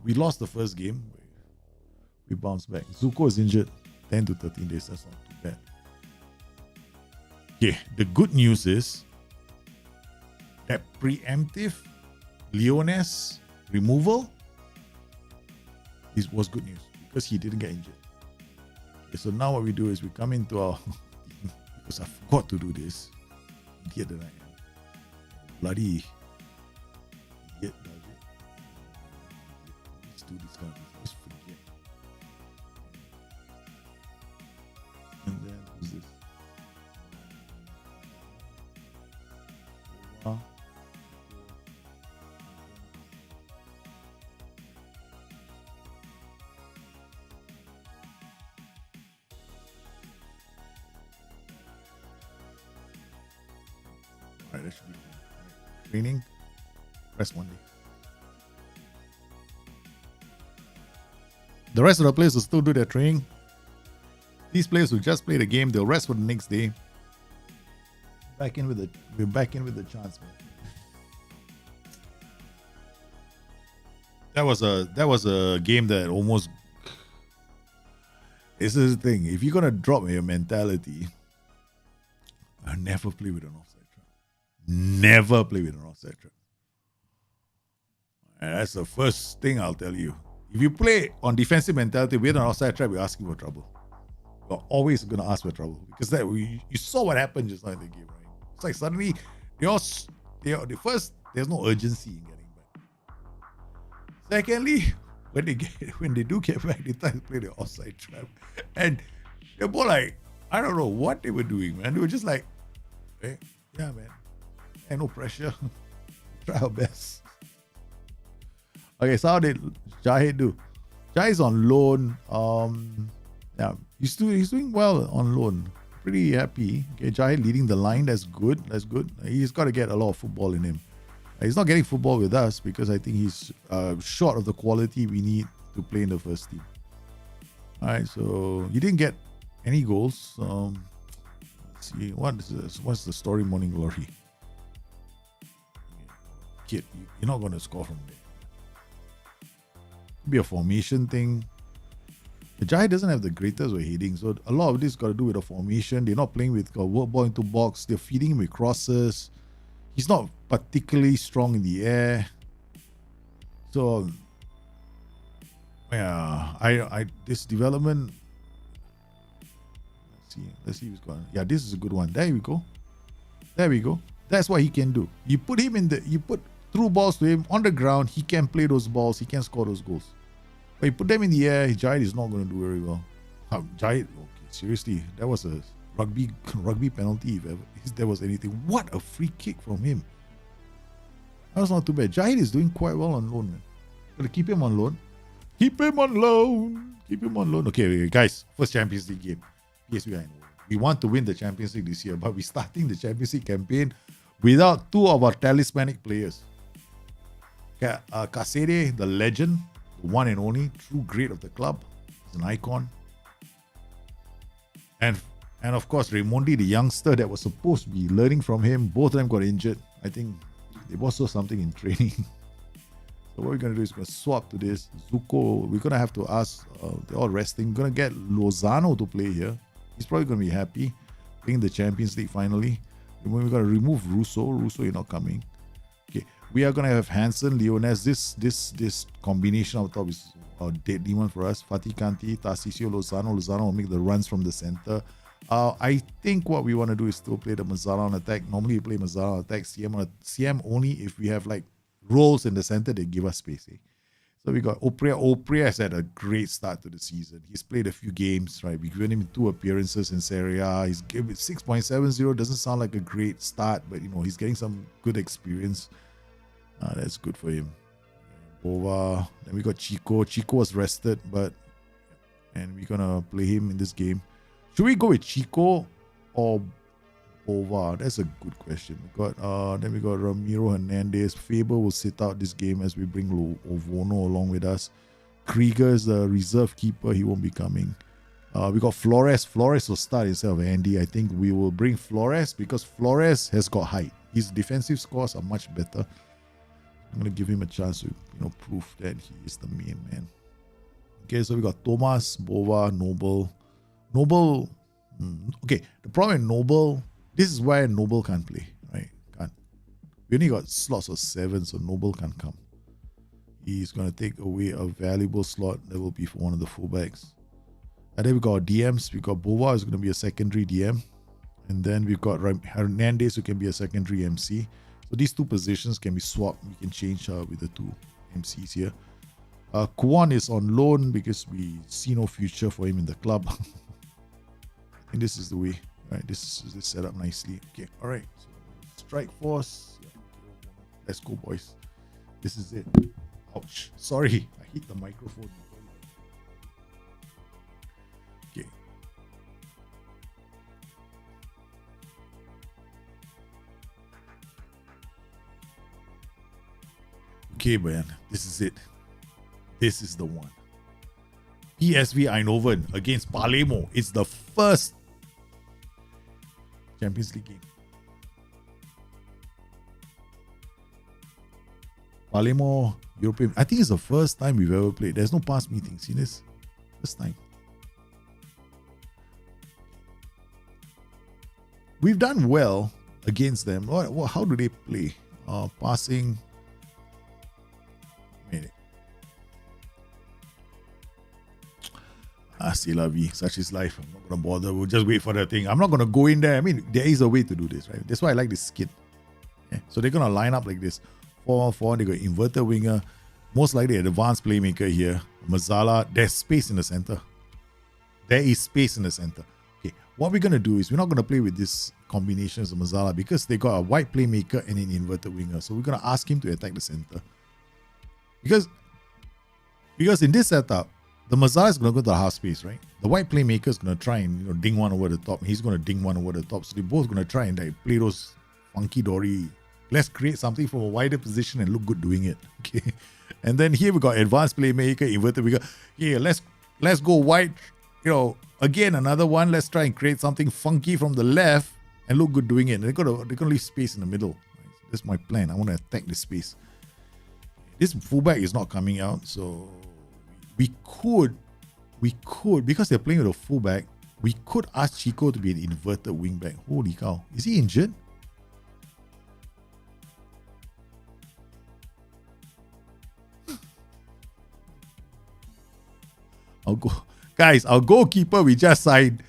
Speaker 3: We lost the first game. We bounced back. Zuko is injured. 10 to 13 days. That's not too bad. Okay. The good news is that preemptive Leones removal was good news because he didn't get injured. Okay, so now what we do is we come into our because I forgot to do this. Idiot that I am. Bloody idiot. Let's do this kind of thing. Just forget. And then who's this? Alright, that should be fine. Training. Rest one day. The rest of the players will still do their training. These players will just play the game. They'll rest for the next day. We're back in with the chance, man. That was a game that almost. This is the thing. If you're gonna drop your mentality, I'll never play with an offside trap. Never play with an offside trap. And that's the first thing I'll tell you. If you play on defensive mentality with an offside trap, you're asking for trouble. You're always gonna ask for trouble because you saw what happened just now in the game, right? It's like suddenly there's no urgency in getting back. Secondly, when they do get back, they try to play the offside trap, and they're more like, I don't know what they were doing, man. They were just like, hey, yeah, man, and no pressure, try our best. Okay, so how did Jahid do? Jahid's on loan. Yeah, he's doing well on loan. Pretty happy. Okay, Jahid leading the line. That's good. He's got to get a lot of football in him. He's not getting football with us because I think he's short of the quality we need to play in the first team. All right, so he didn't get any goals. Let's see, what is this? What's the story? Morning Glory. Kid, you're not going to score from there. Could be a formation thing. Jai doesn't have the greatest with heading, so a lot of this got to do with the formation. They're not playing with work ball into box. They're feeding him with crosses. He's not particularly strong in the air. So, yeah, I this development. Let's see who's going. Yeah, this is a good one. There we go. There we go. That's what he can do. You put him you put through balls to him on the ground. He can play those balls. He can score those goals. But you put them in the air, Jai is not going to do very well. Jai, okay, seriously, that was a rugby penalty if there was anything. What a free kick from him. That was not too bad. Jai is doing quite well on loan, man. Gotta keep him on loan. Keep him on loan. Keep him on loan. Okay, guys, first Champions League game. PSV Eindhoven. We want to win the Champions League this year, but we're starting the Champions League campaign without two of our talismanic players. Kasere, the legend, the one and only true great of the club, is an icon. And of course, Raimondi, the youngster that was supposed to be learning from him, both of them got injured. I think they both saw something in training. So what we're going to do is we're going to swap to this. Zuko, we're going to have to ask, they're all resting. We're going to get Lozano to play here. He's probably going to be happy playing the Champions League finally. And we're going to remove Russo. Russo, you're not coming. Okay, we are going to have Hansen, Leones. This combination on top is a deadly one for us. Fatih Kanti, Tarcisio, Lozano. Lozano will make the runs from the center. I think what we want to do is still play the Mazzala on attack. Normally we play Mazzala on attack, CM only if we have like roles in the center, they give us space. So we got Oprea. Oprea has had a great start to the season. He's played a few games, right? We've given him 2 appearances in Serie A. He's given 6.70. Doesn't sound like a great start, but he's getting some good experience. That's good for him. Bova. Then we got Chico. Chico was rested, and we're gonna play him in this game. Should we go with Chico or Bova? That's a good question. Then we got Ramiro Hernandez. Faber will sit out this game as we bring Ovono along with us. Krieger is the reserve keeper. He won't be coming. We got Flores. Flores will start instead of Andy. I think we will bring Flores because Flores has got height. His defensive scores are much better. I'm going to give him a chance to prove that he is the main man. Okay, so we got Thomas, Bova, Noble. Noble, okay, the problem with Noble, this is why Noble can't play, right? Can't. We only got slots of 7, so Noble can't come. He's going to take away a valuable slot that will be for one of the fullbacks. And then we got DMs. We got Bova is going to be a secondary DM. And then we've got Hernandez who can be a secondary MC. So these 2 positions can be swapped. We can change with the 2 MCs here. Kwan is on loan because we see no future for him in the club. And this is the way, right? This is set up nicely. Okay, all right. So strike force. Yeah, okay, let's go, boys. This is it. Ouch! Sorry, I hit the microphone. Okay. Okay, man. This is it. This is the one. PSV Eindhoven against Palermo. It's the first Champions League game. Palermo, European. I think it's the first time we've ever played. There's no past meetings. See this? First time. We've done well against them. How do they play? Passing. C'est la vie. Such is life. I'm not going to bother. We'll just wait for the thing. I'm not going to go in there. I mean, there is a way to do this, right? That's why I like this skit. Okay? So they're going to line up like this. 4-4. They got inverted winger. Most likely an advanced playmaker here. Mazzala. There's space in the center. There is space in the center. Okay. What we're going to do is we're not going to play with this combinations of Mazzala because they got a wide playmaker and an inverted winger. So we're going to ask him to attack the center. Because in this setup, the Mazzala is going to go to the half space, right? The white playmaker is going to try and ding one over the top. He's going to ding one over the top. So they're both going to try and play those funky dory. Let's create something from a wider position and look good doing it. Okay. And then here we got advanced playmaker, inverted winger. Here, let's go wide. Again another one. Let's try and create something funky from the left and look good doing it. They're gonna leave space in the middle. Right? So that's my plan. I want to attack this space. This fullback is not coming out, so we could we could, because they're playing with a fullback, we could ask Chico to be an inverted wingback. Holy cow. Is he injured? Guys, our goalkeeper we just signed,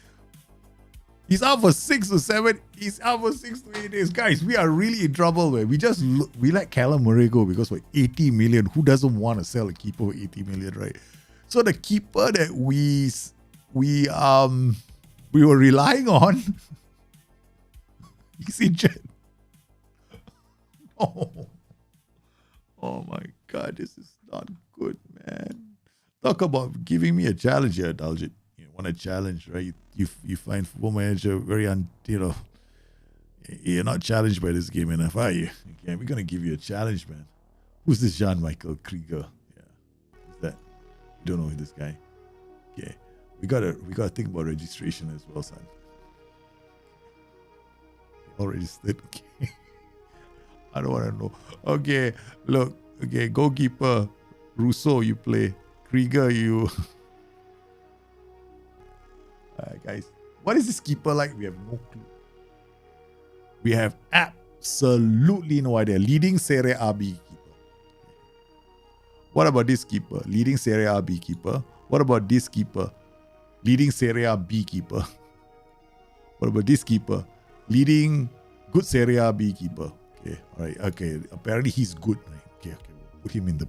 Speaker 3: he's out for 6 to 7. He's out for 6 to 8 days. Guys, we are really in trouble, man. We let Callum Murray go because for 80 million. Who doesn't want to sell a keeper for 80 million, right? So the keeper that we were relying on, he's injured. Oh my God, this is not good, man. Talk about giving me a challenge here, Daljit. You want a challenge, right? You find Football Manager very you're not challenged by this game enough, are you? Okay, we're gonna give you a challenge, man. Who's this Jean-Michael Krieger? Yeah, who's that? You don't know this guy. Okay, we gotta think about registration as well, son. All registered. Okay. I don't want to know. Okay, look. Okay, goalkeeper Rousseau, you play. Krieger, you. Guys, what is this keeper like? We have no clue. We have absolutely no idea. Leading Serie A B keeper. What about this keeper? Leading Serie A B keeper. What about this keeper? Leading Serie A B keeper. What about this keeper? Leading good Serie A B keeper. Okay, all right. Okay, apparently he's good. Right? Okay, we'll put him in the.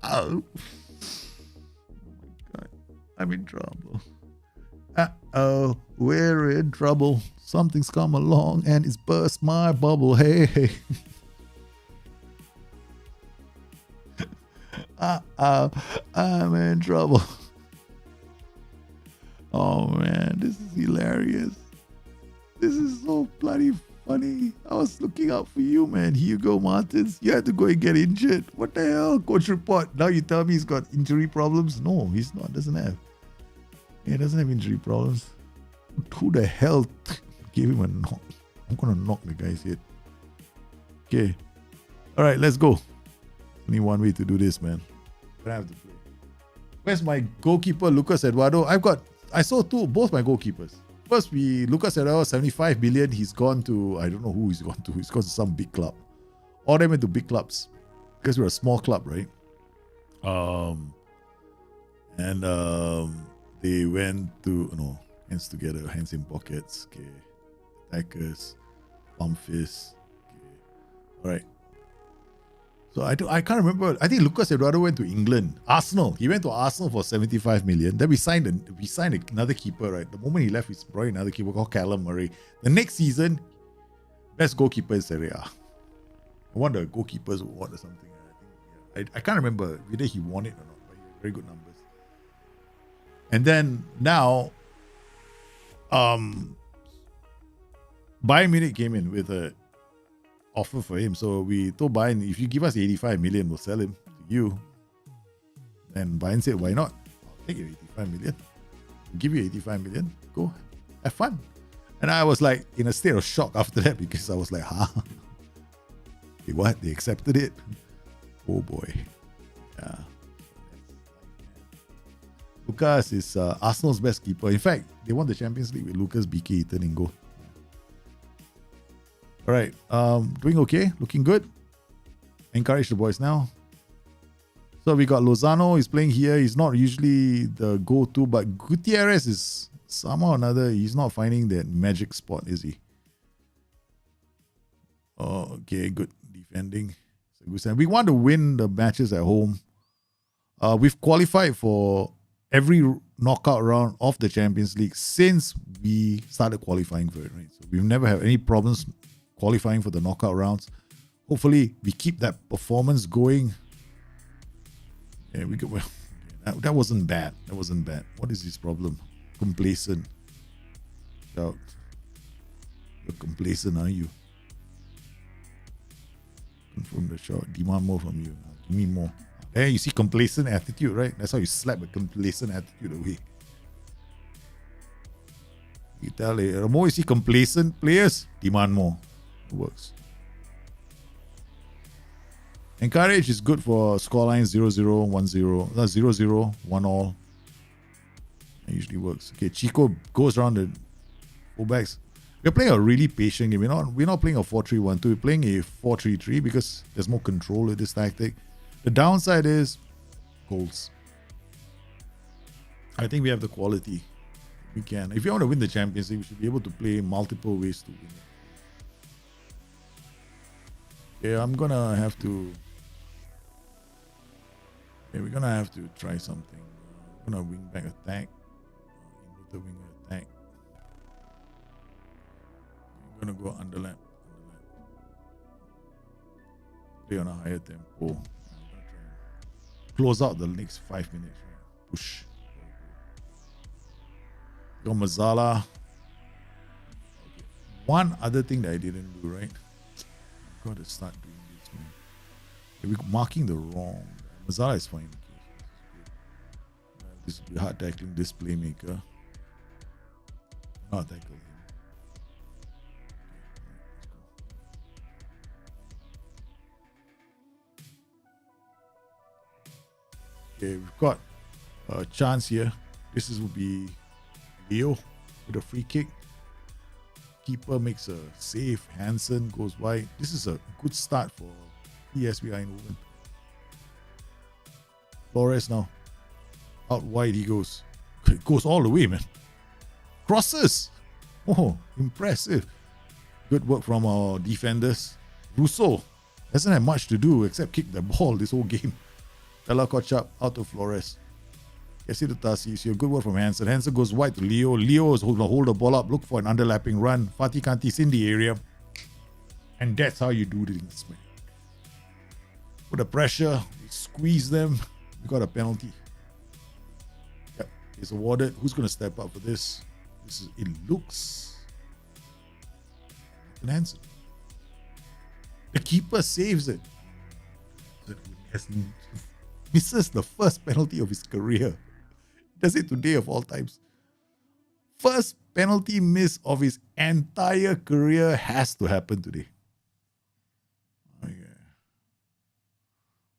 Speaker 3: Oh my God, I'm in trouble. We're in trouble. Something's come along and it's burst my bubble. Hey. I'm in trouble. Oh man, this is hilarious. This is so bloody funny. I was looking out for you, man. Hugo Martins. You had to go and get injured. What the hell? Coach report. Now you tell me he's got injury problems? No, he's not. Doesn't have. He doesn't have injury problems. Who the hell gave him a knock? I'm gonna knock the guy's head. Okay. Alright, let's go. Only one way to do this, man. I have to play. Where's my goalkeeper, Lucas Eduardo? I saw both my goalkeepers. First, Lucas Eduardo, 75 million. He's gone to, I don't know who he's gone to. He's gone to some big club. All them went to big clubs. Because we're a small club, right? They went to, hands together, hands in pockets. Okay. Attackers, palm fist. Okay. Alright. So I can't remember. I think Lucas Eduardo went to England. Arsenal. He went to Arsenal for 75 million. Then we signed another keeper, right? The moment he left, we brought another keeper called Callum Murray. The next season, best goalkeeper in Serie A. One of the goalkeepers won or something. I can't remember whether he won it or not, but he had very good numbers. And then now, Bayern Munich came in with a offer for him. So we told Bayern, if you give us 85 million, we'll sell him to you. And Bayern said, why not? I'll take it, 85 million. I'll give you 85 million. Go, have fun. And I was like in a state of shock after that because I was like, Hey, what? They accepted it? Oh boy. Yeah. Lucas is Arsenal's best keeper. In fact, they won the Champions League with Lucas BK turning goal. All right, doing okay, looking good. Encourage the boys now. So we got Lozano, he's playing here. He's not usually the go-to, but Gutierrez is somehow or another, he's not finding that magic spot, is he? Oh, okay, good defending. We want to win the matches at home. We've qualified for every knockout round of the Champions League since we started qualifying for it, right? So we've never had any problems qualifying for the knockout rounds. Hopefully, we keep that performance going. Yeah, we could. Well, that wasn't bad. That wasn't bad. What is his problem? Complacent. Shout. You're complacent, are you? Confirm the shot. Demand more from you. Give me more. Hey, you see complacent attitude, right? That's how you slap a complacent attitude away. You tell the more you see complacent players, demand more. It works. Encourage is good for scoreline 0-0, 1-0. That's 0-0, 1-all. It usually works. Okay, Chico goes around the fullbacks. We're playing a really patient game. We're not playing a 4-3-1-2. We're playing a 4-3-3 because there's more control with this tactic. The downside is goals. I think we have the quality. We can. If you want to win the Champions League, we should be able to play multiple ways to win it. Yeah, I'm gonna have to. Yeah, we're gonna have to try something. I'm gonna wing back attack. Inverted winger attack. I'm gonna go underlap. Play on a higher tempo. I'm gonna try and close out the next 5 minutes. Right? Push. Got Mazzala. Okay. One other thing that I didn't do, right? I've got to start doing this, man. Okay, we're marking the wrong. Mazzala is fine. Okay. This will be hard tackling this playmaker. Not tackle him. Okay, we've got a chance here. This will be Leo with a free kick. Keeper makes a save. Hansen goes wide. This is a good start for PSV Eindhoven. Flores now. Out wide he goes. It goes all the way, man. Crosses. Oh, impressive. Good work from our defenders. Russo hasn't had much to do except kick the ball this whole game. Pella Kochap out to Flores. Gets it to Tarcisio. Good work from Hansen. Hansen goes wide to Leo. Leo is going to hold the ball up. Look for an underlapping run. Fatih Kanti's in the area. And that's how you do things, man. Put the pressure. Squeeze them. We got a penalty. Yep. It's awarded. Who's going to step up for this? It looks Hansen. The keeper saves it. Misses the first penalty of his career. Does it today of all times. First penalty miss of his entire career has to happen today. Oh, yeah.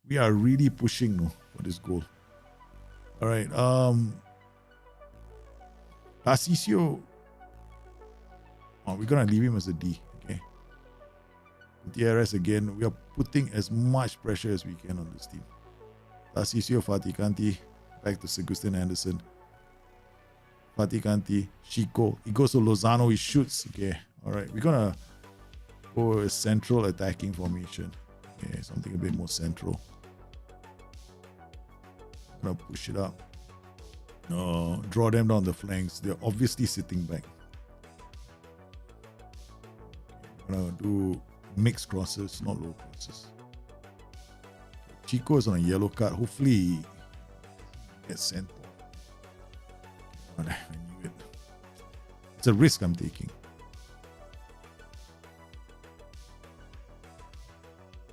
Speaker 3: We are really pushing for this goal. All right. Tarcisio. Oh, we're gonna leave him as a D. Okay. Gutierrez again. We are putting as much pressure as we can on this team. Tarcisio, Fatih Kanti, back to Sigurdsson Anderson. Fatih Kanti, Chico. He goes to Lozano, he shoots. Okay, alright. We're gonna go a central attacking formation. Okay, something a bit more central. Gonna push it up. Draw them down the flanks. They're obviously sitting back. Gonna do mixed crosses, not low crosses. Chico is on a yellow card. Hopefully he gets sent. I knew it. It's a risk I'm taking.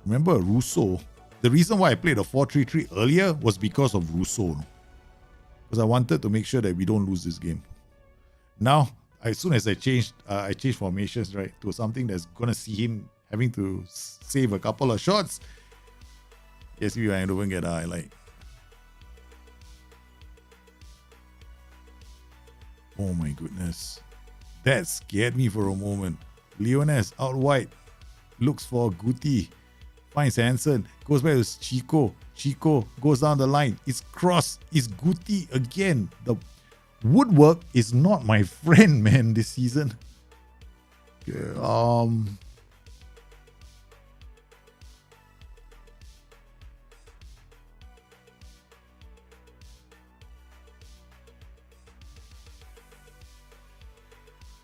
Speaker 3: Remember Russo? The reason why I played a 4-3-3 earlier was because of Russo. Because I wanted to make sure that we don't lose this game. Now, as soon as I changed formations, right, to something that's gonna see him having to save a couple of shots. Yes, we don't get a highlight. Oh my goodness. That scared me for a moment. Leones out wide. Looks for Guti. Finds Hansen. Goes back to Chico. Chico goes down the line. It's crossed. It's Guti again. The woodwork is not my friend, man, this season. Okay,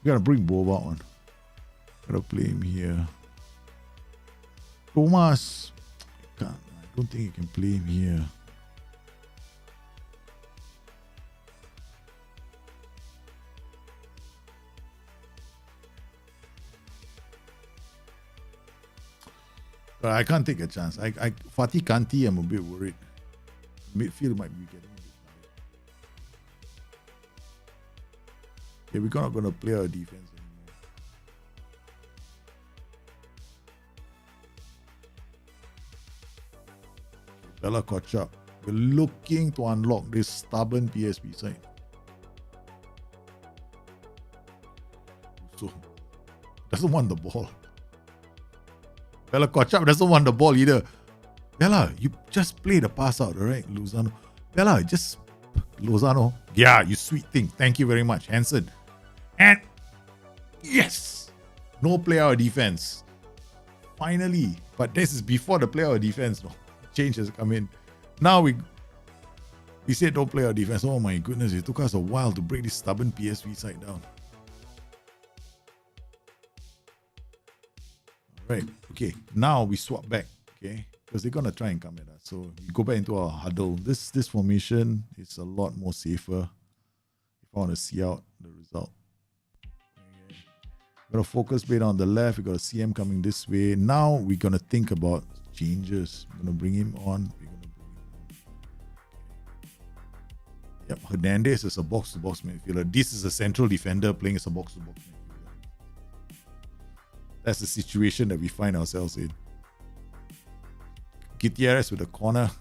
Speaker 3: gotta bring Boba on. Gotta play him here. Thomas. I don't think you can play him here. But I can't take a chance. Fatih Kanti, I'm a bit worried. Midfield might be getting a bit tired. Okay, we're not gonna play our defense anymore. Bella Kotchap. We're looking to unlock this stubborn PSV side. So, doesn't want the ball. Bella Kotchap doesn't want the ball either. Bella, you just play the pass out, alright, Lozano. Bella, just Lozano. Yeah, you sweet thing. Thank you very much, Hansen. And yes, no player or defense. Finally, but this is before the player or defense. No, change has come in. Now we said don't play our defense. Oh my goodness, it took us a while to break this stubborn PSV side down. Right, okay, now we swap back, okay, because they're gonna try and come at us. So we go back into our huddle. This formation is a lot more safer if I want to see out the result. Okay. Got a focus blade on the left. We got a CM coming this way. Now we're gonna think about changes. We're gonna bring him on. Yep, Hernandez is a box-to-box midfielder. This is a central defender playing as a box-to-box midfielder. That's the situation that we find ourselves in. Gutierrez with a corner.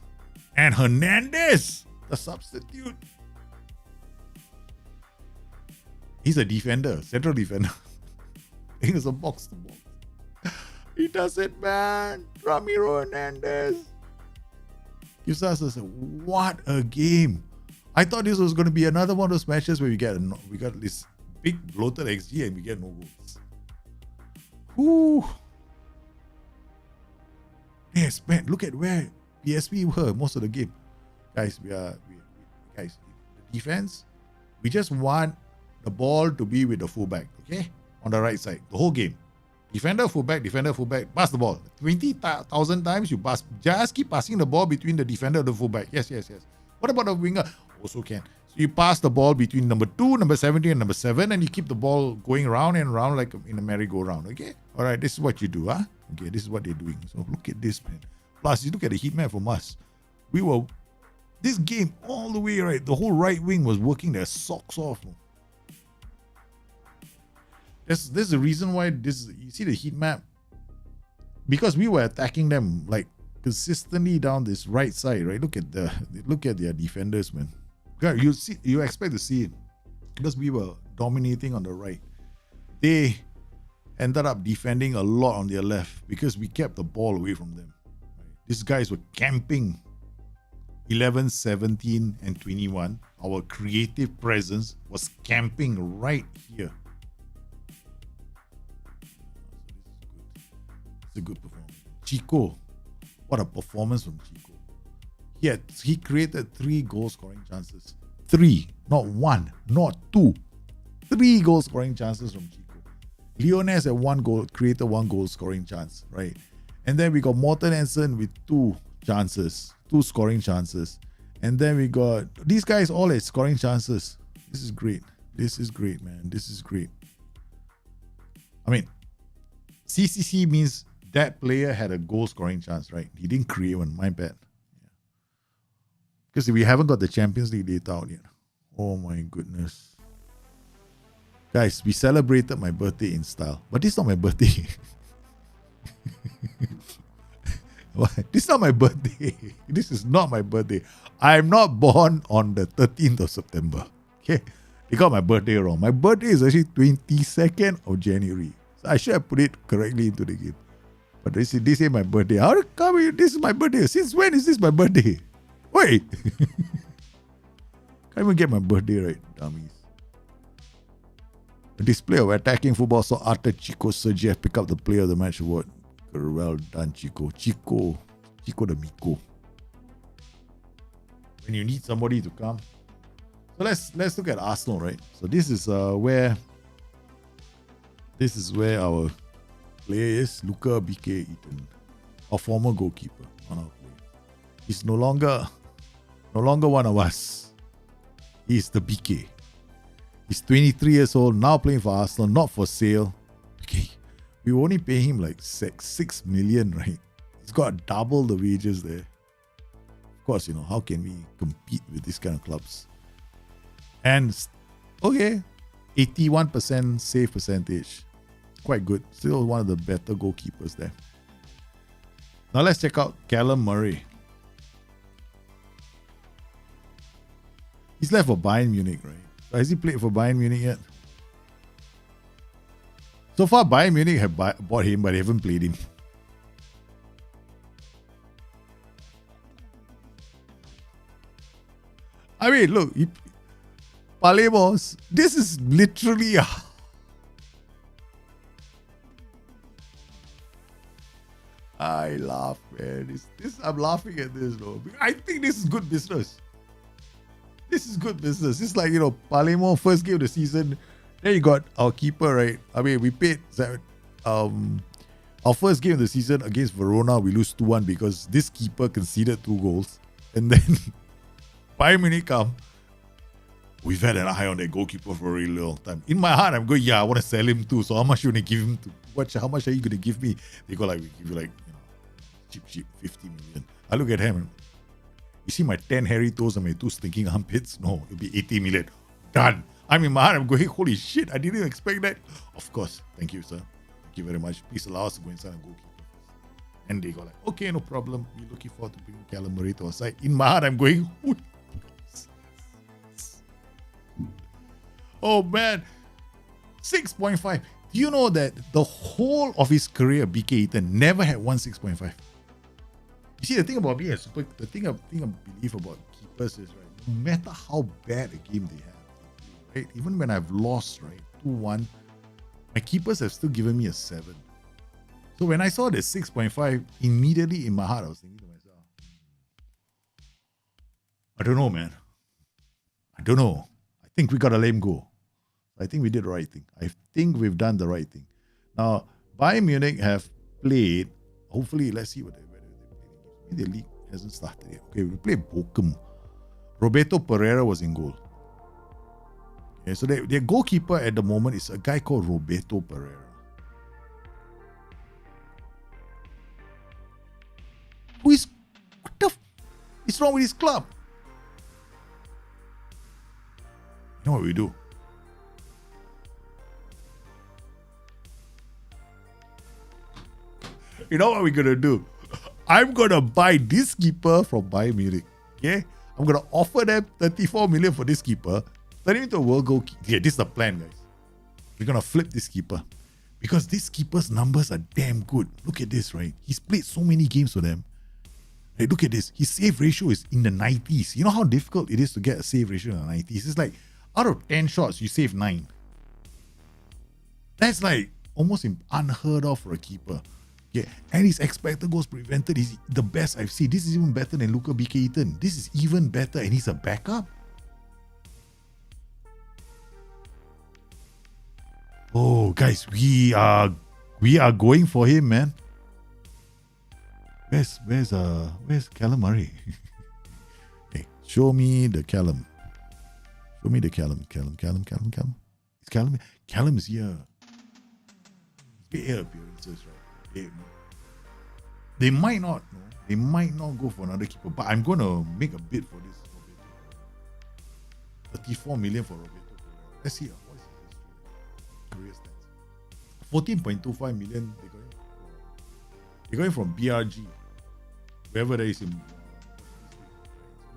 Speaker 3: And Hernandez, the substitute. He's a defender, central defender. He's a box-to-box. He does it, man. Ramiro Hernandez. Gives us what a game. I thought this was going to be another one of those matches where we got this big bloated XG and we get no goals. Whew. Yes, man, look at where PSV were most of the game. Guys, guys, the defense, we just want the ball to be with the fullback, okay? On the right side, the whole game. Defender, fullback, pass the ball. 20,000 times you pass. Just keep passing the ball between the defender and the fullback. Yes. What about the winger? Also can. So you pass the ball between number 2, number 17, and number 7, and you keep the ball going round and round like in a merry-go-round, okay? All right, this is what you do, huh? Okay, this is what they're doing. So look at this, man. Plus, you look at the heat map from us. This game all the way, right? The whole right wing was working their socks off. This is the reason why you see the heat map. Because we were attacking them like consistently down this right side, right? Look at their defenders, man. You expect to see it because we were dominating on the right. They ended up defending a lot on their left because we kept the ball away from them. Right? These guys were camping 11, 17, and 21. Our creative presence was camping right here. It's a good performance. Chico, what a performance from Chico. He created 3 goal scoring chances. 3, not 1, not 2. 3 goal scoring chances from Chico. Leones had 1 goal, created 1 goal scoring chance, right? And then we got Morten Hansen with 2 scoring chances. And then we got these guys all at scoring chances. This is great, man. This is great. I mean, CCC means that player had a goal scoring chance, right? He didn't create one, my bad. Because we haven't got the Champions League data out yet. Oh my goodness. Guys, we celebrated my birthday in style. But this is not my birthday. This is not my birthday. This is not my birthday. I'm not born on the 13th of September. Okay? They got my birthday wrong. My birthday is actually 22nd of January. So I should have put it correctly into the game. But this is my birthday. How come this is my birthday? Since when is this my birthday? Wait. Can't even get my birthday right, dummies. A display of attacking football saw Arthur Chico Sergiev pick up the Player of the Match award. Well done, Chico. Chico the Miko. When you need somebody to come. So let's look at Arsenal, right? So this is where our player is, Luca BK Eaton, our former goalkeeper on our play. He's no longer one of us. He's the BK. He's 23 years old, now playing for Arsenal, not for sale. Okay, we only pay him like 6 million, right? He's got double the wages there. Of course, how can we compete with these kind of clubs? And okay, 81% save percentage. Quite good. Still one of the better goalkeepers there. Now let's check out Callum Murray. He's left for Bayern Munich, right? So has he played for Bayern Munich yet? So far, Bayern Munich have bought him, but they haven't played him. I mean, look, Palermo, this is literally I laugh, man. I'm laughing at this, though. I think this is good business. This is good business. It's like, Palermo first game of the season. Then you got our keeper, right? I mean, we paid our first game of the season against Verona. We lose 2-1 because this keeper conceded 2 goals. And then Bayern Munich come. We've had an eye on that goalkeeper for a really long time. In my heart, I'm going, I want to sell him too. So how much you want to give him to? How much are you going to give me? They go we give you cheap, 50 million. I look at him. You see my 10 hairy toes and my 2 stinking armpits? No, it'll be 80 million. Done. I'm in my heart. I'm going, holy shit, I didn't expect that. Of course. Thank you, sir. Thank you very much. Please allow us to go inside and goalkeeper first. And they go okay, no problem. We're looking forward to bringing Cagliari to our side. In my heart, I'm going, oh man, 6.5. Do you know that the whole of his career, BK Eaton, never had won 6.5? You see, the thing about being the thing I believe about keepers is, right, no matter how bad a game they have, right, even when I've lost, right, 2-1, my keepers have still given me a 7. So when I saw the 6.5, immediately in my heart, I was thinking to myself, I don't know, man. I don't know. I think we got to let him go. I think we did the right thing. I think we've done the right thing. Now, Bayern Munich have played, hopefully, let's see what they're playing. The league hasn't started yet. Okay, we played Bochum. Roberto Pereira was in goal. Okay, so their goalkeeper at the moment is a guy called Roberto Pereira. What the is wrong with his club? You know what we do? You know what we're going to do? I'm going to buy this keeper from Bayern Munich. Okay? I'm going to offer them 34 million for this keeper. Turn him into a world goalkeeper. Yeah, this is the plan, guys. We're going to flip this keeper. Because this keeper's numbers are damn good. Look at this, right? He's played so many games for them. Hey, look at this. His save ratio is in the 90s. You know how difficult it is to get a save ratio in the 90s? It's like, out of 10 shots, you save 9. That's like almost unheard of for a keeper. Yeah, and his expected goals prevented is the best I've seen. This is even better than Luka BK Eaton. This is even better, and he's a backup. Oh, guys, we are going for him, man. Where's Callum Murray? Hey, show me the Callum. Show me the Callum. Is Callum is here. Air appearances, right? They might not, no. They might not go for another keeper, but I'm going to make a bid for this. 34 million for Roberto. Let's see what is his career stats. 14.25 million. They're going from BRG, wherever there is in.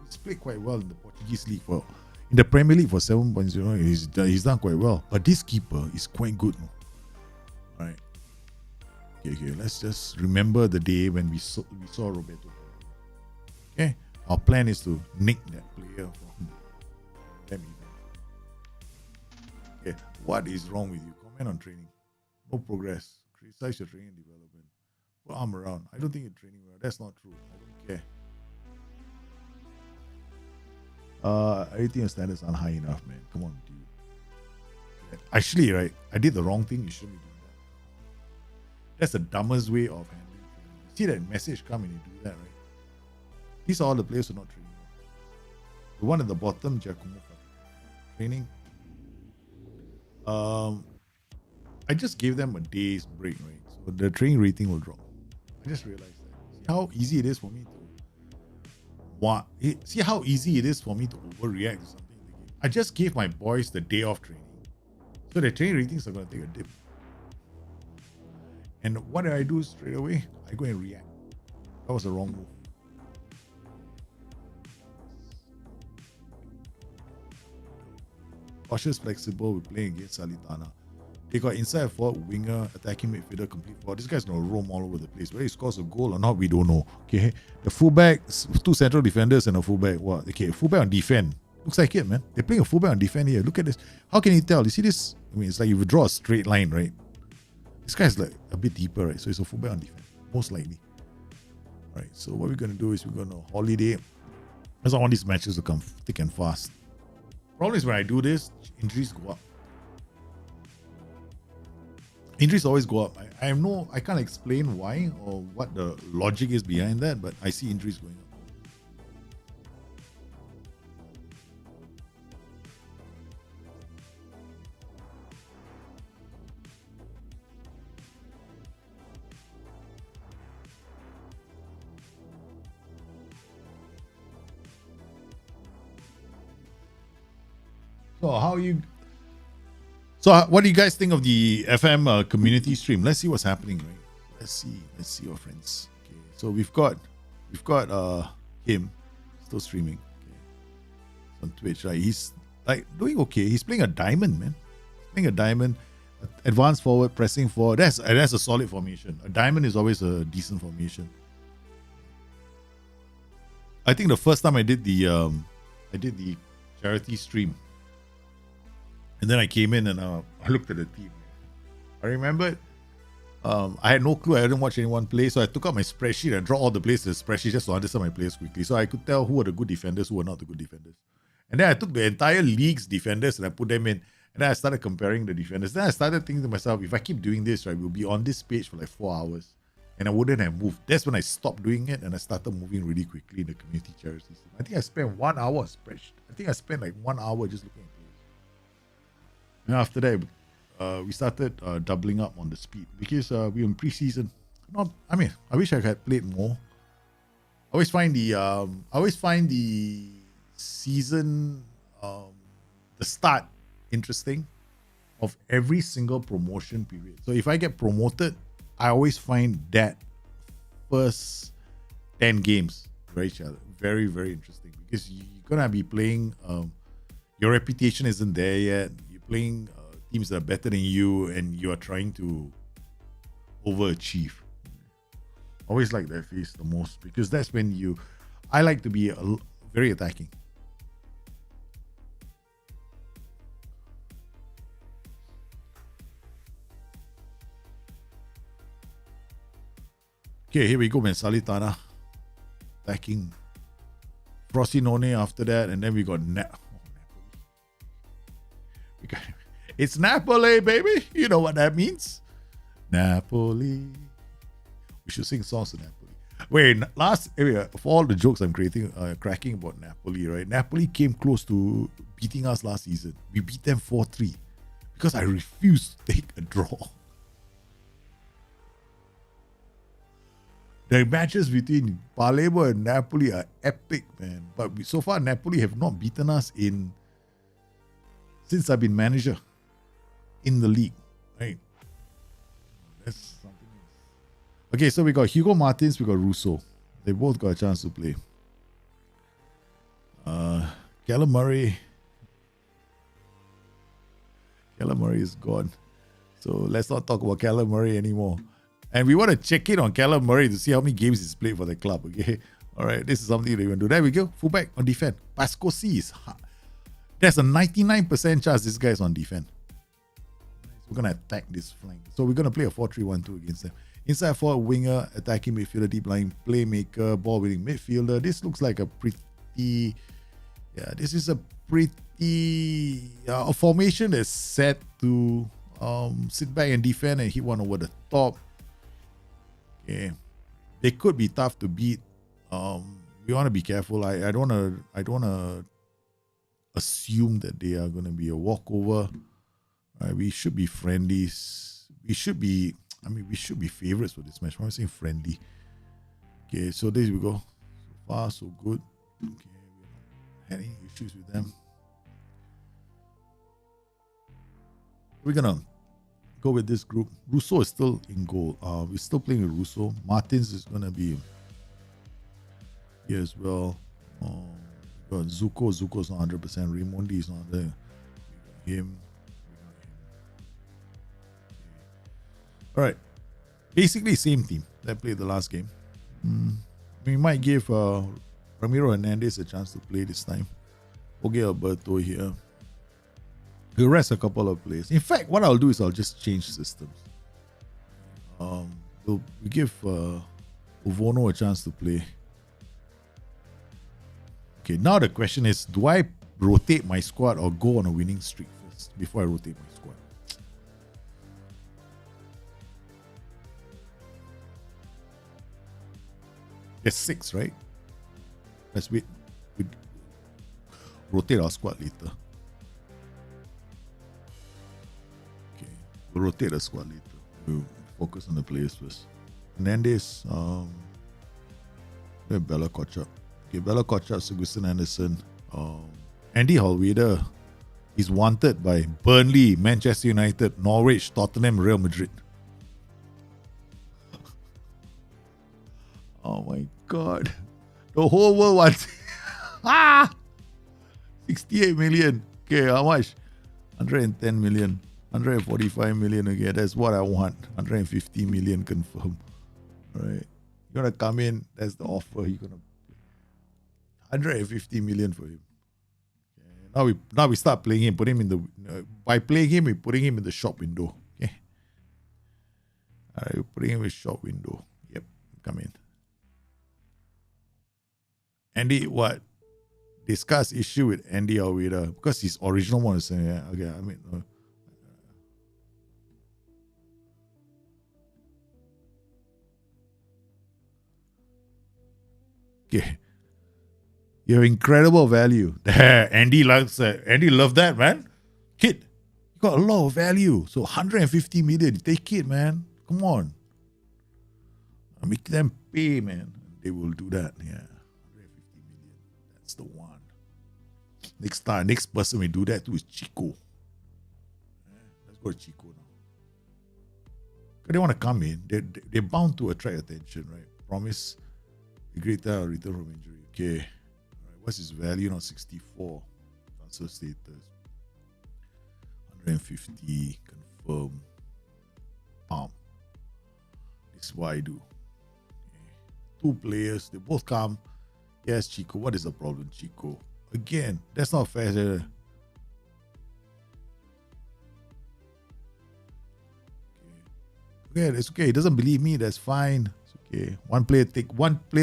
Speaker 3: He's played quite well in the Portuguese league. Well, in the Premier League for 7.0, he's done quite well. But this keeper is quite good, no? All right. Okay, let's just remember the day when we saw Roberto. Okay, our plan is to nick that player from them. Okay, what is wrong with you? Comment on training. No progress. Criticize your training and development. Put arm around. I don't think you're training well. That's not true. I don't care. Everything your standards aren't high enough, man. Come on, dude. Actually, right, I did the wrong thing. You shouldn't be doing that. That's the dumbest way of handling training. See that message come and you do that, right? These are all the players who are not training. The one at the bottom, Giacomo, training. I just gave them a day's break, right? So the training rating will drop. I just realized that. See how easy it is for me to see how easy it is for me to overreact to something in the game. I just gave my boys the day off training. So the training ratings are going to take a dip. And what did I do straight away? I go and react. That was the wrong move. cautious, flexible. We're playing against Salernitana. They got inside forward, winger, attacking midfielder, complete forward. This guy's gonna roam all over the place. Whether he scores a goal or not, we don't know. Okay, the fullback, 2 central defenders and a fullback. What? Okay, fullback on defense. Looks like it, man. They're playing a fullback on defense here. Look at this. How can you tell? You see this? I mean, it's like you would draw a straight line, right? This guy's like a bit deeper, right? So it's a fullback on defense, most likely. All right. So what we're gonna do is we're gonna holiday. Because I want these matches to come thick and fast. Problem is when I do this, injuries go up. Injuries always go up. I can't explain why or what the logic is behind that, but I see injuries going up. So what do you guys think of the FM community stream? Let's see what's happening, right? Let's see our friends. Okay, so we've got him still streaming, okay, on Twitch, right? He's like doing okay. He's playing a diamond, man. He's playing a diamond, advanced forward, pressing forward. That's a solid formation. A diamond is always a decent formation. I think the first time I did the charity stream, and then I came in and I looked at the team. I remembered I had no clue. I didn't watch anyone play, so I took out my spreadsheet and draw all the players to the spreadsheet just to understand my players quickly, so I could tell who were the good defenders, who were not the good defenders. And then I took the entire league's defenders and I put them in, and then I started comparing the defenders. Then I started thinking to myself, if I keep doing this, right, we'll be on this page for like 4 hours, and I wouldn't have moved. That's when I stopped doing it and I started moving really quickly in the community charity system. I think I spent 1 hour on spreadsheet. I think I spent like 1 hour just looking at players. And after that, we started doubling up on the speed because we're in preseason. I wish I had played more. I always find the season, the start, interesting of every single promotion period. So if I get promoted, I always find that first 10 games very very interesting, because you're gonna be playing. Your reputation isn't there yet. Playing teams that are better than you, and you are trying to overachieve. Always like that phase the most, because that's when I like to be very attacking. Okay, here we go, man. Salernitana attacking. Frosinone after that, and then we got it's Napoli, baby. You know what that means. Napoli. We should sing songs to Napoli. Wait, for all the jokes I'm cracking about Napoli, right? Napoli came close to beating us last season. We beat them 4-3 because I refused to take a draw. The matches between Palermo and Napoli are epic, man. But so far, Napoli have not beaten us since I've been manager in the league, right? That's something else. Okay, so we got Hugo Martins, we got Russo. They both got a chance to play. Callum Murray is gone. So let's not talk about Callum Murray anymore. And we want to check in on Callum Murray to see how many games he's played for the club, okay? All right, this is something they want to do. There we go. Fullback on defense. Pascosi is hard. There's a 99% chance this guy is on defense. We're going to attack this flank. So we're going to play a 4-3-1-2 against them. Inside forward, winger, attacking midfielder, deep line, playmaker, ball winning midfielder. This looks like a pretty... Yeah, this is a pretty... a formation that's set to sit back and defend and hit one over the top. Okay. They could be tough to beat. We want to be careful. I don't want to assume that they are going to be a walkover. We should be friendlies. We should be favorites for this match. I'm saying friendly. Okay, so there we go. So far, so good. Okay, we're not having issues with them. We're gonna go with this group. Russo is still in goal. We're still playing with Russo. Martins is gonna be here as well. Got Zuko. Zuko's not 100%. Raimondi is not there. him. Alright. Basically same team that played the last game. We might give Ramiro Hernandez a chance to play this time. Okay, Alberto here. We'll rest a couple of players. In fact, what I'll do is I'll just change systems. We give Uvono a chance to play. Okay, now the question is, do I rotate my squad or go on a winning streak first before I rotate my squad? There's 6, right? Let's wait. We rotate our squad later. Okay, we'll rotate the squad later. We'll focus on the players first. Hernandez, we have Bella Kochap. Okay, Bella Kochap, Augustin Anderson, Andy Holweder is wanted by Burnley, Manchester United, Norwich, Tottenham, Real Madrid. Oh my God. The whole world wants 68 million. Okay, how much? 110 million. 145 million again. That's what I want. 150 million confirmed. Alright. You're gonna come in, that's the offer. You're gonna 150 million for him. Okay. Now we start playing him. Put him in the by playing him, we're putting him in the shop window. Okay. Alright, we're putting him in the shop window. Yep. Come in. Andy, what? Discuss issue with Andy Alweda because his original one is saying, yeah, okay, I mean, okay, you have incredible value. Andy loves Andy loved that, man. Kid, you got a lot of value. So 150 million, take it, man. Come on, I make them pay, man. They will do that, yeah. That's the one. Next person we do that to is Chico. Let's go to Chico now. Because they want to come in. They're bound to attract attention, right? Promise a greater return from injury. Okay. All right. What's his value now? 64. Transfer status. 150. Confirm. This is what I do. Okay. 2 players. They both come. Yes, Chico. What is the problem, Chico? Again, that's not fair. Okay, it's okay. He doesn't believe me. That's fine. It's okay. One player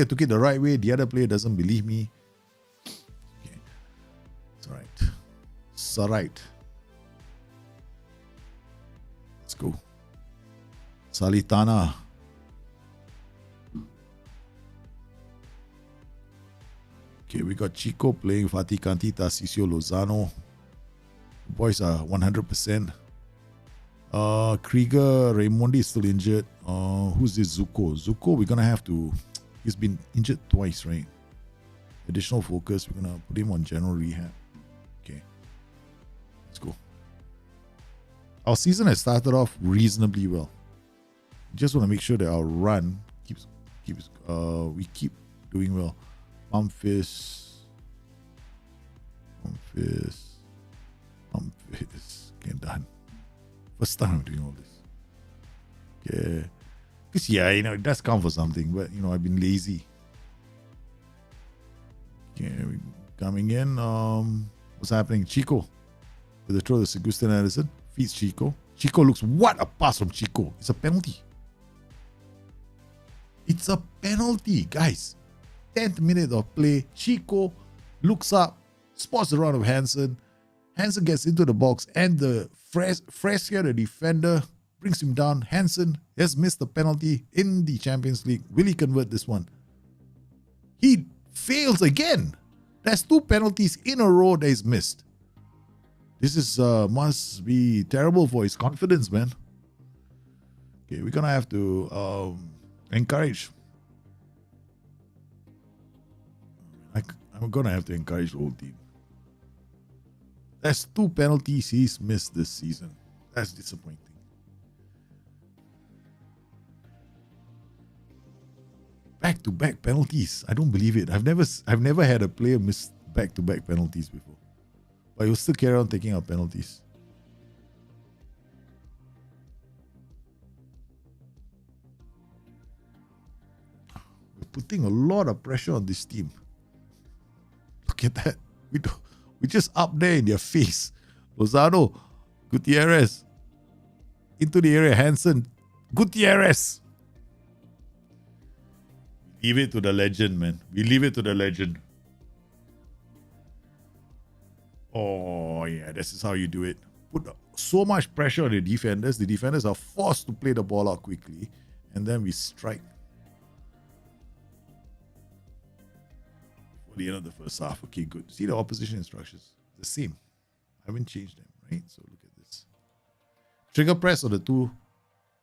Speaker 3: took it the right way. The other player doesn't believe me. Okay, it's all right. It's all right. Let's go. Salernitana. Okay, we got Chico playing Fatih Kanti, Tarcisio Lozano. The boys are 100%. Krieger, Raimondi is still injured. Who's this Zuko? Zuko, we're going to have to... He's been injured twice, right? Additional focus. We're going to put him on general rehab. Okay. Let's go. Our season has started off reasonably well. Just want to make sure that our run we keep doing well. Memphis. Okay, done. First time I'm doing all this. Okay. Because, yeah, it does count for something, but, I've been lazy. Okay, coming in. What's happening? Chico. With the throw to Augustin Anderson. Feeds Chico. Chico looks, what a pass from Chico. It's a penalty. It's a penalty, guys. 10th minute of play, Chico looks up, spots the run of Hansen. Hansen gets into the box, and the Fresca, the defender, brings him down. Hansen has missed the penalty in the Champions League. Will he convert this one? He fails again. There's 2 penalties in a row that he's missed. This is must be terrible for his confidence, man. Okay, we're gonna have to encourage. I'm going to have to encourage the whole team. That's 2 penalties he's missed this season. That's disappointing. Back-to-back penalties. I don't believe it. I've never had a player miss back-to-back penalties before. But he'll still carry on taking out penalties. putting a lot of pressure on this team. Look at that. We just up there in their face. Lozano, Gutierrez, into the area, Hansen, Gutierrez. Leave it to the legend, man. We leave it to the legend. Oh, yeah, this is how you do it. Put so much pressure on the defenders. The defenders are forced to play the ball out quickly. And then we strike. For the end of the first half. Okay, good. See the opposition instructions? The same. I haven't changed them, right? So look at this. Trigger press on the two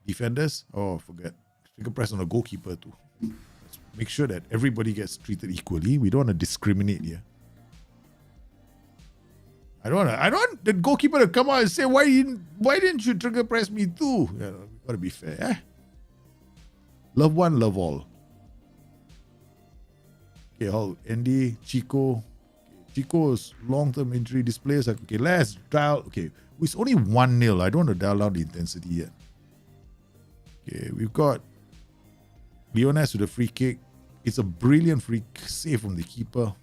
Speaker 3: defenders. Oh, forget. Trigger press on the goalkeeper too. Let's make sure that everybody gets treated equally. We don't want to discriminate here. I don't want the goalkeeper to come out and say, why didn't you trigger press me too? Yeah, gotta be fair, eh? Love one, love all. Okay, Andy, Chico. Chico's long-term injury. This player's like, okay, let's dial. Okay, it's only 1-0. I don't want to dial down the intensity yet. Okay, we've got Leones with a free kick. It's a brilliant free save from the keeper.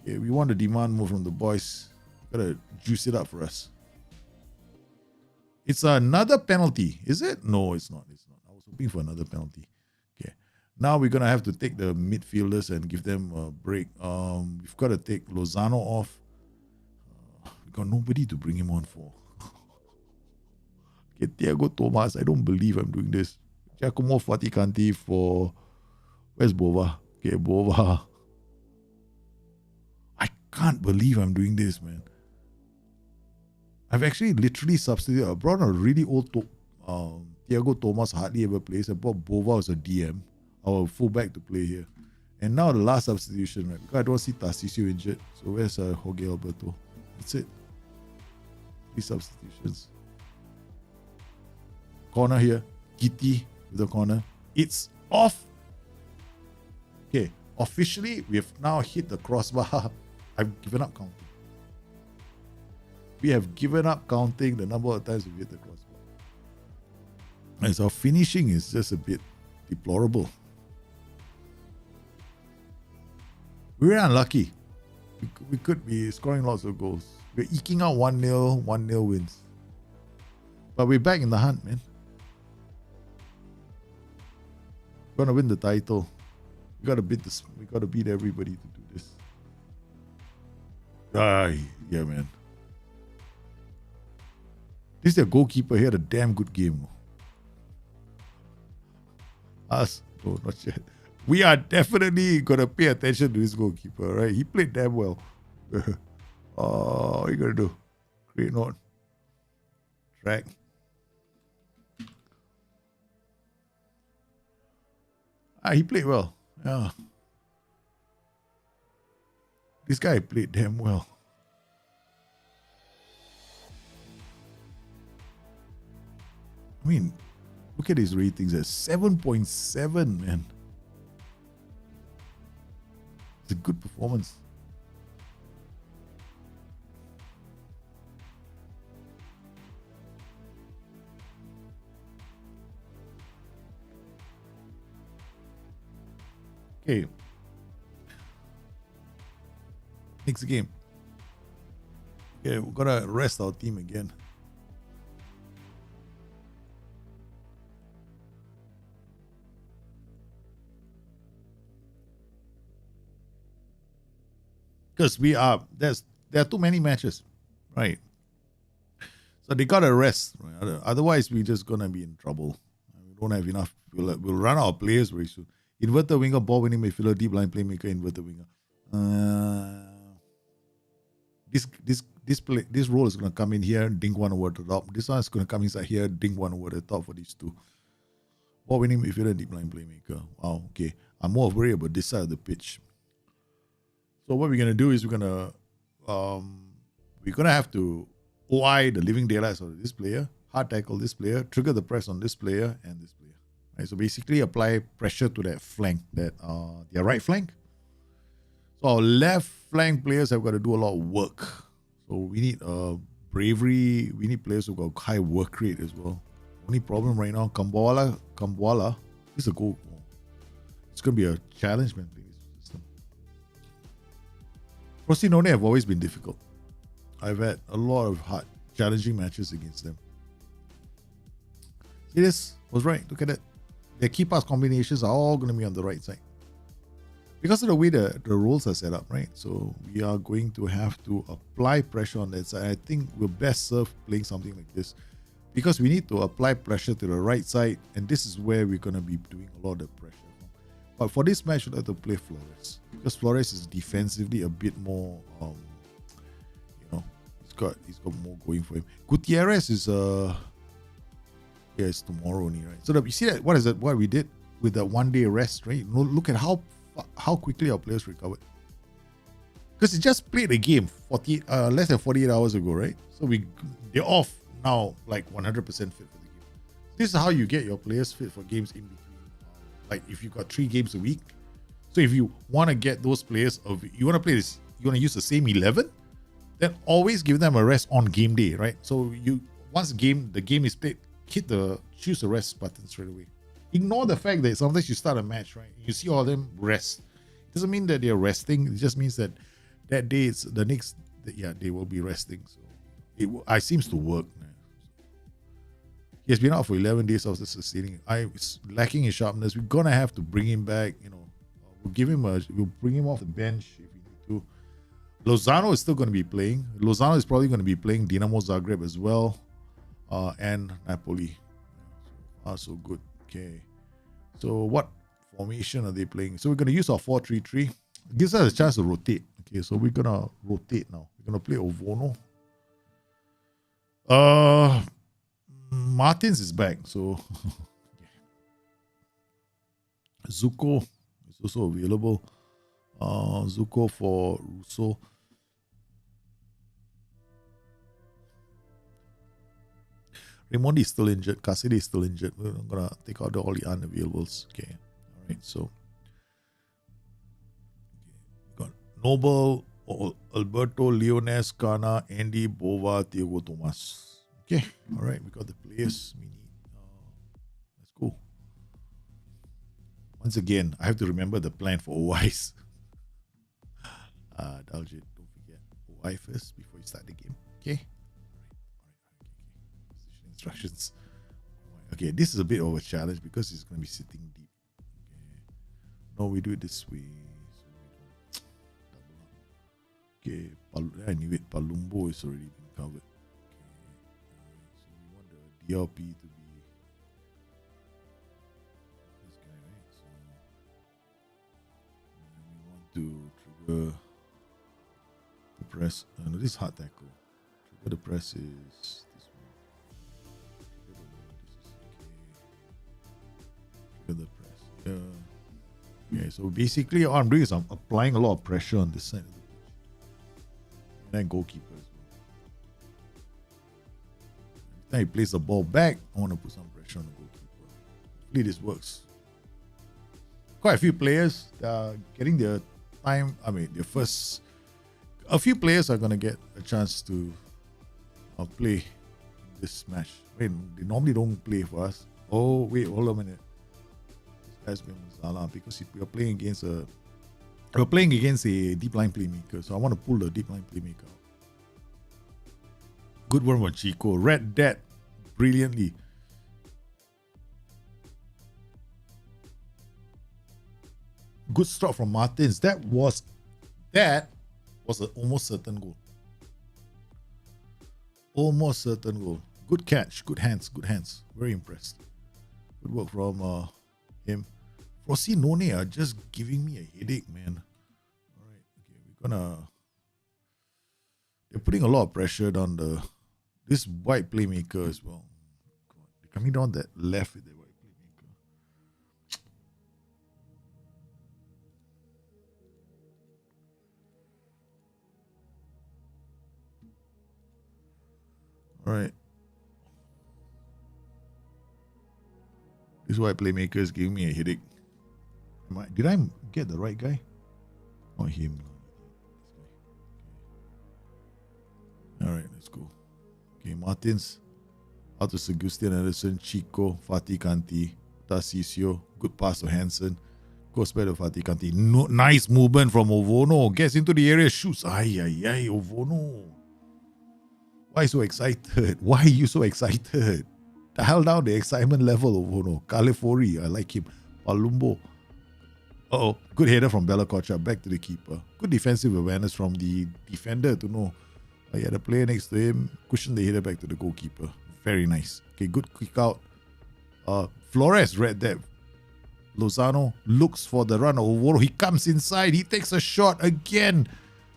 Speaker 3: Okay, we want to demand more from the boys. Gotta juice it up for us. It's another penalty, is it? No, it's not. It's not. I was hoping for another penalty. Okay, now we're gonna have to take the midfielders and give them a break. We've got to take Lozano off. We got nobody to bring him on for. Okay, Thiago Thomas. I don't believe I'm doing this. Giacomo Faticanti for. Where's Bova? Okay, Bova. I can't believe I'm doing this, man. I've actually literally substituted. I brought a really old Thiago Thomas, hardly ever plays. I brought Bova as a DM, our fullback, to play here. And now the last substitution, right? Because I don't see Tarcisio injured. So where's Jorge Alberto? That's it. 3 substitutions. Corner here. Kitty with the corner. It's off. Okay. Officially, we have now hit the crossbar. I've given up counting. We have given up counting the number of times we hit the crossbar. And so our finishing is just a bit deplorable. We were unlucky. We could be scoring lots of goals. We're eking out 1-0 wins. But we're back in the hunt, man. We're gonna win the title. We gotta beat this. We gotta beat everybody to do this. Yeah, man. This is their goalkeeper. He had a damn good game. Us? No, not yet. We are definitely gonna pay attention to this goalkeeper, right? He played damn well. Oh, what are you gonna do? Create note. Track. He played well. Yeah. This guy played damn well. I mean, look at his ratings at 7.7, man. It's a good performance. Okay. Next game. Okay, we're gonna rest our team again. Because there are too many matches, right? So they gotta rest, right? Otherwise we're just gonna be in trouble. We don't have enough. We'll run out of players very soon. Inverted winger, ball winning midfielder, deep line playmaker, inverted winger. This role is gonna come in here, dink one over the top. This one is gonna come inside here, dink one over the top for these two. Ball winning midfielder, deep line playmaker. Wow, okay. I'm more worried about this side of the pitch. So what we're gonna do is we're gonna have to OI the living daylights of this player, hard tackle this player, trigger the press on this player and this player. Right, so basically apply pressure to that flank, their right flank. So our left flank players have got to do a lot of work. So we need bravery. We need players who got high work rate as well. Only problem right now, Kambuala is a goal. It's going to be a challenge, man, playing this system. Frosinone have always been difficult. I've had a lot of hard, challenging matches against them. See this? Was right. Look at it. Their key pass combinations are all going to be on the right side. Because of the way the roles are set up, right? So we are going to have to apply pressure on that side. I think we're best served playing something like this because we need to apply pressure to the right side, and this is where we're going to be doing a lot of pressure. But for this match, we'll have to play Flores because Flores is defensively a bit more, he's got more going for him. Gutierrez is it's tomorrow only, right? So you see that what we did with the 1 day rest, right? Look at how quickly our players recovered. Because they just played a game less than 48 hours ago, right? So they're off now, like 100% fit for the game. This is how you get your players fit for games in between. Like if you've got 3 games a week. So if you want to get those players, you want to play this, you want to use the same 11, then always give them a rest on game day, right? So once the game is played, choose the rest button straight away. Ignore the fact that sometimes you start a match, right? You see all of them rest. It doesn't mean that they're resting. It just means that day it's the next. They will be resting. So it seems to work. Man. He has been out for 11 days after sustaining. It's lacking in sharpness. We're gonna have to bring him back. We'll bring him off the bench if we need to. Lozano is still going to be playing. Lozano is probably going to be playing Dinamo Zagreb as well, and Napoli. So good. Okay, so what formation are they playing? So we're going to use our 4-3-3. It gives us a chance to rotate. Okay, so we're going to rotate now. We're going to play Ovono. Martins is back, so Zuko is also available. Zuko for Russo. Raimondi is still injured. Cassidy is still injured. We're going to take out all the unavailables. Okay. All right. So, got Noble, Alberto, Leones, Cana, Andy, Bova, Diego Tomas. Okay. All right. We got the players we need. Let's go. Once again, I have to remember the plan for OIs. Daljit, don't forget OI first before you start the game. Okay. Instructions. Okay, this is a bit of a challenge because it's going to be sitting deep. Okay. No, we do it this way. So okay, I knew it. Palumbo is already been covered. Okay. So we want the DLP to be this guy, right? So we want to trigger the press. No, this is hard tackle. Trigger the press is the press. Okay, so basically all I'm doing is I'm applying a lot of pressure on this side of the pitch. And then goalkeeper as well. Every time he plays the ball back, I want to put some pressure on the goalkeeper. Hopefully this works. Quite a few players that are getting their time. A few players are going to get a chance to play in this match. They normally don't play for us. Oh, wait, hold on a minute. Has been Zala because we're playing against a deep line playmaker, so I want to pull the deep line playmaker out. Good one from Chico. Read that brilliantly. Good stop from Martins. That was an almost certain goal. Almost certain goal. Good catch. Good hands. Very impressed. Good work from him. Frosinone are just giving me a headache, man. All right, okay, they're putting a lot of pressure on this white playmaker as well. God, they're coming down that left with the white playmaker. All right. This white playmaker is giving me a headache. Did I get the right guy? Not him. All right, let's go. Okay, Martins. Out to Sebastian Anderson, Chico, Fatih Kanti, Tarcisio. Good pass to Hansen. Goes back to Fatikanti. No, nice movement from Ovono. Gets into the area, shoots. Ay, Ovono. Why so excited? Why are you so excited? Dial down the excitement level, Ovono. Califori, I like him. Palumbo. Uh-oh. Good header from Bella Kocha. Back to the keeper. Good defensive awareness from the defender to know. Yeah, the player next to him cushioned the header back to the goalkeeper. Very nice. Okay, good kick out. Flores read that. Lozano looks for the run of Ovoro. He comes inside. He takes a shot again.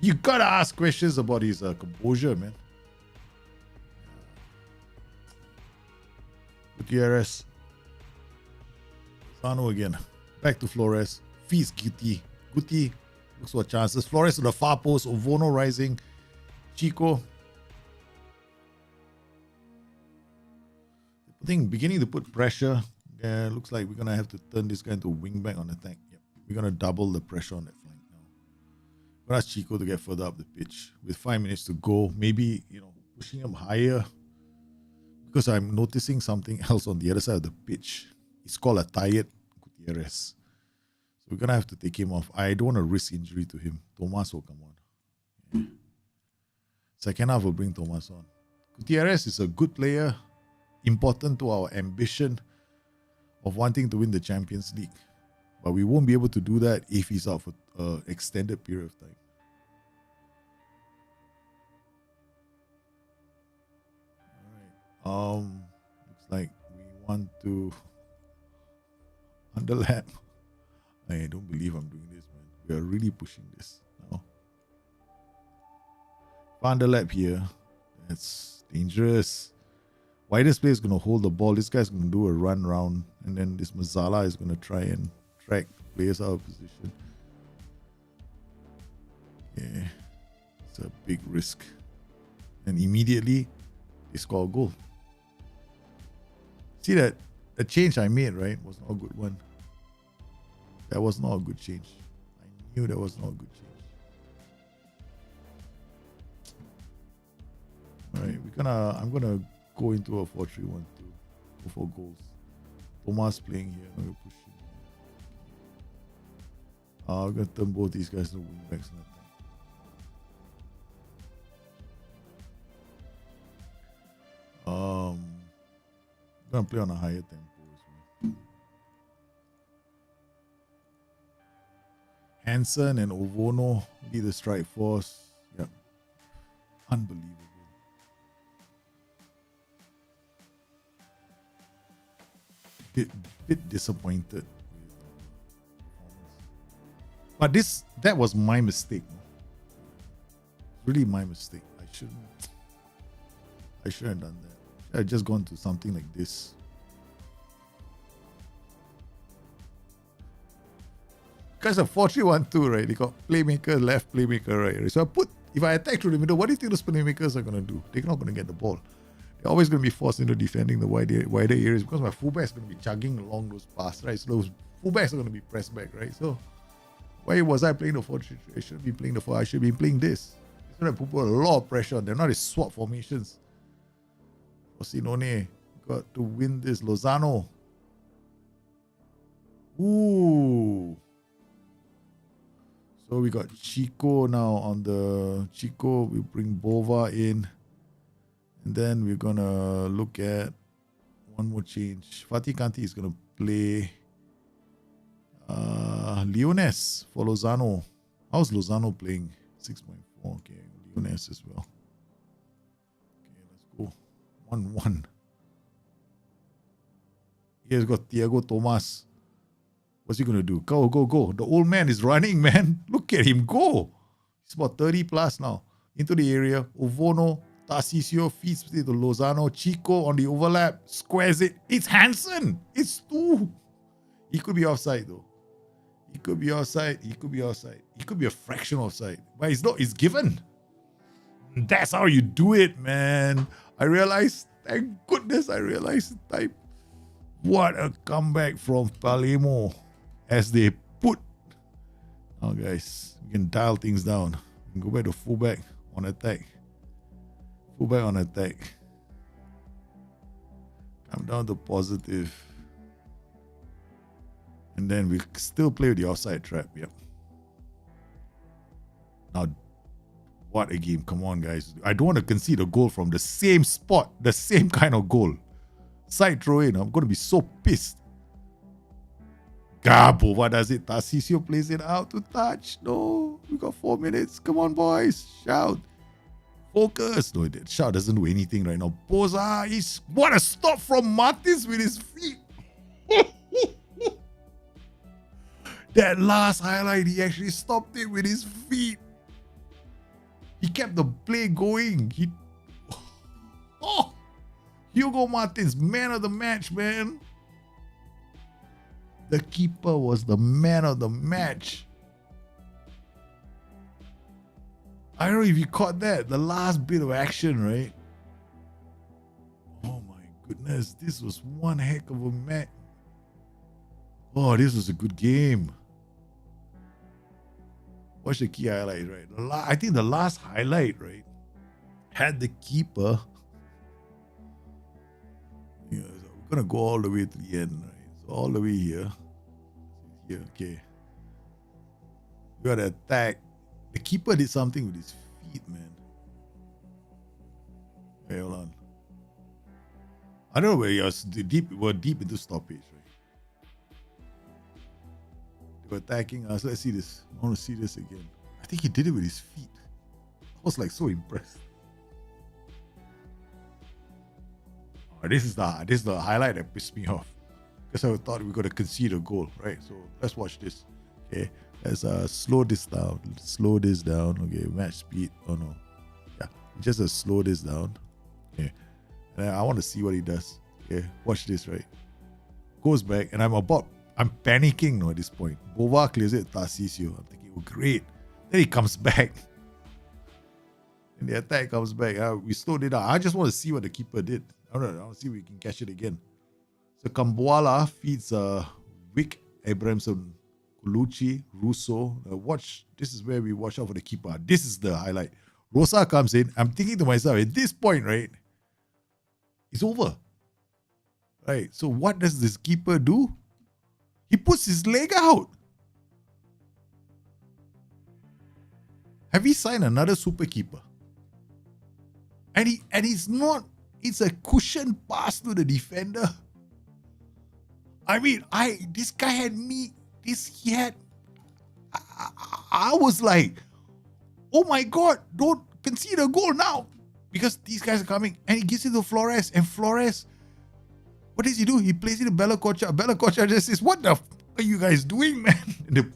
Speaker 3: You gotta ask questions about his composure, man. Gutierrez. Lozano again. Back to Flores. Feeds Guti. Guti looks for chances. Flores to the far post. Ovono rising. Chico. I think beginning to put pressure. Yeah, looks like we're going to have to turn this guy into a wing back on attack. Yep. We're going to double the pressure on that flank now. I'm going to ask Chico to get further up the pitch. With 5 minutes to go, maybe, pushing him higher. Because I'm noticing something else on the other side of the pitch. It's called a tired Gutierrez. So we're going to have to take him off. I don't want to risk injury to him. Thomas will come on. Yeah. Second half will bring Thomas on. Gutierrez is a good player. Important to our ambition of wanting to win the Champions League. But we won't be able to do that if he's out for an extended period of time. Alright. Looks like we want to underlap. I don't believe I'm doing this, man. We are really pushing this now. Underlap here. That's dangerous. Widest player is going to hold the ball. This guy's going to do a run round. And then this Mazzala is going to try and track players out of position. Yeah. It's a big risk. And immediately, they score a goal. See that the change I made, right, was not a good one. That was not a good change. I knew that was not a good change. Alright, I'm gonna go into a 4-3-1-2. Go for goals. Thomas playing here. I'm gonna push him. I'm gonna turn both these guys to wing backs in attack. I'm gonna play on a higher tempo as well. Hansen and Ovono lead the strike force. Yep. Unbelievable. Bit disappointed. But that was my mistake. Really my mistake. I shouldn't have done that. I had just gone to something like this. Because of 4-3-1-2, right? They got playmaker, left playmaker, right? So if I attack through the middle, what do you think those playmakers are going to do? They're not going to get the ball. They're always going to be forced into defending the wider areas because my fullback is going to be chugging along those paths, right? So those fullbacks are going to be pressed back, right? So why was I playing the 4-3-3? I shouldn't be playing the 4. I should be playing this. It's going to put a lot of pressure on them. Not as swap formations. Osinone got to win this. Lozano. Ooh. So we got Chico now on the Chico. We bring Bova in. And then we're going to look at one more change. Fatih Kanti is going to play Leones for Lozano. How's Lozano playing? 6.4. Okay, Leones as well. Okay, let's go. 1-1. Here's got Thiago Thomas. What's he going to do? Go, go, go. The old man is running, man. Look at him go. He's about 30 plus now. Into the area. Ovono, Tarcisio feeds to Lozano. Chico on the overlap. Squares it. It's Hansen. It's 2. He could be offside though. He could be offside. He could be offside. He could be a fraction offside. But it's not. It's given. That's how you do it, man. I realized. Thank goodness I realized the time. What a comeback from Palermo. As they put. Now guys, we can dial things down. We can go back to fullback on attack. Fullback on attack. Come down to positive. And then we still play with the offside trap. Yep. Now, what a game. Come on, guys. I don't want to concede a goal from the same spot. The same kind of goal. Side throw in. I'm going to be so pissed. Gabo, what does it? Tarcisio plays it out to touch. No, we got 4 minutes. Come on, boys. Shout. Focus. No, Shout doesn't do anything right now. Boza is... What a stop from Martins with his feet. That last highlight, he actually stopped it with his feet. He kept the play going. Hugo Martins, man of the match, man. The keeper was the man of the match. I don't know if you caught that. The last bit of action, right? Oh my goodness. This was one heck of a match. Oh, this was a good game. Watch the key highlight, right? I think the last highlight, right, had the keeper. Yeah, so we're going to go all the way to the end, right? So all the way here. Here, okay. We got to attack. The keeper did something with his feet, man. Okay, hold on. I don't know where he was deep. We're deep into stoppage, right? They were attacking us. Let's see this. I want to see this again. I think he did it with his feet. I was like so impressed. Oh, this is the highlight that pissed me off. Because I thought we were going to concede a goal, right? So let's watch this. Okay. Let's slow this down. Slow this down. Okay, match speed. Oh no. Yeah. Just slow this down. Okay. And I want to see what he does. Okay. Watch this, right? Goes back and I'm panicking now at this point. Bova clears it, Tarcisio. I'm thinking, oh great. Then he comes back. And the attack comes back. We slowed it down. I just want to see what the keeper did. I want to see if we can catch it again. So Kambuala feeds Wick, Abramson, Colucci, Russo. Watch. This is where we watch out for the keeper. This is the highlight. Rosa comes in. I'm thinking to myself, at this point, right? It's over. Right. So what does this keeper do? He puts his leg out. Have we signed another super keeper? And it's not, it's a cushion pass to the defender. I mean, this guy had me, I was like, oh my God, don't concede a goal now. Because these guys are coming. And he gives it to Flores. And Flores, what does he do? He plays it to Bella Kocha. Bella Kocha just says, what the f are you guys doing, man?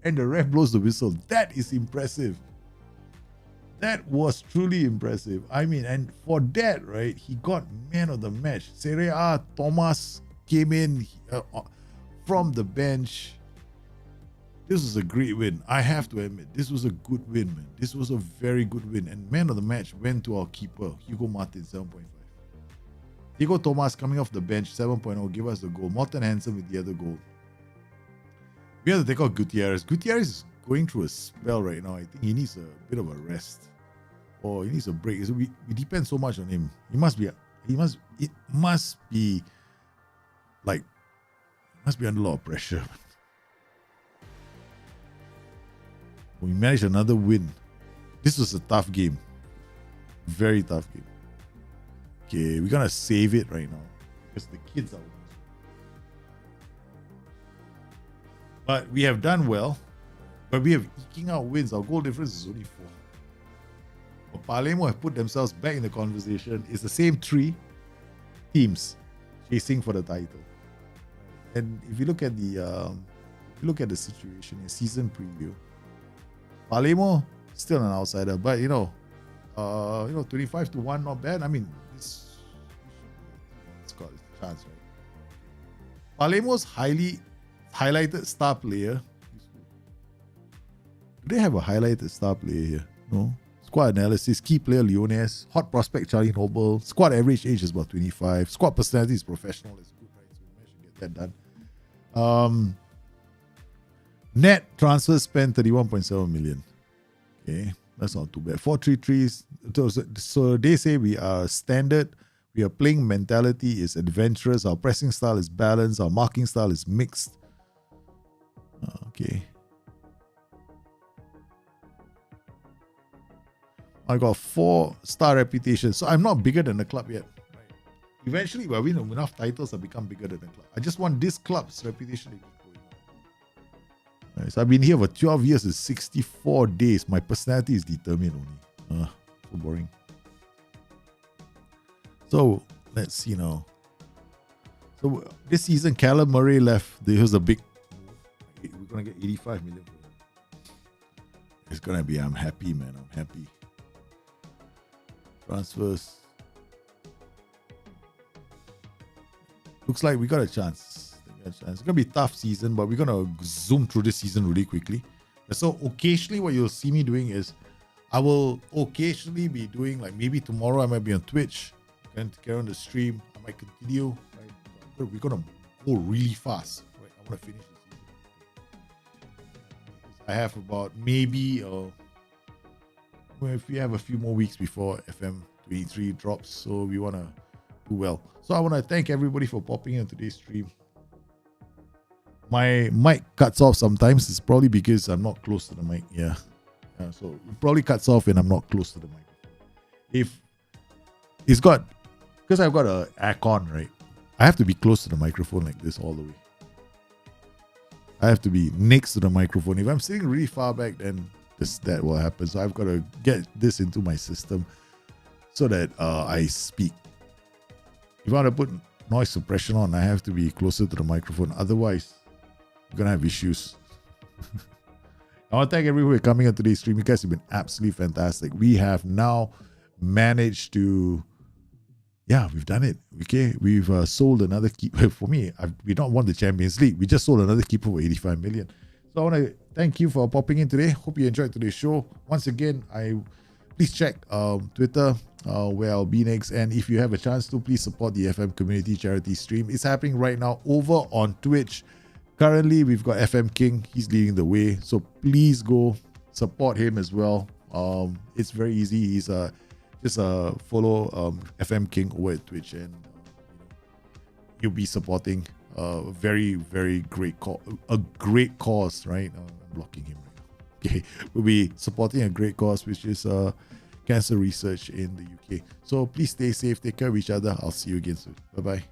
Speaker 3: And the ref blows the whistle. That is impressive. That was truly impressive. I mean, and for that, right, he got man of the match. Serie A, Thomas came in from the bench. This was a great win. I have to admit, this was a good win, man. This was a very good win. And man of the match went to our keeper, Hugo Martin, 7.5. Diego Thomas coming off the bench, 7.0, give us the goal. Morten Hansen with the other goal. We have to take out Gutierrez. Gutierrez is going through a spell right now. I think he needs a bit of a rest. Or he needs a break. So we depend so much on him. It must be under a lot of pressure. We managed another win. This was a tough game. Very tough game. Okay, we're gonna save it right now because the kids are with us. But we have done well. But we have eking out wins. Our goal difference is only 4. But Palermo have put themselves back in the conversation. It's the same 3 teams chasing for the title. And if you look at the situation in season preview, Palermo still an outsider, but 25-1, not bad. I mean, it's got a chance, right? Palermo's highly highlighted star player. Do they have a highlighted star player here? No. Squad analysis, key player Leones, hot prospect Charlie Noble, squad average age is about 25, squad personality is professional, it's good, right? So we managed to get that done. Net transfer spend 31.7 million. Okay, that's not too bad. 4-3-3s. So they say we are standard. We are playing mentality is adventurous. Our pressing style is balanced. Our marking style is mixed. Okay. I got 4-star reputation, so I'm not bigger than the club yet. Right. Eventually, when I win enough titles, I become bigger than the club. I just want this club's reputation to keep going up. Right, so I've been here for 12 years and 64 days. My personality is determined only. So boring. So let's see now. So this season, Callum Murray left. Here's a big move. We're gonna get 85 million for him. It's gonna be. I'm happy, man. I'm happy. Transfers. Looks like we got a chance. It's gonna be a tough season, but we're gonna zoom through this season really quickly. So occasionally, what you'll see me doing is, I will occasionally be doing, like maybe tomorrow I might be on Twitch and carry on the stream. I might continue. Right? But we're gonna go really fast. Right? I want to finish the season. I have about maybe if we have a few more weeks before FM23 drops, so we want to do well. So I want to thank everybody for popping in today's stream. My mic cuts off sometimes. It's probably because I'm not close to the mic. Yeah. So it probably cuts off when I'm not close to the mic. If it's got, because I've got a aircon, right? I have to be close to the microphone like this all the way. I have to be next to the microphone. If I'm sitting really far back, then that will happen. So I've got to get this into my system so that I speak. If I want to put noise suppression on, I have to be closer to the microphone. Otherwise, I'm going to have issues. I want to thank everyone for coming on today's stream. You guys have been absolutely fantastic. We have now managed to, we've done it. Okay, we've sold another keeper. For me, we don't want the Champions League. We just sold another keeper for 85 million. So I want to thank you for popping in today. Hope you enjoyed today's show. Once again, please check Twitter where I'll be next. And if you have a chance to, please support the FM Community Charity Stream. It's happening right now over on Twitch. Currently, we've got FM King. He's leading the way. So please go support him as well. It's very easy. He's just follow FM King over at Twitch, and you'll be supporting a very, very great great cause, right? I'm blocking him right now. Okay, we'll be supporting a great cause, which is cancer research in the UK. So please stay safe, take care of each other. I'll see you again soon. Bye bye.